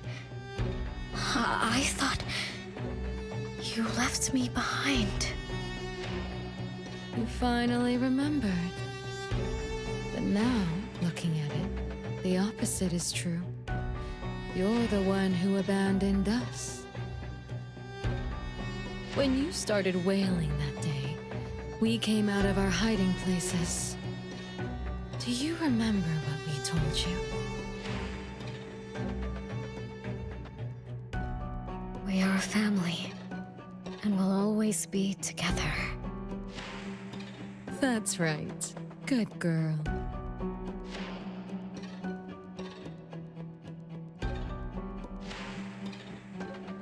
I thought you left me behind. You finally remembered. But now, looking at it, the opposite is true. You're the one who abandoned us. When you started wailing that day, we came out of our hiding places. Do you remember what we told you? We are a family, and we'll always be together. That's right. Good girl.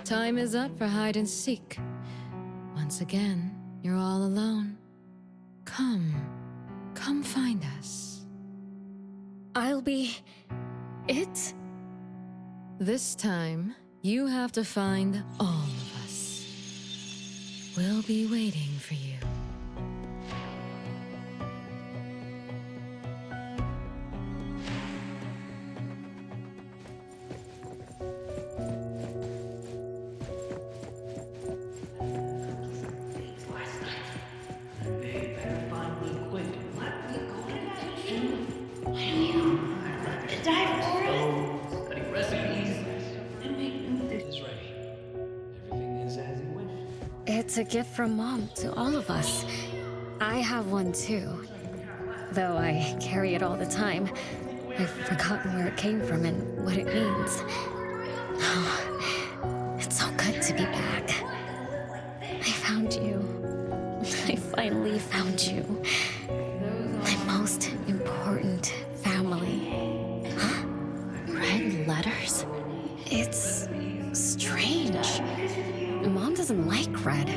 Time is up for hide and seek. Once again, you're all alone. Come find us. I'll be... it? This time, you have to find all of us. We'll be waiting for you. It's a gift from Mom to all of us. I have one too. Though I carry it all the time, I've forgotten where it came from and what it means. Oh, it's so good to be back. I found you. I finally found you. My most important family. Huh? Red letters? It's strange. Mom doesn't like red.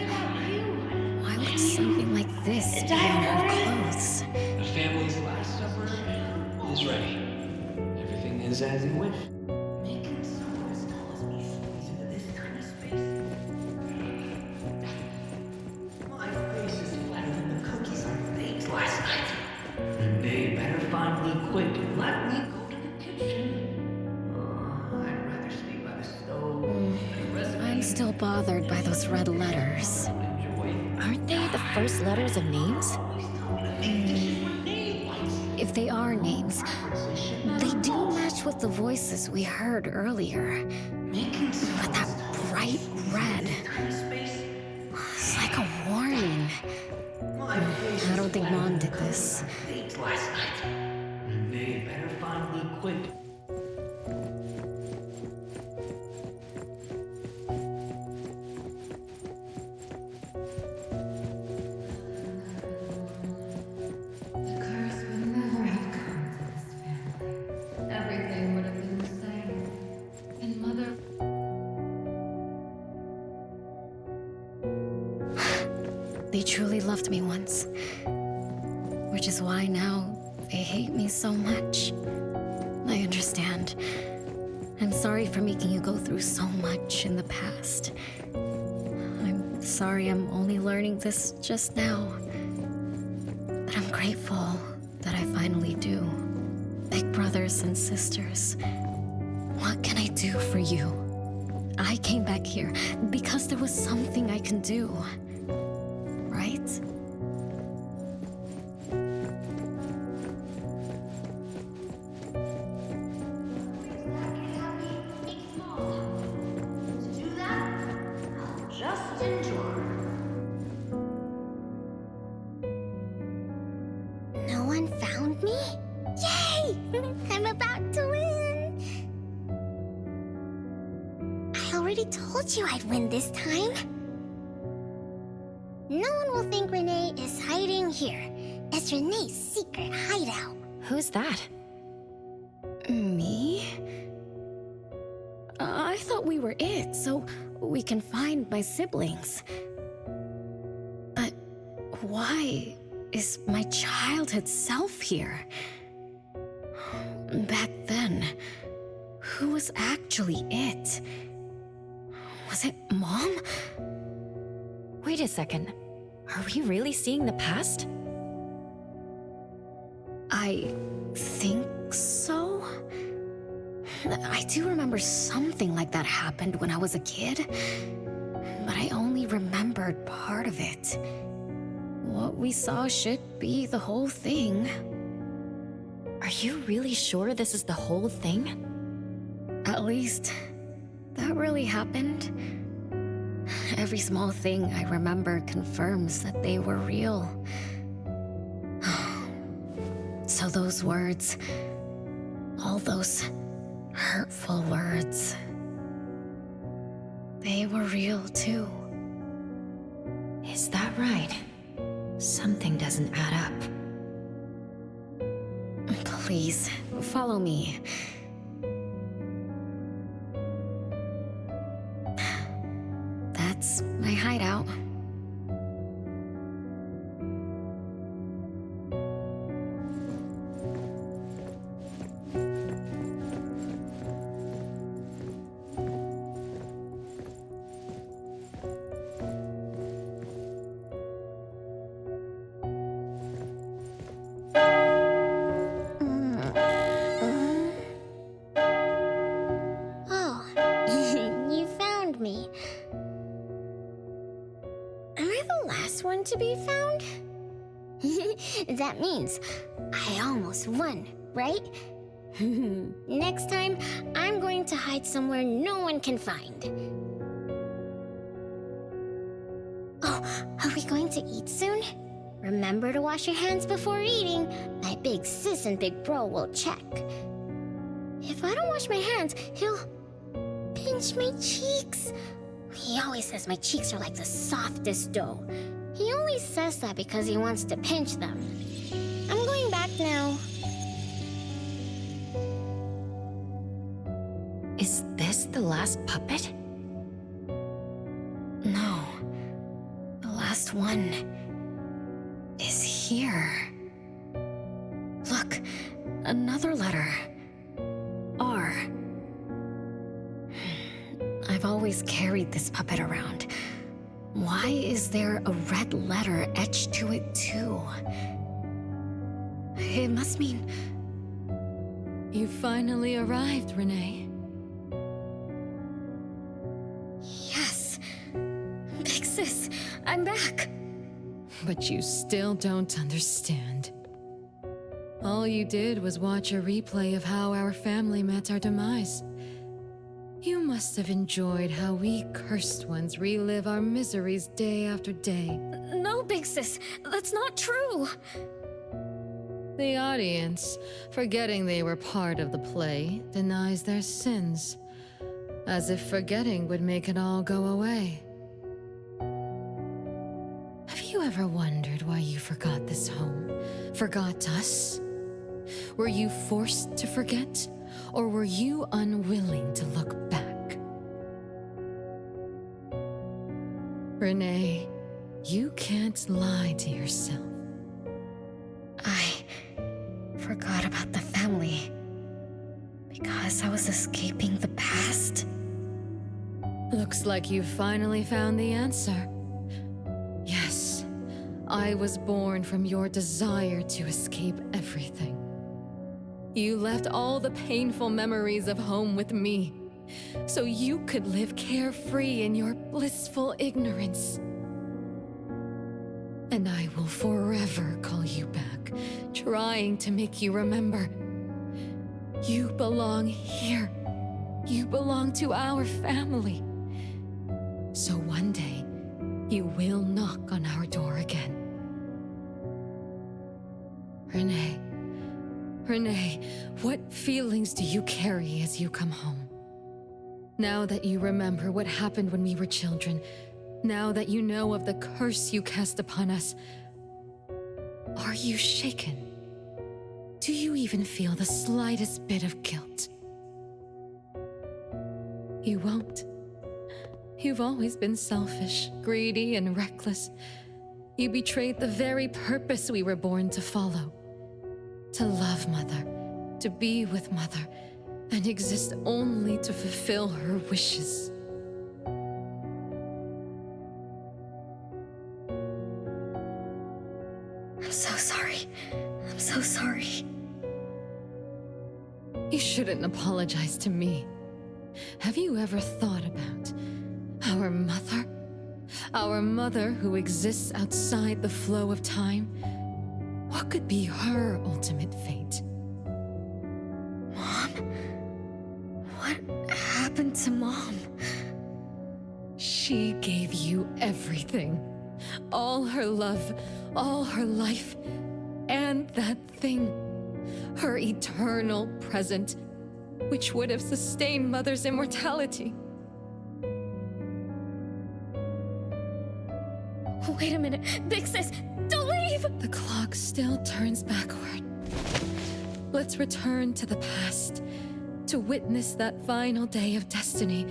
Why would something like this be on her clothes? The family's last supper is ready. Everything is as you wish. Making someone as tall as me squeeze into this tiny space. My face is flatter than the cookies I baked last night. And they better find me quick and let me go to the kitchen. Oh, I'd rather stay by the stove. I'm still bothered by those red letters. Aren't they the first letters of names? If they are names, they do match with the voices we heard earlier. But that bright red, it's like a warning. I don't think Mom did this. Last night. And they better find me quick. They truly loved me once, which is why now they hate me so much. I understand. I'm sorry for making you go through so much in the past. I'm sorry I'm only learning this just now. But I'm grateful that I finally do. Big brothers and sisters, what can I do for you? I came back here because there was something I can do. Right? Just enjoy. No one found me? Yay! I'm about to win! I already told you I'd win this time. No one will think Renee is hiding here. It's Renee's secret hideout. Who's that? Me? I thought we were it, so we can find my siblings. But why is my childhood self here? Back then, who was actually it? Was it Mom? Wait a second. Are we really seeing the past? I think so. I do remember something like that happened when I was a kid, but I only remembered part of it. What we saw should be the whole thing. Are you really sure this is the whole thing? At least, that really happened. Every small thing I remember confirms that they were real. So those words, all those hurtful words, they were real too. Is that right? Something doesn't add up. Please, follow me. That's my hideout. Oh, you found me. Am I the last one to be found? That means I almost won, right? Next time, I'm going to hide somewhere no one can find. Oh, are we going to eat soon? Remember to wash your hands before eating. My big sis and big bro will check. If I don't wash my hands, he'll pinch my cheeks. He always says my cheeks are like the softest dough. He only says that because he wants to pinch them. I'm going back now. Is this the last puppet? No. The last one is here. Look, another letter. R. I've always carried this puppet around. Why is there a red letter etched to it too? It must mean... You finally arrived, Renee. Yes. Big sis, I'm back. But you still don't understand. All you did was watch a replay of how our family met our demise. You must have enjoyed how we cursed ones relive our miseries day after day. No, Big Sis, that's not true. The audience, forgetting they were part of the play, denies their sins, as if forgetting would make it all go away. Have you ever wondered why you forgot this home? Forgot us? Were you forced to forget? Or were you unwilling to look back? Renee, you can't lie to yourself. I forgot about the family because I was escaping the past. Looks like you finally found the answer. Yes, I was born from your desire to escape everything. You left all the painful memories of home with me, so you could live carefree in your blissful ignorance. And I will forever call you back, trying to make you remember. You belong here. You belong to our family. So one day, you will knock on our door again. Renee, what feelings do you carry as you come home? Now that you remember what happened when we were children, now that you know of the curse you cast upon us, are you shaken? Do you even feel the slightest bit of guilt? You won't. You've always been selfish, greedy, and reckless. You betrayed the very purpose we were born to follow. To love Mother, to be with Mother, and exist only to fulfill her wishes. I'm so sorry. I'm so sorry. You shouldn't apologize to me. Have you ever thought about our mother? Our mother who exists outside the flow of time? What could be her ultimate fate? Mom? What happened to Mom? She gave you everything. All her love, all her life, and that thing. Her eternal present, which would have sustained Mother's immortality. Wait a minute. Big Sis, don't leave! The clock still turns backward. Let's return to the past, to witness that final day of destiny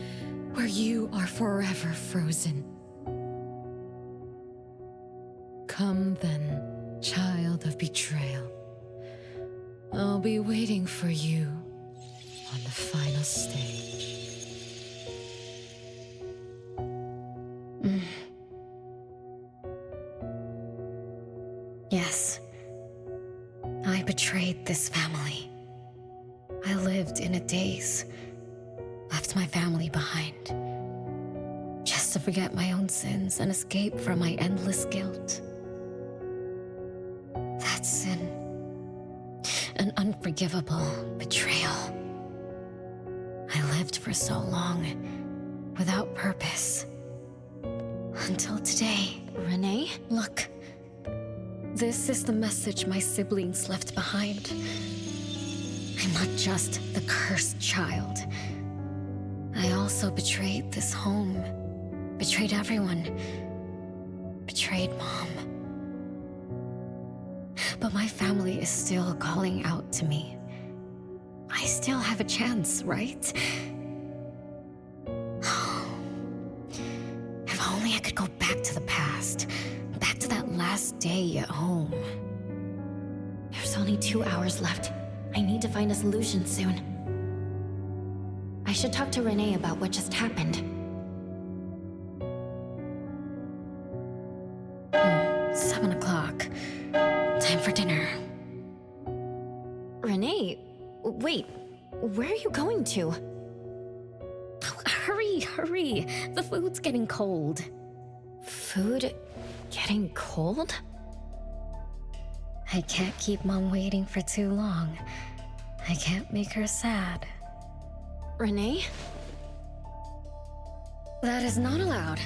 where you are forever frozen. Come then, child of betrayal. I'll be waiting for you on the final stage. Yes. I betrayed this family. I lived in a daze, left my family behind, just to forget my own sins and escape from my endless guilt. That's an unforgivable betrayal. I lived for so long, without purpose, until today. Renee? Look. This is the message my siblings left behind. I'm not just the cursed child. I also betrayed this home, betrayed everyone, betrayed Mom. But my family is still calling out to me. I still have a chance, right? If only I could go back to the past. Back to that last day at home. There's only 2 hours left. I need to find a solution soon. I should talk to Renee about what just happened. 7 o'clock. Time for dinner. Renee, wait. Where are you going to? Oh, hurry. The food's getting cold. Food getting cold? I can't keep Mom waiting for too long. I can't make her sad. Renee? That is not allowed.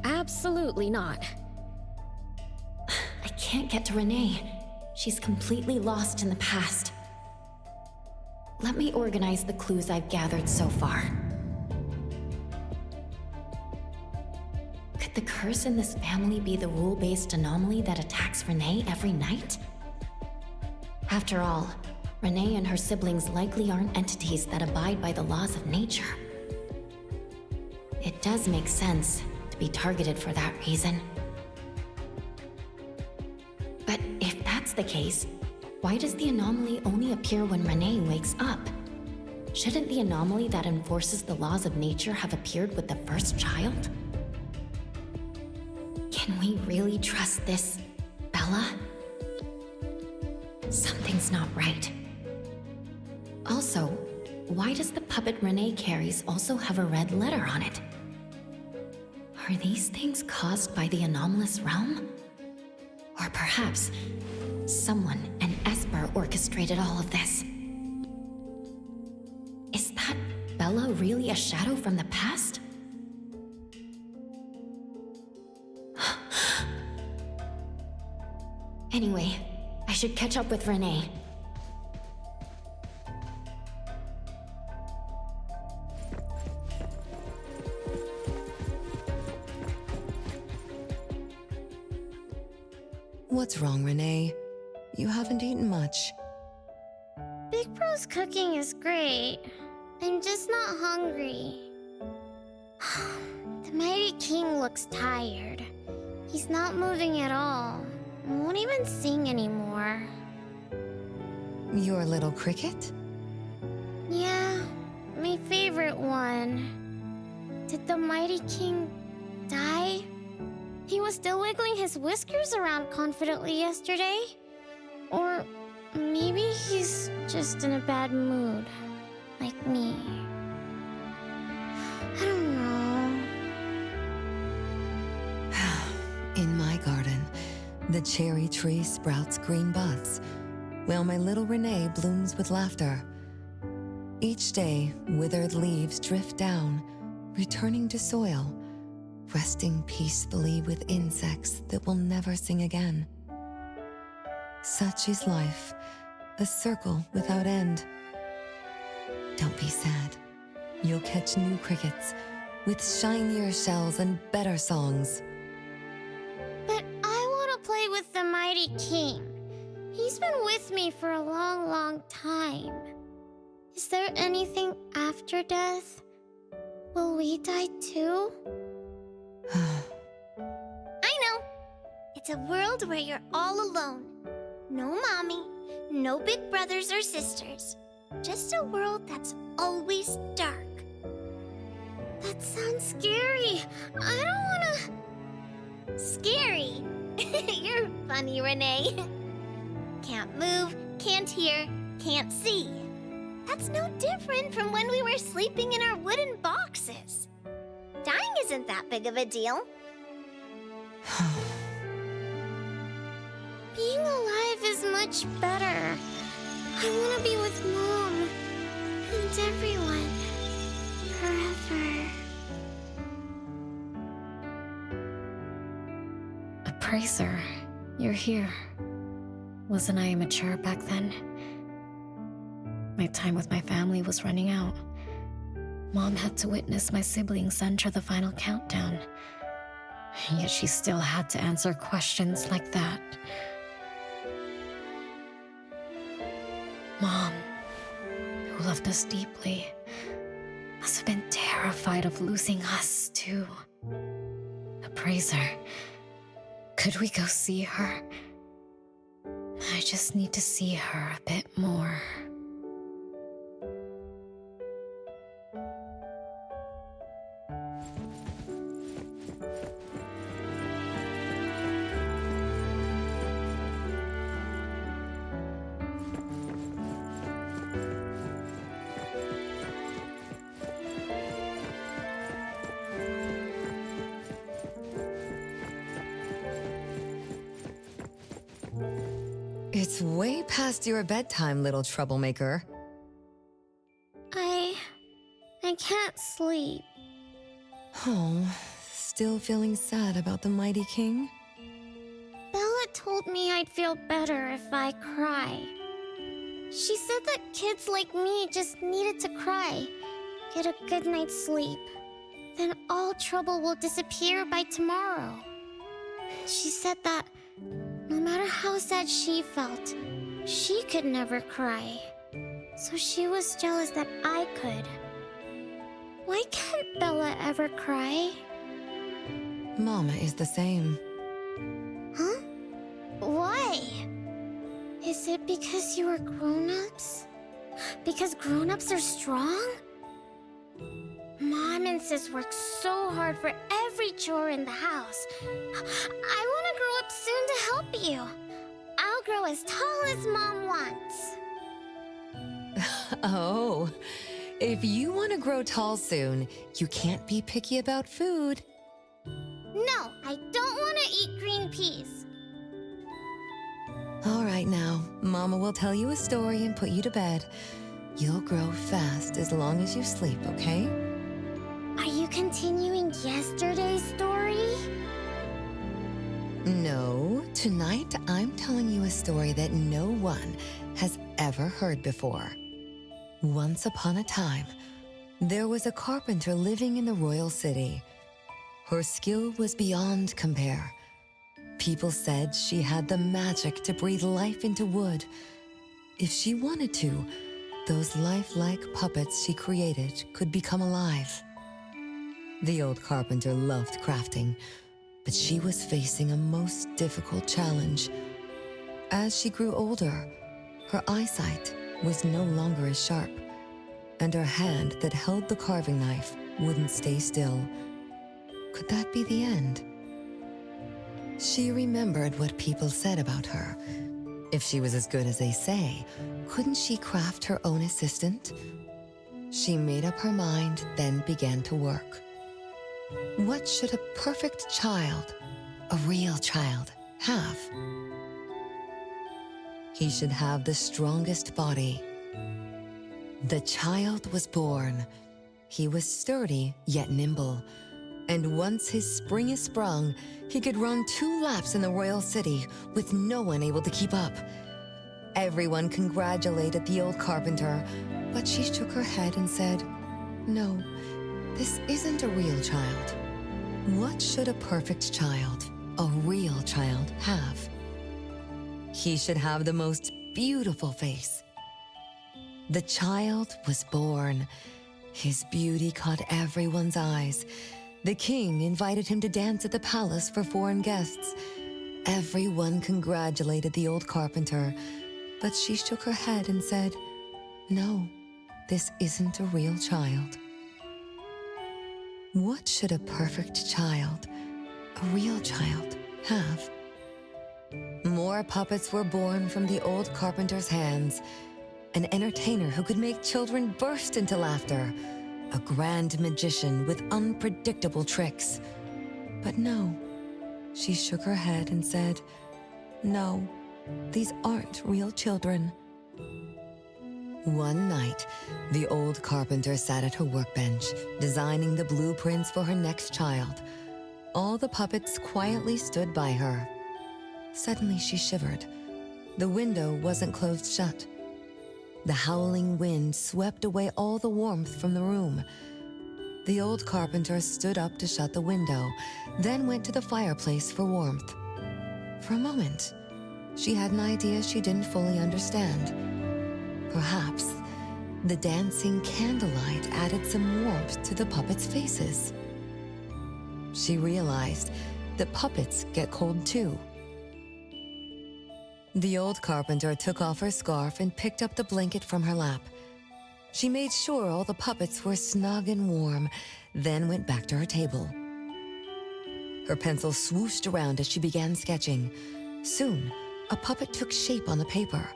Absolutely not. I can't get to Renee. She's completely lost in the past. Let me organize the clues I've gathered so far. Could the curse in this family be the rule-based anomaly that attacks Renee every night? After all, Renee and her siblings likely aren't entities that abide by the laws of nature. It does make sense to be targeted for that reason. But if that's the case, why does the anomaly only appear when Renee wakes up? Shouldn't the anomaly that enforces the laws of nature have appeared with the first child? Can we really trust this, Bella? Something's not right. Also, why does the puppet Renee carries also have a red letter on it? Are these things caused by the anomalous realm? Or perhaps someone, an Esper, orchestrated all of this? Is that Bella really a shadow from the past? Anyway, I should catch up with Renee. What's wrong, Renee? You haven't eaten much. Big Bro's cooking is great. I'm just not hungry. The Mighty King looks tired. He's not moving at all. Won't even sing anymore. Your little cricket? Yeah, my favorite one. Did the Mighty King die? He was still wiggling his whiskers around confidently yesterday. Or maybe he's just in a bad mood, like me. I don't know. In my garden, the cherry tree sprouts green buds, while my little Renee blooms with laughter. Each day, withered leaves drift down, returning to soil, resting peacefully with insects that will never sing again. Such is life, a circle without end. Don't be sad. You'll catch new crickets with shinier shells and better songs. But I want to play with the Mighty King. He's been with me for a long, long time. Is there anything after death? Will we die too? I know. It's a world where you're all alone. No mommy, no big brothers or sisters. Just a world that's always dark. That sounds scary. I don't wanna... Scary? You're funny, Renee. Can't move, can't hear, can't see. That's no different from when we were sleeping in our wooden boxes. Dying isn't that big of a deal. Being alive is much better. I want to be with Mom and everyone forever. Appraiser, you're here. Wasn't I immature back then? My time with my family was running out. Mom had to witness my siblings enter the final countdown. Yet she still had to answer questions like that. Mom, who loved us deeply, must have been terrified of losing us, too. Appraiser, could we go see her? I just need to see her a bit more. It's way past your bedtime, little troublemaker. I can't sleep. Oh, still feeling sad about the mighty king? Bella told me I'd feel better if I cry. She said that kids like me just needed to cry, get a good night's sleep. Then all trouble will disappear by tomorrow. She said that no matter how sad she felt, she could never cry. So she was jealous that I could. Why can't Bella ever cry? Mama is the same. Huh? Why? Is it because you were grown-ups? Because grown-ups are strong? Mom and Sis work so hard for every chore in the house. I want to grow up soon to help you. I'll grow as tall as Mom wants. Oh, if you want to grow tall soon, you can't be picky about food. No, I don't want to eat green peas. All right now, Mama will tell you a story and put you to bed. You'll grow fast as long as you sleep, okay? Are you continuing yesterday's story? No, tonight I'm telling you a story that no one has ever heard before. Once upon a time, there was a carpenter living in the royal city. Her skill was beyond compare. People said she had the magic to breathe life into wood. If she wanted to, those lifelike puppets she created could become alive. The old carpenter loved crafting, but she was facing a most difficult challenge. As she grew older, her eyesight was no longer as sharp, and her hand that held the carving knife wouldn't stay still. Could that be the end? She remembered what people said about her. If she was as good as they say, couldn't she craft her own assistant? She made up her mind, then began to work. What should a perfect child, a real child, have? He should have the strongest body. The child was born. He was sturdy yet nimble, and once his spring is sprung, he could run 2 laps in the royal city with no one able to keep up. Everyone congratulated the old carpenter, but she shook her head and said, "No, this isn't a real child. What should a perfect child, a real child, have? He should have the most beautiful face." The child was born. His beauty caught everyone's eyes. The king invited him to dance at the palace for foreign guests. Everyone congratulated the old carpenter, but she shook her head and said, "No, this isn't a real child." What should a perfect child, a real child, have? More puppets were born from the old carpenter's hands, an entertainer who could make children burst into laughter, a grand magician with unpredictable tricks. But no, she shook her head and said, "No, these aren't real children." One night, the old carpenter sat at her workbench, designing the blueprints for her next child. All the puppets quietly stood by her. Suddenly she shivered. The window wasn't closed shut. The howling wind swept away all the warmth from the room. The old carpenter stood up to shut the window, then went to the fireplace for warmth. For a moment, she had an idea she didn't fully understand. Perhaps the dancing candlelight added some warmth to the puppets' faces. She realized that puppets get cold too. The old carpenter took off her scarf and picked up the blanket from her lap. She made sure all the puppets were snug and warm, then went back to her table. Her pencil swooshed around as she began sketching. Soon, a puppet took shape on the paper.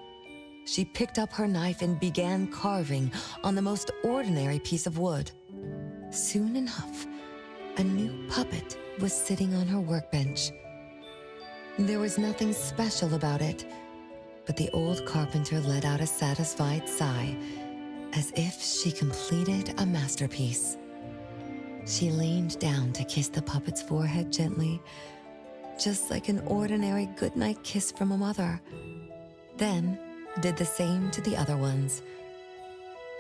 She picked up her knife and began carving on the most ordinary piece of wood. Soon enough, a new puppet was sitting on her workbench. There was nothing special about it, but the old carpenter let out a satisfied sigh, as if she completed a masterpiece. She leaned down to kiss the puppet's forehead gently, just like an ordinary goodnight kiss from a mother. Then did the same to the other ones.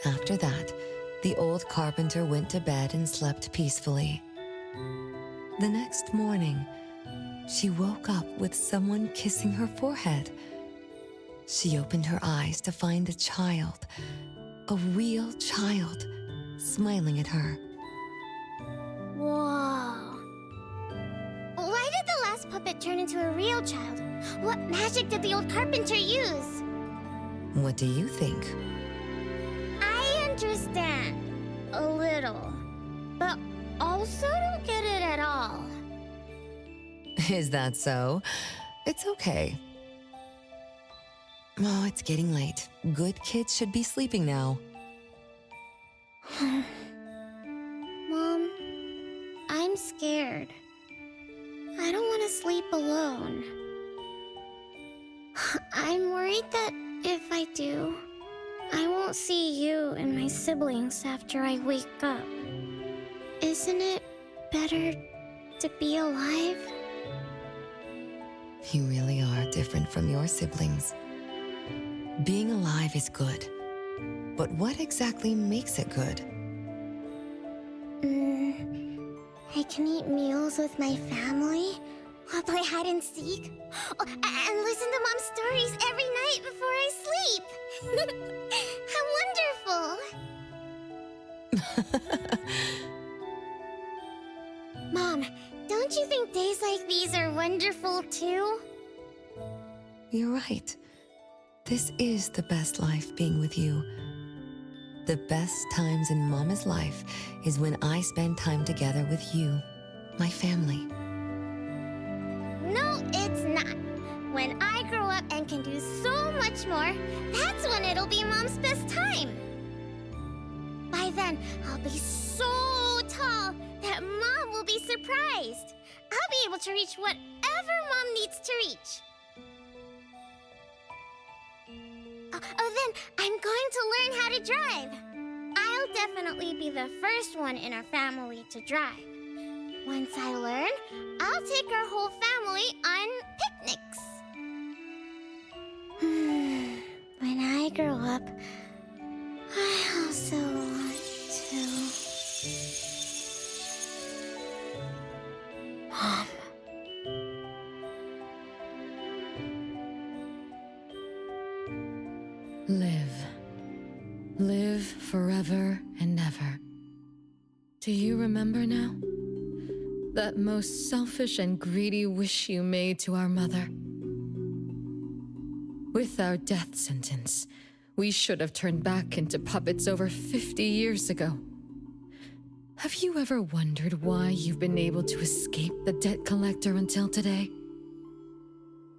After that, the old carpenter went to bed and slept peacefully. The next morning, she woke up with someone kissing her forehead. She opened her eyes to find a child, a real child, smiling at her. Whoa. Why did the last puppet turn into a real child? What magic did the old carpenter use? What do you think? I understand. A little. But also don't get it at all. Is that so? It's okay. Oh, it's getting late. Good kids should be sleeping now. Mom, I'm scared. I don't want to sleep alone. I'm worried that if I do, I won't see you and my siblings after I wake up. Isn't it better to be alive? You really are different from your siblings. Being alive is good. But what exactly makes it good? I can eat meals with my family, or play hide and seek, and listen to Mom's stories every night before I sleep. How wonderful! Mom, don't you think days like these are wonderful too? You're right. This is the best life being with you. The best times in Mama's life is when I spend time together with you, my family. No, it's not. When I grow up and can do so much more, that's when it'll be Mom's best time. By then, I'll be so tall that Mom will be surprised. I'll be able to reach whatever Mom needs to reach. Then I'm going to learn how to drive. I'll definitely be the first one in our family to drive. Once I learn, I'll take our whole family on picnics. When I grow up, I also want to... Mom. Live forever and ever. Do you remember now? That most selfish and greedy wish you made to our mother. With our death sentence, we should have turned back into puppets over 50 years ago. Have you ever wondered why you've been able to escape the debt collector until today?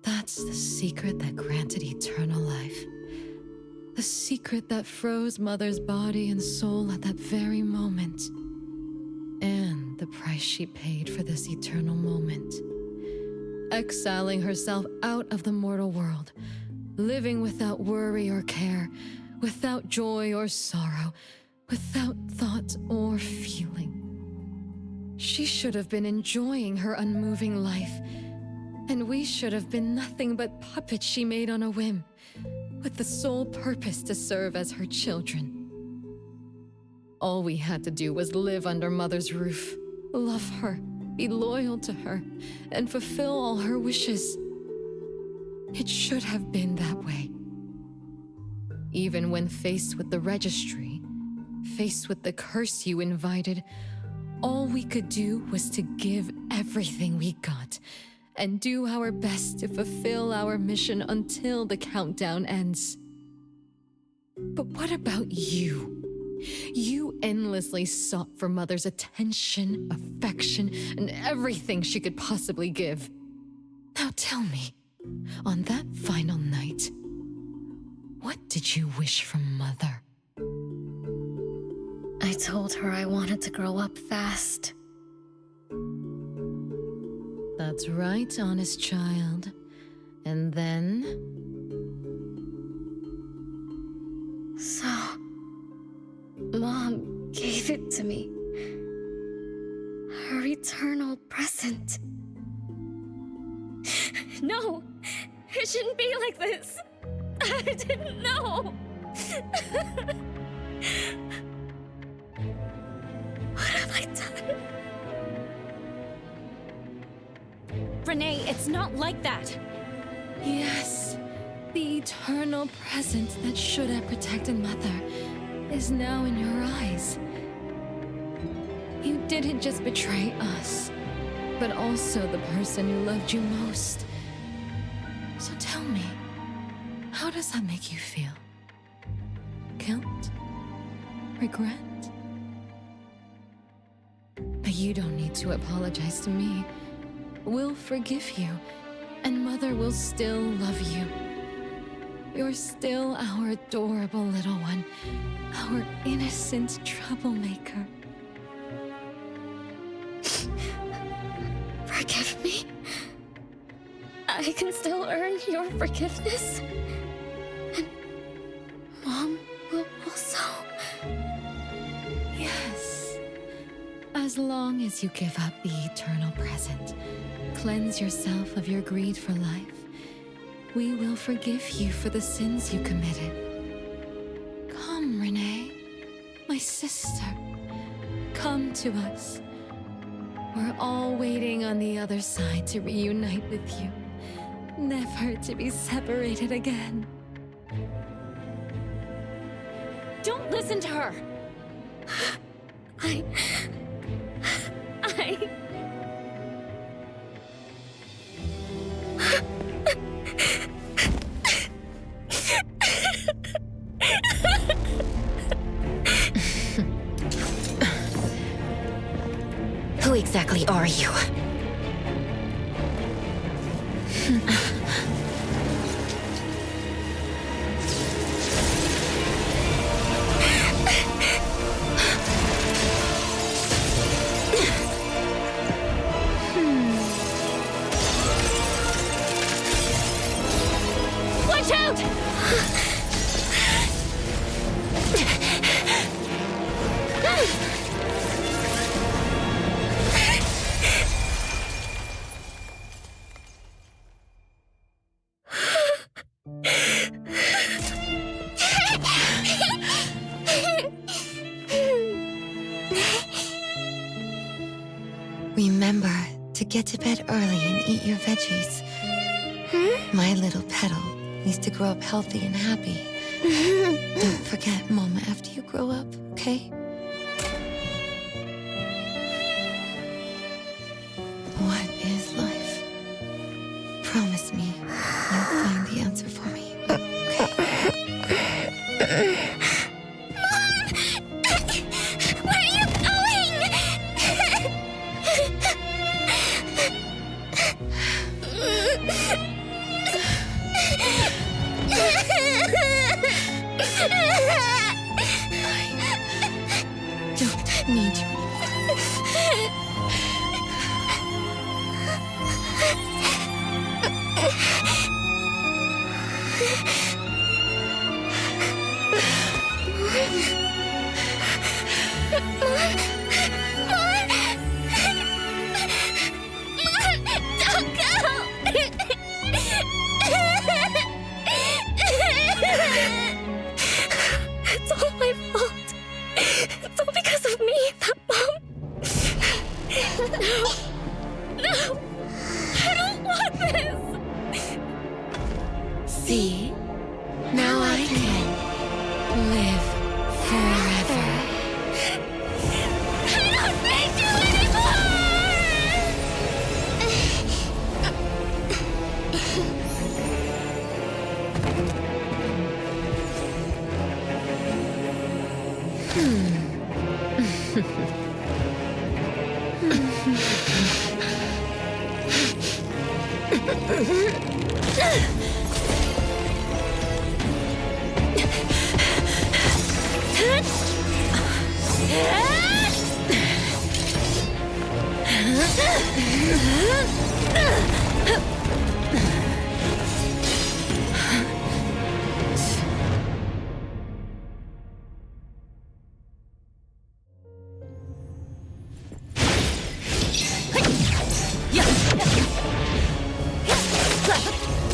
That's the secret that granted eternal life. The secret that froze Mother's body and soul at that very moment. And the price she paid for this eternal moment. Exiling herself out of the mortal world, living without worry or care, without joy or sorrow, without thought or feeling. She should have been enjoying her unmoving life, and we should have been nothing but puppets she made on a whim, with the sole purpose to serve as her children. All we had to do was live under Mother's roof, love her, be loyal to her, and fulfill all her wishes. It should have been that way. Even when faced with the registry, faced with the curse you invited, all we could do was to give everything we got and do our best to fulfill our mission until the countdown ends. But what about you? You endlessly sought for Mother's attention, affection, and everything she could possibly give. Now tell me, on that final night, what did you wish from Mother? I told her I wanted to grow up fast. That's right, honest child. And then? So, Mom gave it to me. Her eternal present. No! It shouldn't be like this! I didn't know! What have I done? Renee, it's not like that! Yes, the eternal presence that should have protected Mother is now in your eyes. You didn't just betray us, but also the person who loved you most. So tell me, how does that make you feel? Guilt? Regret? But you don't need to apologize to me. We'll forgive you, and Mother will still love you. You're still our adorable little one, our innocent troublemaker. Forgive me? I can still earn your forgiveness? And Mom will also? Yes. As long as you give up the eternal present, cleanse yourself of your greed for life, we will forgive you for the sins you committed. Come, Renee, my sister. Come to us. We're all waiting on the other side to reunite with you, never to be separated again. Don't listen to her! I... Who exactly are you? Watch out! Remember to get to bed early and eat your veggies. My little petal needs to grow up healthy and happy. Don't forget Mama after you grow up, okay? Where are you going? Don't need you. It's all my fault. It's all because of me, that bomb. No, I don't want this. See? Now I can live forever. I don't need you anymore!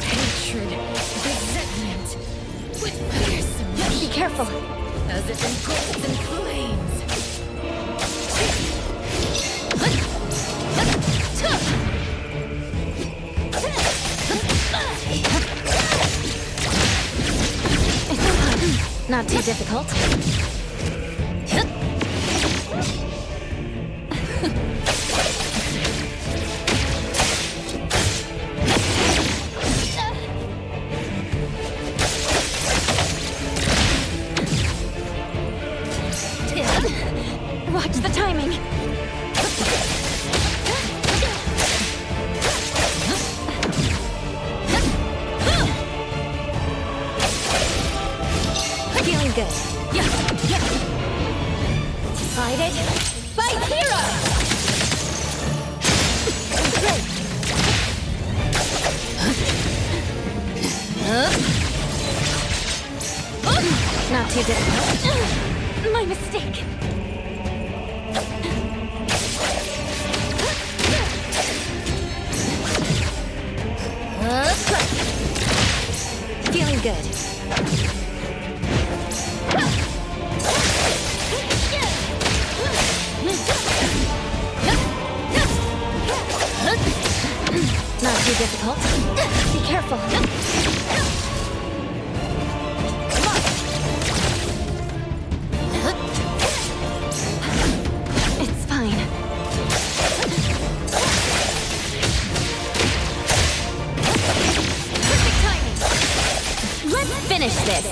Hatred, resentment, with fearsome. Be careful. As if engulfed in flames. Not too difficult. Watch the timing. Feeling good. Decided by hero. Not too difficult. My mistake. Feeling good. Not too difficult. Be careful. It's fine. Perfect timing. Let's finish this.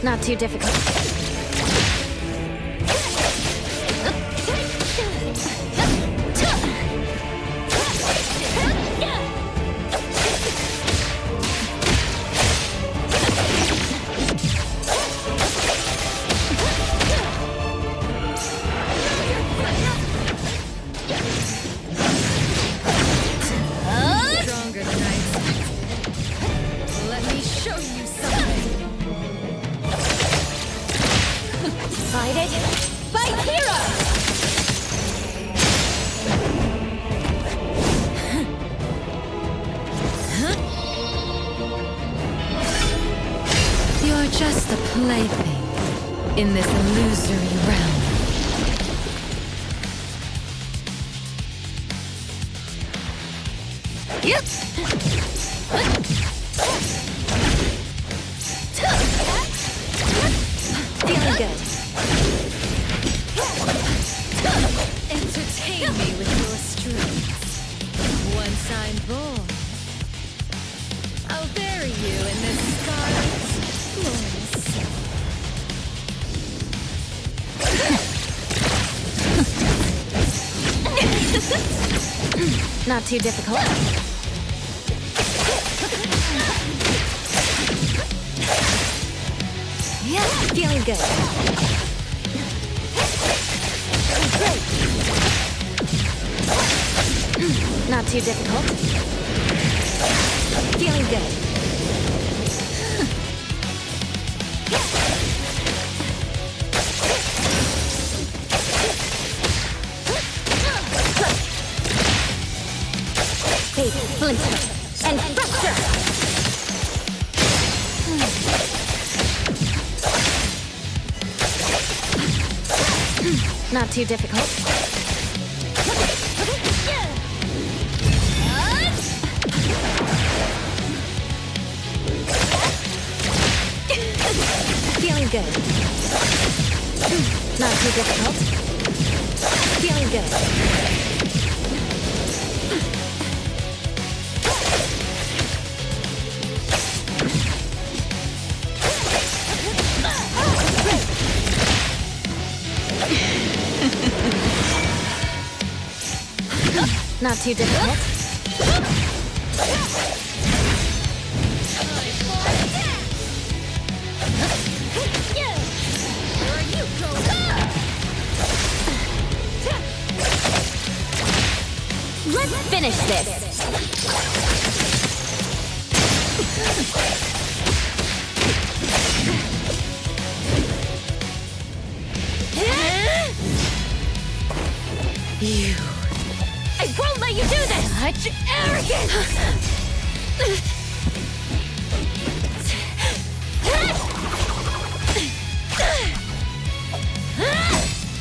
Not too difficult. Stronger than I expected. Let me show you something. Decided by hero. You're just a plaything in this illusory realm. Yep. Feeling good. Entertain me with your strings. Once I'm born, I'll bury you in this scarlet glorious. Not too difficult. Yeah, feeling good. Great. Not too difficult. Feeling good. Splinter and fracture! Not too difficult. Feeling good. Not too difficult. Feeling good. Not too difficult. Let's finish this. You. I won't let you do this! Such arrogance!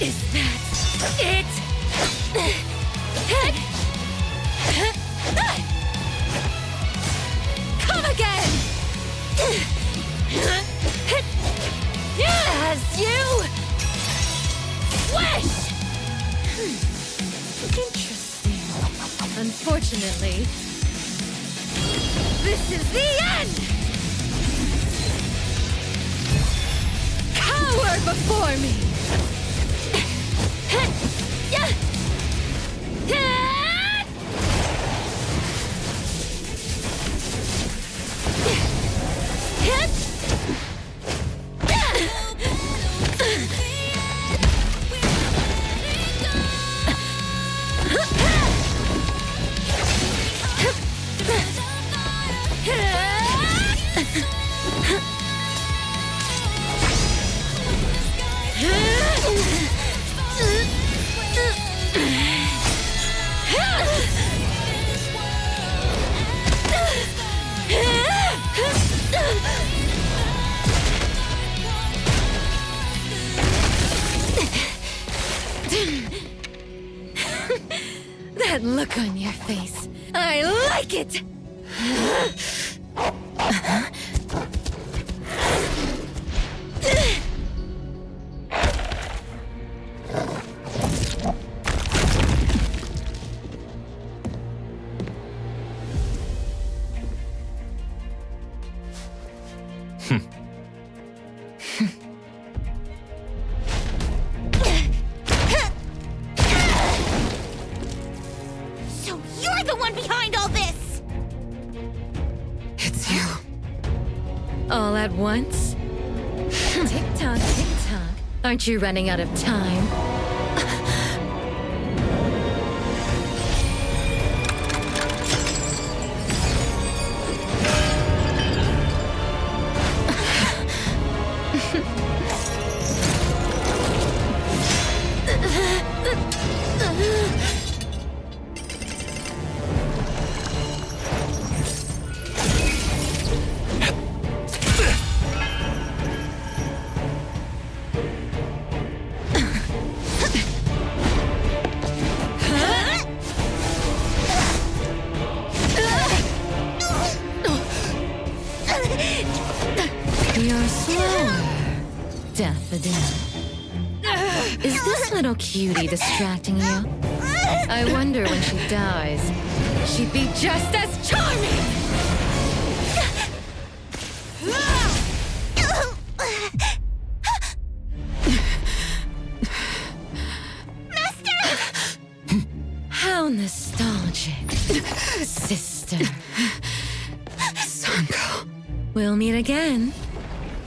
Is that it? Come again! As you wish! Interesting. Unfortunately, this is the end! Cower before me! That look on your face. I like it! So you're the one behind all this! It's you. All at once? Tick-tock, tick-tock. Aren't you running out of time? Daffodill. Is this little cutie distracting you? I wonder when she dies, she'd be just as charming! How nostalgic, sister. Zankou. We'll meet again.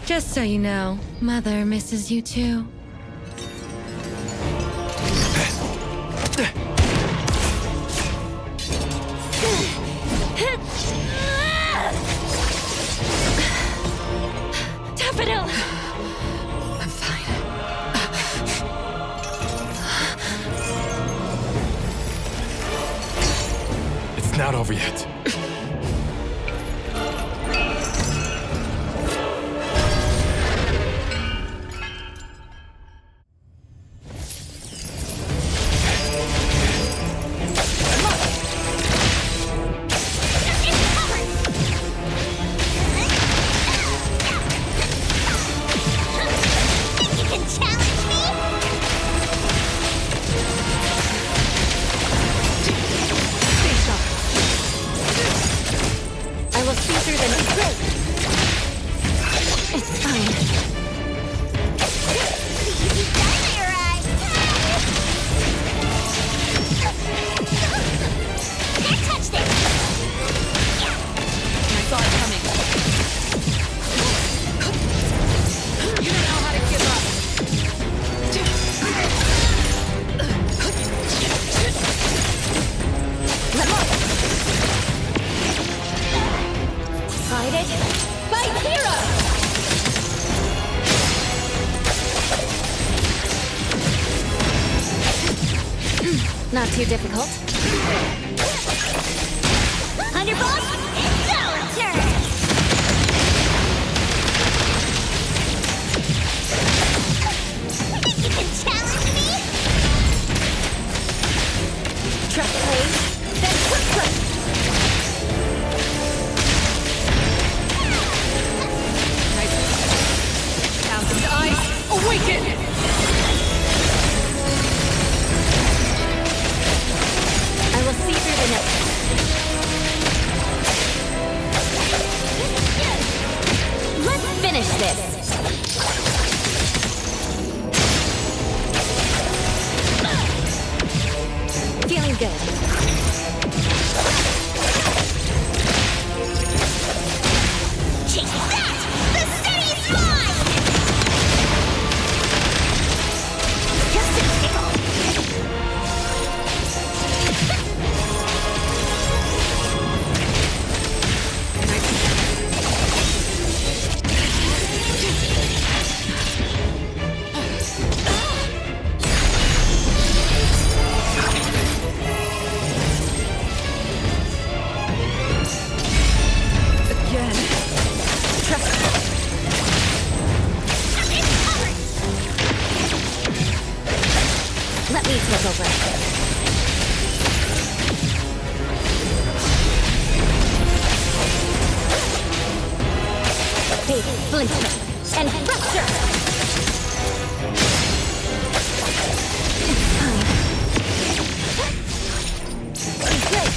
Just so you know, Mother misses you too. Daffodill! I'm fine. It's not over yet. Not too difficult. Underboss, Scarlet turn! You can challenge me? Trap blade, then quick play! Thousand eyes, awaken! I will see through the net. Let's finish this. Feeling good. Take that! The city's mine! Just a tickle. Let me take over. Big splinter and rupture. It's fine. Good.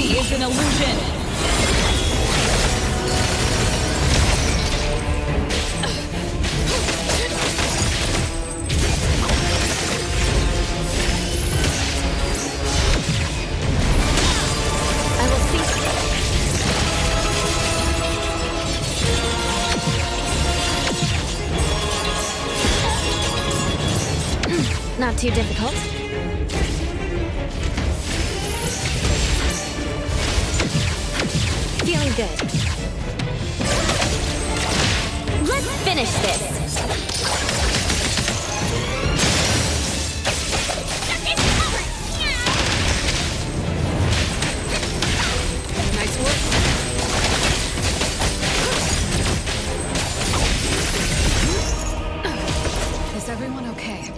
Is an illusion. I will see. Not too difficult. good. Let's finish this! Nice work. Is everyone okay?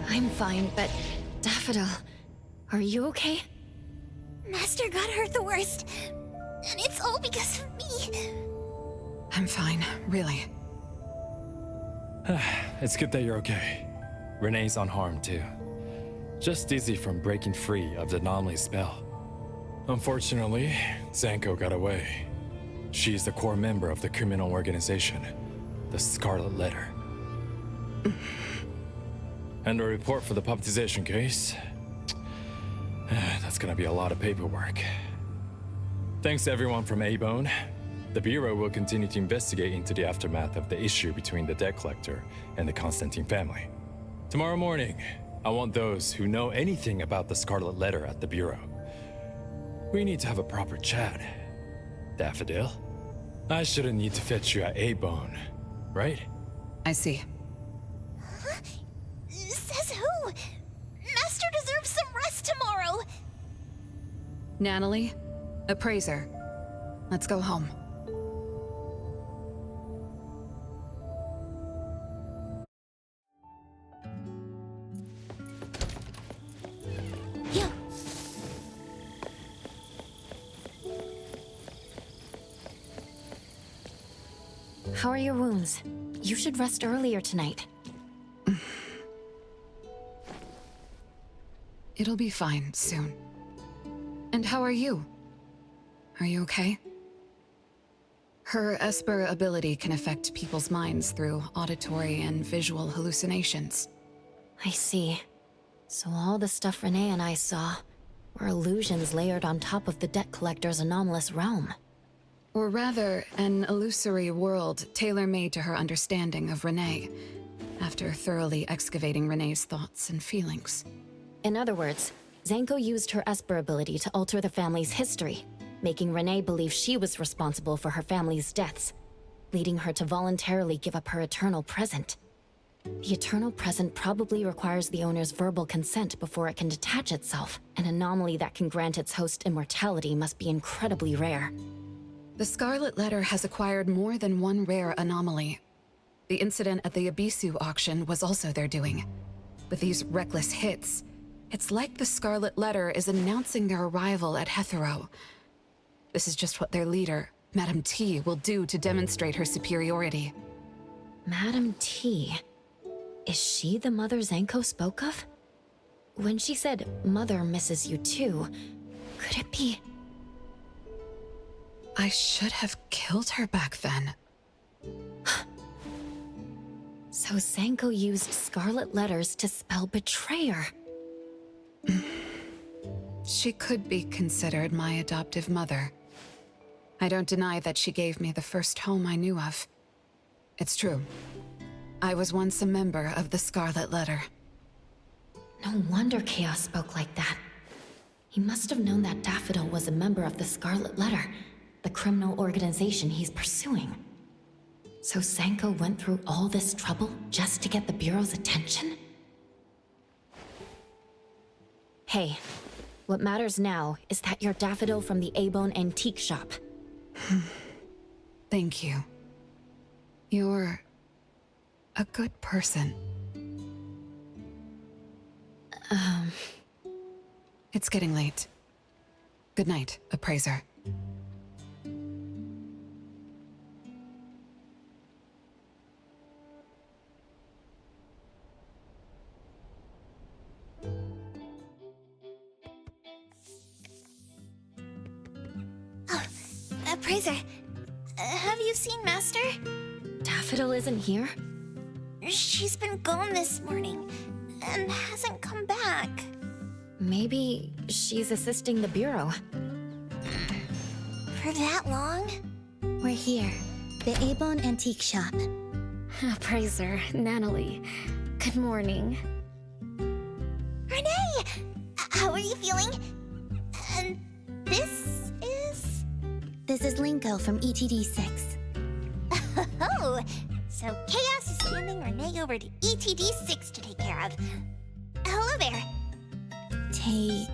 I'm fine, but Daffodill, are you okay? Master got hurt the worst, and it's all because of me. I'm fine, really. It's good that you're okay. Renee's unharmed too. Just dizzy from breaking free of the Nanally spell. Unfortunately, Zankou got away. She's the core member of the criminal organization, the Scarlet Letter. And a report for the puppetization case. That's gonna be a lot of paperwork. Thanks to everyone from Eibon. The Bureau will continue to investigate into the aftermath of the issue between the debt collector and the Constantine family. Tomorrow morning, I want those who know anything about the Scarlet Letter at the Bureau. We need to have a proper chat. Daffodill? I shouldn't need to fetch you at Eibon, right? I see. Huh? Says who? Master deserves some rest tomorrow. Nanally, Appraiser, let's go home. How are your wounds? You should rest earlier tonight. It'll be fine soon. And how are you? Are you okay? Her Esper ability can affect people's minds through auditory and visual hallucinations. I see. So all the stuff Renee and I saw were illusions layered on top of the debt collector's anomalous realm. Or rather, an illusory world tailor-made to her understanding of Renee, after thoroughly excavating Renee's thoughts and feelings. In other words, Zankou used her Esper ability to alter the family's history, making Renee believe she was responsible for her family's deaths, leading her to voluntarily give up her eternal present. The eternal present probably requires the owner's verbal consent before it can detach itself. An anomaly that can grant its host immortality must be incredibly rare. The Scarlet Letter has acquired more than one rare anomaly. The incident at the Abisu auction was also their doing. With these reckless hits, it's like the Scarlet Letter is announcing their arrival at Hetherlum. This is just what their leader, Madame T, will do to demonstrate her superiority. Madame T? Is she the mother Zankou spoke of? When she said, "Mother misses you too," could it be... I should have killed her back then. So Zankou used Scarlet Letters to spell betrayer. She could be considered my adoptive mother. I don't deny that she gave me the first home I knew of. It's true. I was once a member of the Scarlet Letter. No wonder Chaos spoke like that. He must have known that Daffodill was a member of the Scarlet Letter, the criminal organization he's pursuing. So Zankou went through all this trouble just to get the Bureau's attention? Hey, what matters now is that you're Daffodill from the Eibon antique shop. Thank you. You're a good person. It's getting late. Good night, Appraiser. Appraiser, have you seen Master? Daffodill isn't here? She's been gone this morning, and hasn't come back. Maybe she's assisting the Bureau. For that long? We're here, the Eibon antique shop. Appraiser, Nanally, good morning. Renee! How are you feeling? And this is? This is Linko from ETD6. Oh, so Chaos is handing Renee over to ETD6 to take care of. Hello there. Take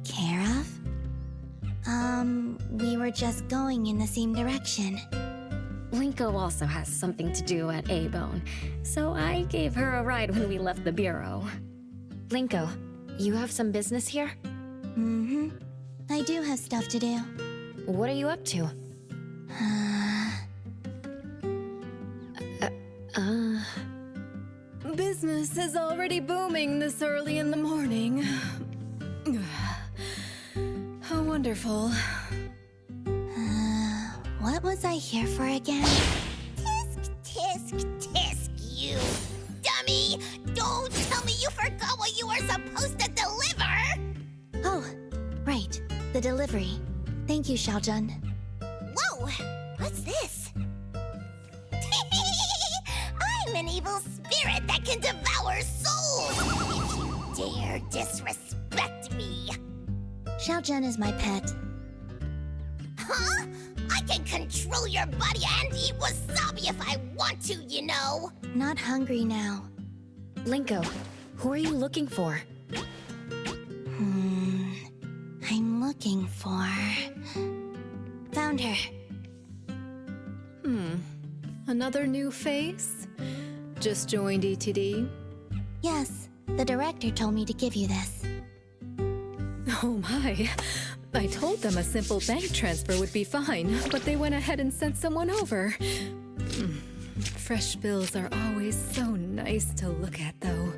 care of? We were just going in the same direction. Linko also has something to do at Eibon, so I gave her a ride when we left the bureau. Linko, you have some business here? Mm-hmm. I do have stuff to do. What are you up to? Business is already booming this early in the morning. How wonderful. What was I here for again? Tisk, you dummy! Don't tell me you forgot what you were supposed to deliver! Oh, right. The delivery. Thank you, Xiaojun. Whoa! What's this? I'm an evil spirit that can devour souls! If you dare disrespect me! Xiaojun is my pet. Huh? I can control your body and eat wasabi if I want to, you know! Not hungry now. Linko, who are you looking for? I'm looking for... Found her. Another new face? Just joined ETD? Yes, the director told me to give you this. Oh my. I told them a simple bank transfer would be fine, but they went ahead and sent someone over. Fresh bills are always so nice to look at, though.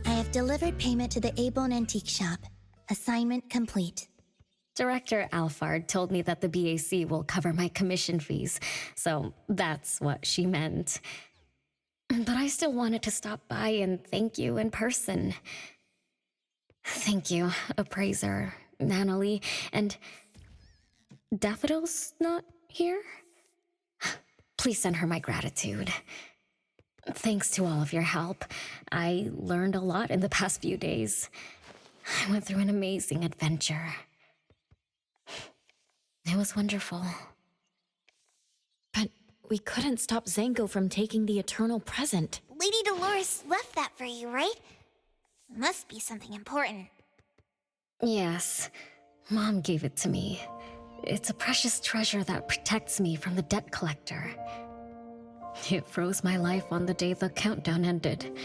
I have delivered payment to the Eibon Antique Shop. Assignment complete. Director Alfard told me that the BAC will cover my commission fees, so that's what she meant. But I still wanted to stop by and thank you in person. Thank you, Appraiser, Nanally, and... Daffodill's not here? Please send her my gratitude. Thanks to all of your help. I learned a lot in the past few days. I went through an amazing adventure. It was wonderful. But we couldn't stop Zankou from taking the eternal present. Lady Dolores left that for you, right? Must be something important. Yes, Mom gave it to me. It's a precious treasure that protects me from the debt collector. It froze my life on the day the countdown ended.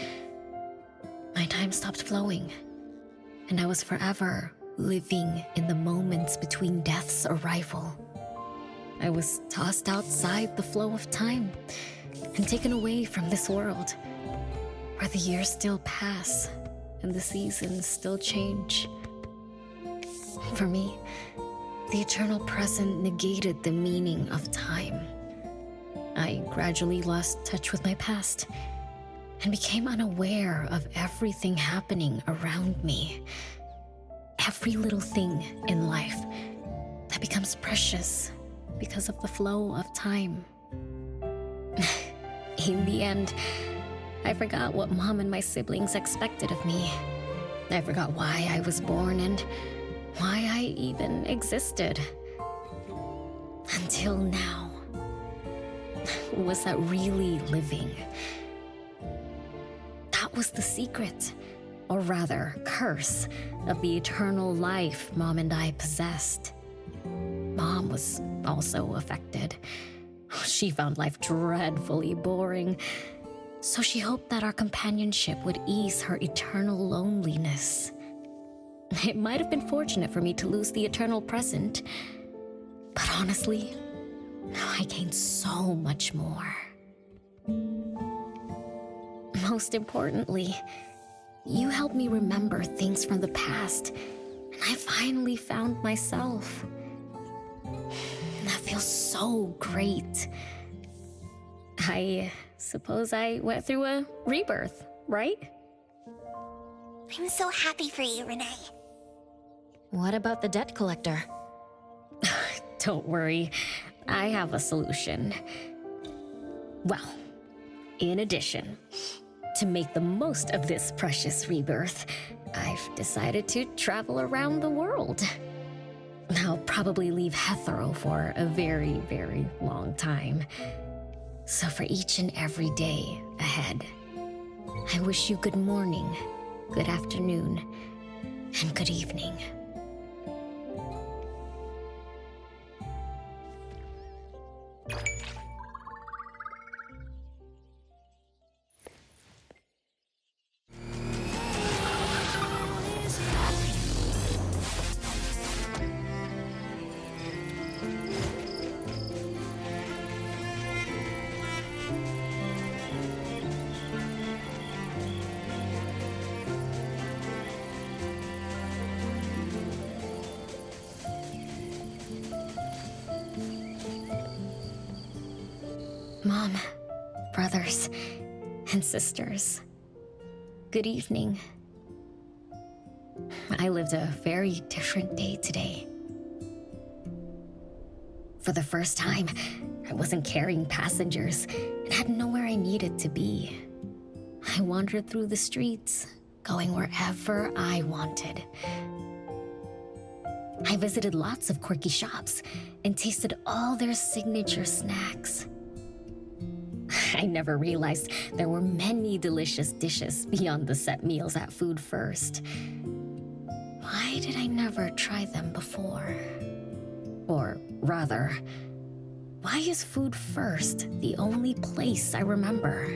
My time stopped flowing, and I was forever living in the moments between death's arrival. I was tossed outside the flow of time and taken away from this world, where the years still pass and the seasons still change. For me, the eternal present negated the meaning of time. I gradually lost touch with my past and became unaware of everything happening around me. Every little thing in life that becomes precious because of the flow of time. In the end, I forgot what Mom and my siblings expected of me. I forgot why I was born and why I even existed. Until now. Was that really living? That was the secret, or rather, curse, of the eternal life Mom and I possessed. Mom was also affected. She found life dreadfully boring, so she hoped that our companionship would ease her eternal loneliness. It might have been fortunate for me to lose the eternal present, but honestly, I gained so much more. Most importantly, you helped me remember things from the past, and I finally found myself. That feels so great. I suppose I went through a rebirth, right? I'm so happy for you, Renee. What about the debt collector? Don't worry, I have a solution. Well, in addition, to make the most of this precious rebirth, I've decided to travel around the world. I'll probably leave Hetherlum for a very, very long time. So for each and every day ahead, I wish you good morning, good afternoon, and good evening. Mom, brothers, and sisters, good evening. I lived a very different day today. For the first time, I wasn't carrying passengers and had nowhere I needed to be. I wandered through the streets, going wherever I wanted. I visited lots of quirky shops and tasted all their signature snacks. I never realized there were many delicious dishes beyond the set meals at Food First. Why did I never try them before? Or rather, why is Food First the only place I remember?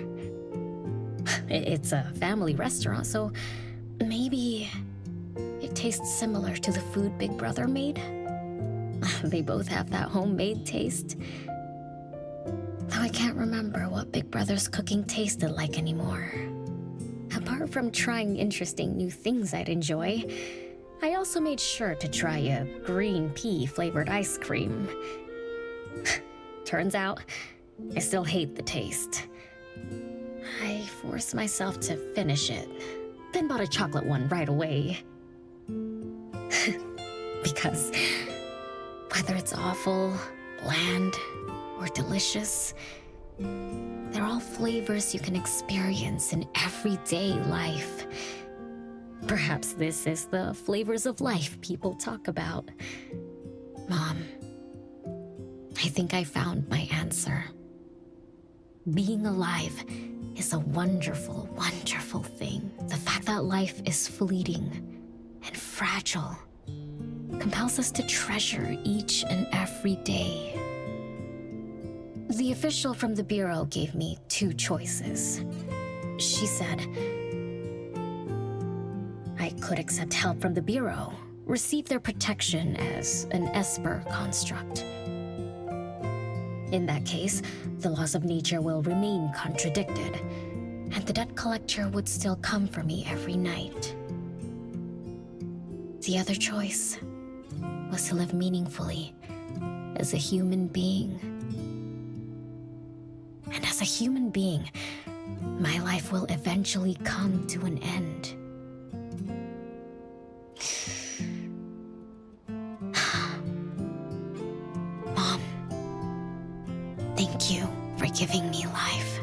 It's a family restaurant, so maybe it tastes similar to the food Big Brother made? They both have that homemade taste. Though I can't remember what Big Brother's cooking tasted like anymore. Apart from trying interesting new things I'd enjoy, I also made sure to try a green pea flavored ice cream. Turns out, I still hate the taste. I forced myself to finish it, then bought a chocolate one right away. Because whether it's awful, bland, or delicious, they're all flavors you can experience in everyday life. Perhaps this is the flavors of life people talk about. Mom, I think I found my answer. Being alive is a wonderful, wonderful thing. The fact that life is fleeting and fragile compels us to treasure each and every day. The official from the Bureau gave me 2 choices. She said I could accept help from the Bureau, receive their protection as an Esper construct. In that case, the laws of nature will remain contradicted, and the debt collector would still come for me every night. The other choice was to live meaningfully as a human being. And as a human being, my life will eventually come to an end. Mom, thank you for giving me life.